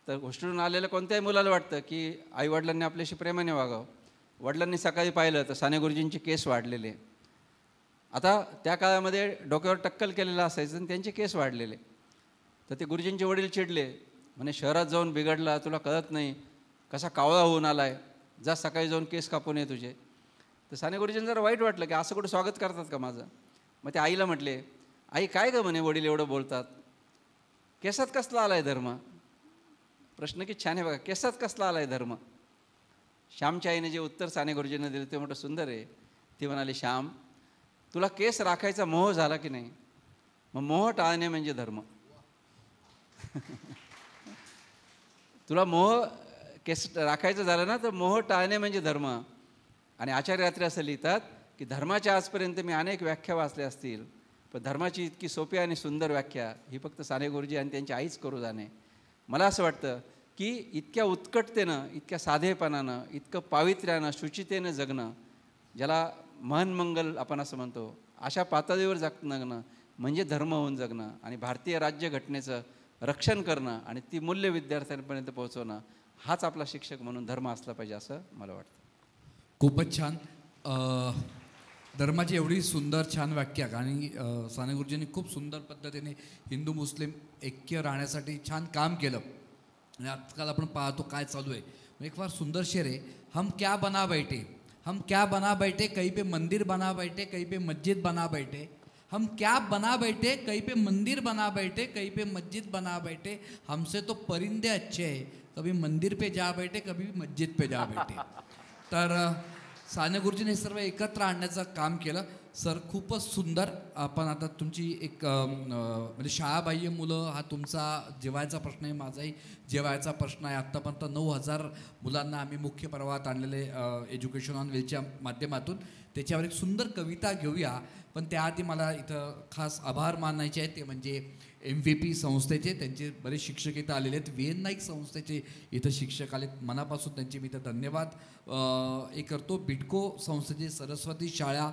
तर हॉस्टेलहून आलेल्या कोणत्याही मुलाला वाटतं की आईवडिलांनी आपल्याशी प्रेमाने वागावं. वडिलांनी सकाळी पाहिलं तर साने गुरुजींचे केस वाढलेले. आता त्या काळामध्ये डोक्यावर टक्कल केलेलं असायचं आणि त्यांचे केस वाढलेले. तर ते गुरुजींचे वडील चिडले, म्हणे शहरात जाऊन बिघडला, तुला कळत नाही, कसा कावळा होऊन आला आहे, जा सकाळी जाऊन केस कापून ये तुझे. तर साने गुरुजींना जरा वाईट वाटलं की असं कुठं स्वागत करतात का माझं. मग ते आईला म्हटले, आई काय गं म्हणे वडील एवढं बोलतात, केसात कसला आलाय धर्म. प्रश्न की छान आहे बघा, केसात कसला आलाय धर्म. श्यामच्या आईने जे उत्तर साने गुरुजींना दिलं ते मोठं सुंदर आहे. ती म्हणाली, श्याम तुला केस राखायचा मोह झाला की नाही, मग मोह टाळणे म्हणजे धर्म. तुला मोह केस राखायचं झालं ना तर मोह टाळणे म्हणजे धर्म. आणि आचार्य रात्री असं लिहितात की धर्माच्या आजपर्यंत मी अनेक व्याख्या वाचल्या असतील, पण धर्माची इतकी सोपी आणि सुंदर व्याख्या ही फक्त साने गुरुजी आणि त्यांची आईच करू जाणे. मला असं वाटतं की इतक्या उत्कटतेनं, इतक्या साधेपणानं, इतकं पावित्र्यानं, शुचितेनं जगणं, ज्याला मनमंगल आपण असं म्हणतो, अशा पातळीवर जगणं म्हणजे धर्म होऊन जगणं आणि भारतीय राज्यघटनेचं रक्षण करणं आणि ती मूल्य विद्यार्थ्यांपर्यंत पोहोचवणं, हाच आपला शिक्षक म्हणून धर्म असला पाहिजे असं मला वाटतं. खूपच छान. धर्माची एवढी सुंदर छान व्याख्या आणि साने गुरुजींनी खूप सुंदर पद्धतीने हिंदू मुस्लिम ऐक्य राहण्यासाठी छान काम केलं. आणि आजकाल आपण पाहतो काय चालू आहे. एक फार सुंदर शेर आहे, हम क्या बना बैठे, हम क्या बना बैठे, कहीं पे मंदिर बना बैठे, कहीं पे मस्जिद बना बैठे. हम क्या बना बैठे, कहीं पे मंदिर बना बैठे, कहीं पे मस्जिद बना बैठे. हमसे तो परिंदे अच्छे हैं, कभी मंदिर पे जा बैठे, कभी मस्जिद पे जा बैठे. तर साने गुरुजीने हे सर्व एकत्र आणण्याचं काम केलं. सर खूपच सुंदर. आपण आता तुमची एक म्हणजे शाळाबाह्य मुलं हा तुमचा जेवायचा प्रश्न आहे, माझाही जेवायचा प्रश्न आहे. आत्तापर्यंत 9,000 मुलांना आम्ही मुख्य प्रवाहात आणलेले एज्युकेशन ऑन व्हीलच्या माध्यमातून. त्याच्यावर एक सुंदर कविता घेऊया, पण त्याआधी मला इथं खास आभार मानायचे आहेत. ते म्हणजे MVP संस्थेचे, त्यांचे बरेच शिक्षक इथं आलेले आहेत. VN नाईक संस्थेचे इथं शिक्षक आलेत, मनापासून त्यांचे मी इथं धन्यवाद हे करतो. बिडको संस्थेचे सरस्वती शाळा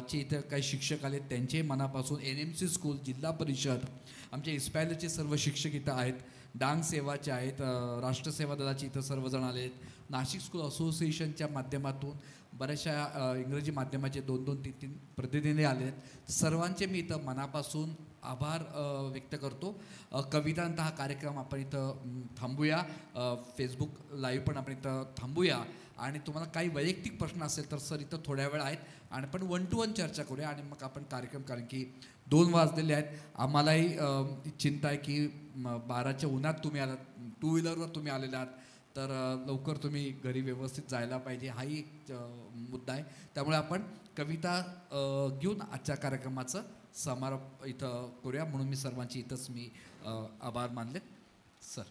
चे इथं काही शिक्षक आलेत, त्यांचे मनापासून. NMC स्कूल, जिल्हा परिषद, आमचे इस्पॅलचे सर्व शिक्षक इथं आहेत. डांग सेवाचे आहेत, राष्ट्रसेवा दलाचे इथं सर्वजण आले आहेत. नाशिक स्कूल असोसिएशनच्या माध्यमातून बऱ्याचशा इंग्रजी माध्यमाचे 2-2, 3-3 प्रतिनिधी आले आहेत. सर्वांचे मी इथं मनापासून आभार व्यक्त करतो. कवितांत हा कार्यक्रम आपण इथं थांबूया. फेसबुक लाईव्ह पण आपण इथं थांबूया. आणि तुम्हाला काही वैयक्तिक प्रश्न असेल तर सर इथं थोड्या वेळ आहेत आणि आपण 1 to 1 चर्चा करूया आणि मग आपण कार्यक्रम, कारण की 2 वाजलेले आहेत. आम्हालाही चिंता आहे की 12च्या उन्हात तुम्ही आलात, 2 व्हीलरवर तुम्ही आलेले आहात, तर लवकर तुम्ही घरी व्यवस्थित जायला पाहिजे, हाही एक मुद्दा आहे. त्यामुळे आपण कविता घेऊन आजच्या कार्यक्रमाचं समारोप इथं करूया. म्हणून मी सर्वांची इथंच मी आभार मानले. सर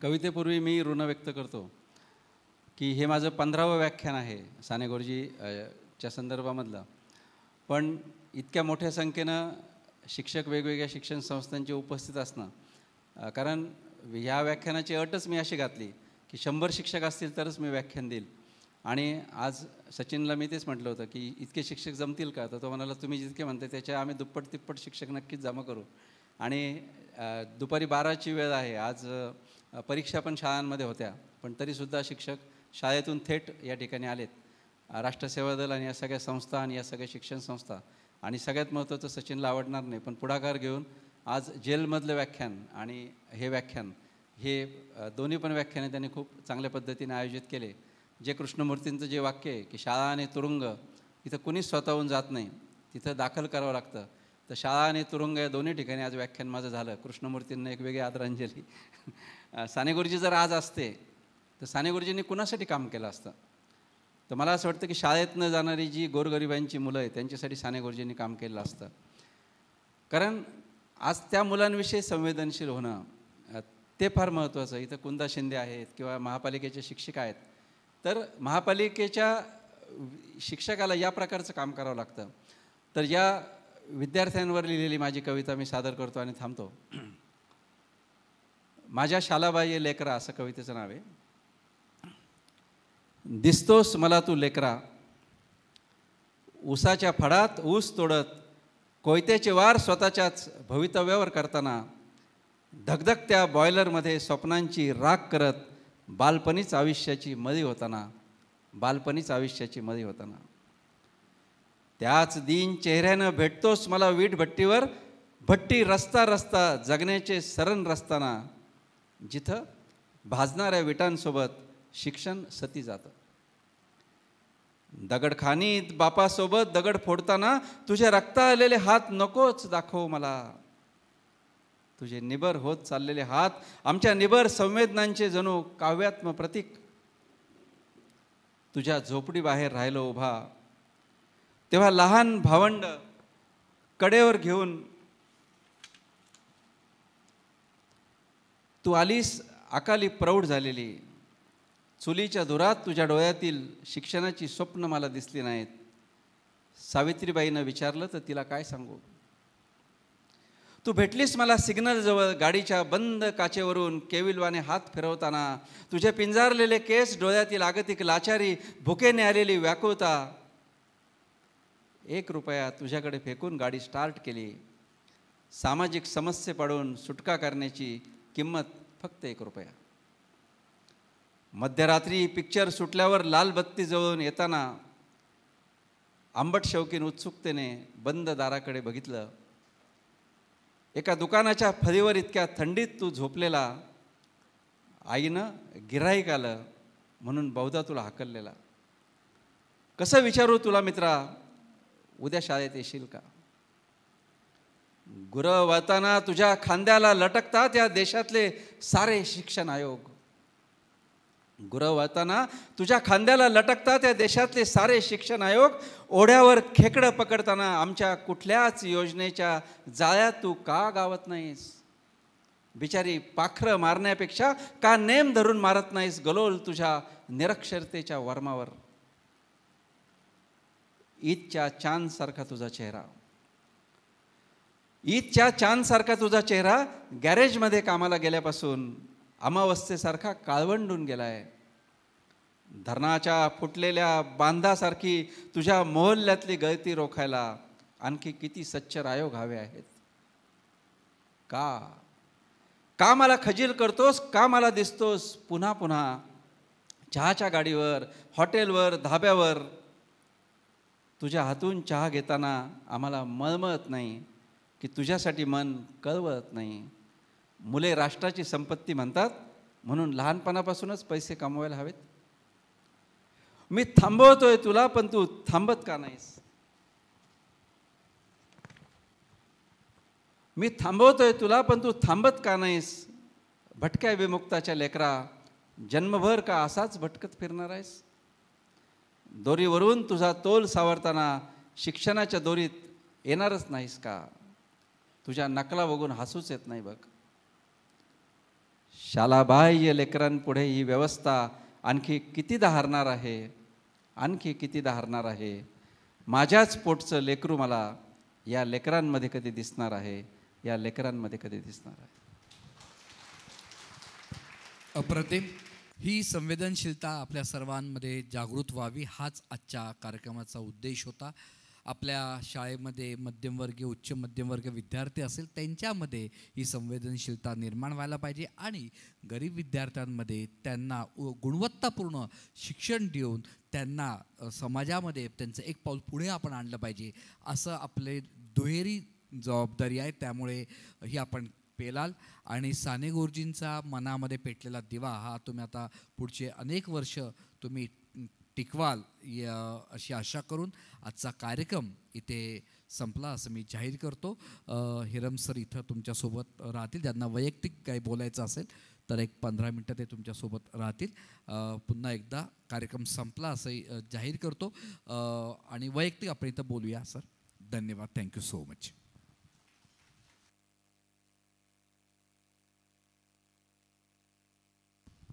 कवितेपूर्वी मी ऋण व्यक्त करतो की हे माझं 15वं व्याख्यान आहे साने गुरुजीच्या संदर्भामधलं. पण इतक्या मोठ्या संख्येनं शिक्षक वेगवेगळ्या शिक्षण संस्थांचे उपस्थित असणं, कारण ह्या व्याख्यानाची अटच मी अशी घातली की 100 शिक्षक असतील तरच मी व्याख्यान देईल. आणि आज सचिनला मी तेच म्हटलं होतं की इतके शिक्षक जमतील का, तर तो म्हणाला तुम्ही जितके म्हणते त्याच्या आम्ही दुप्पट तिप्पट शिक्षक नक्कीच जमा करू. आणि दुपारी 12ची वेळ आहे. आज परीक्षा पण शाळांमध्ये होत्या, पण तरीसुद्धा शिक्षक शाळेतून थेट या ठिकाणी आलेत. राष्ट्रसेवा दल आणि या सगळ्या संस्था आणि या सगळ्या शिक्षण संस्था, आणि सगळ्यात महत्त्वाचं सचिनला आवडणार नाही पण पुढाकार घेऊन आज जेलमधलं व्याख्यान आणि हे व्याख्यान, हे दोन्ही पण व्याख्याने त्यांनी खूप चांगल्या पद्धतीने आयोजित केले. जे कृष्णमूर्तींचं जे वाक्य आहे की शाळा आणि तुरुंग इथं कुणीच स्वतःहून जात नाही, तिथं दाखल करावं लागतं, तर शाळा आणि तुरुंग या दोन्ही ठिकाणी आज व्याख्यान माझं झालं. कृष्णमूर्तींना एक वेगळी आदरांजली. साने गुरुजी जर आज असते तर साने गुरुजींनी कुणासाठी काम केलं असतं, तर मला असं वाटतं की शाळेत न जाणारी जी गोरगरिबांची मुलं आहेत त्यांच्यासाठी साने गुरुजींनी काम केलं असतं. कारण आज त्या मुलांविषयी संवेदनशील होणं ते फार महत्त्वाचं. इथं कुंदा शिंदे आहेत किंवा महापालिकेचे शिक्षक आहेत, तर महापालिकेच्या शिक्षकाला या प्रकारचं काम करावं लागतं. तर या विद्यार्थ्यांवर लिहिलेली माझी कविता मी सादर करतो आणि थांबतो. माझ्या शालाबाई लेकरा असं कवितेचं नाव आहे. दिसतोस मला तू लेकरा, ऊसाच्या फडात ऊस तोडत, कोयत्याचे वार स्वतःच्याच भवितव्यावर करताना, धगधगत्या बॉयलरमध्ये स्वप्नांची राख करत, बालपणीच आयुष्याची मळी होताना, बालपणीच आयुष्याची मळी होताना, त्याच दीन चेहऱ्यानं भेटतोस मला वीट भट्टीवर, भट्टी रस्ता रस्ता जगण्याचे सरण रस्ताना, जिथं भाजणाऱ्या विटांसोबत शिक्षण सती जातं. दगडखानीत बापासोबत दगड फोडताना तुझे रक्त आलेले हात नकोच दाखव मला. तुझे निबर होत चाललेले हात आमच्या निबर संवेदनांचे जणू काव्यात्म प्रतीक. तुझ्या झोपडीबाहेर राहिलो उभा तेव्हा लहान भावंड कडेवर घेऊन तू आलीस अकाली प्रौढ झालेली. चुलीच्या धुरात तुझ्या डोळ्यातील शिक्षणाची स्वप्न मला दिसली नाहीत. सावित्रीबाईनं विचारलं तर तिला काय सांगू. तू भेटलीस मला सिग्नलजवळ गाडीच्या बंद काचेवरून केविलवाने हात फिरवताना. तुझे पिंजारलेले केस, डोळ्यातील आगतिक लाचारी, भुकेने आलेली व्याकुळता. 1 रुपया तुझ्याकडे फेकून गाडी स्टार्ट केली. सामाजिक समस्येपाडून सुटका करण्याची किंमत फक्त 1 रुपया. मध्यरात्री पिक्चर सुटल्यावर लाल बत्ती जवळून येताना आंबट शौकीन उत्सुकतेने बंद दाराकडे बघितलं. एका दुकानाच्या फळीवर इतक्या थंडीत तू झोपलेला. आईनं गिऱ्हाईक आलं म्हणून बहुधा तुला हाकललेला. कसं विचारू तुला मित्रा, उद्या शाळेत येशील का. गुरं वळताना तुझ्या खांद्याला लटकतात या देशातले सारे शिक्षण आयोग. गुरं वळताना तुझ्या खांद्याला लटकतात या देशातले सारे शिक्षण आयोग. ओढ्यावर खेकडं पकडताना आमच्या कुठल्याच योजनेच्या जाळ्यात तू का गावत नाहीस. बिचारी पाखरं मारण्यापेक्षा का नेम धरून मारत नाहीस गलोल तुझ्या निरक्षरतेच्या वर्मावर. ईदच्या चांदसारखा तुझा चेहरा, ईदच्या चांदसारखा तुझा चेहरा गॅरेजमध्ये कामाला गेल्यापासून अमावस्येसारखा काळवंडून गेलाय. धरणाच्या फुटलेल्या बांधासारखी तुझ्या मोहल्ल्यातली गळती रोखायला आणखी किती सच्चर आयोग हवे आहेत. का मला खजील करतोस, का मला दिसतोस पुन्हा पुन्हा चहाच्या गाडीवर, हॉटेलवर, धाब्यावर. तुझ्या हातून चहा घेताना आम्हाला मळमळत नाही की तुझ्यासाठी मन कळवळत नाही. मुले राष्ट्राची संपत्ती म्हणतात म्हणून लहानपणापासूनच पैसे कमवायला हवेत. मी थांबवतोय तुला पण तू थांबत का नाहीस. मी थांबवतोय तुला पण तू थांबत का नाहीस. भटक्या विमुक्ताच्या लेकरा, जन्मभर का असाच भटकत फिरणार आहेस. दोरीवरून तुझा तोल सावरताना शिक्षणाच्या दोरीत येणारच नाहीस का. तुझ्या नकला बघून हसूच येत नाही बघ. शालाबाह्य लेकरांपुढे ही व्यवस्था आणखी कितीदा हरणार आहे, आणखी कितीदा हरणार आहे. माझ्याच पोटचं लेकरू मला या लेकरांमध्ये कधी दिसणार आहे, या लेकरांमध्ये कधी दिसणार आहे. अप्रतिम. ही संवेदनशीलता आपल्या सर्वांमध्ये जागृत व्हावी हाच आजच्या कार्यक्रमाचा उद्देश होता. आपल्या शाळेमध्ये मध्यमवर्गीय, उच्च मध्यमवर्गीय विद्यार्थी असेल त्यांच्यामध्ये ही संवेदनशीलता निर्माण व्हायला पाहिजे आणि गरीब विद्यार्थ्यांमध्ये त्यांना गुणवत्तापूर्ण शिक्षण देऊन त्यांना समाजामध्ये त्यांचं एक पाऊल पुढे आपण आणलं पाहिजे असं आपले दुहेरी जबाबदारी आहे. त्यामुळे ही आपण पेलाल आणि साने गुरुजींचा मनामध्ये पेटलेला दिवा हा तुम्ही आता पुढचे अनेक वर्ष तुम्ही टिकवाल अशी आशा करून आजचा कार्यक्रम इथे संपला असं मी जाहीर करतो. हिरम सर इथं तुमच्यासोबत राहतील. ज्यांना वैयक्तिक काही बोलायचं असेल तर एक 15 मिनटं ते तुमच्यासोबत राहतील. पुन्हा एकदा कार्यक्रम संपला असंही जाहीर करतो आणि वैयक्तिक आपण इथं बोलूया सर. धन्यवाद. Thank you so much.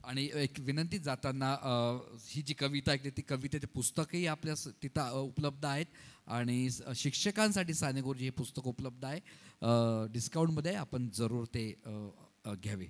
आणि एक विनंती जाताना ही जी कविता ऐकली ती कवितेचे पुस्तकही आपल्या तिथं उपलब्ध आहेत आणि शिक्षकांसाठी साने गुरुजी हे पुस्तक उपलब्ध आहे. डिस्काउंटमध्ये आपण जरूर ते घ्यावे.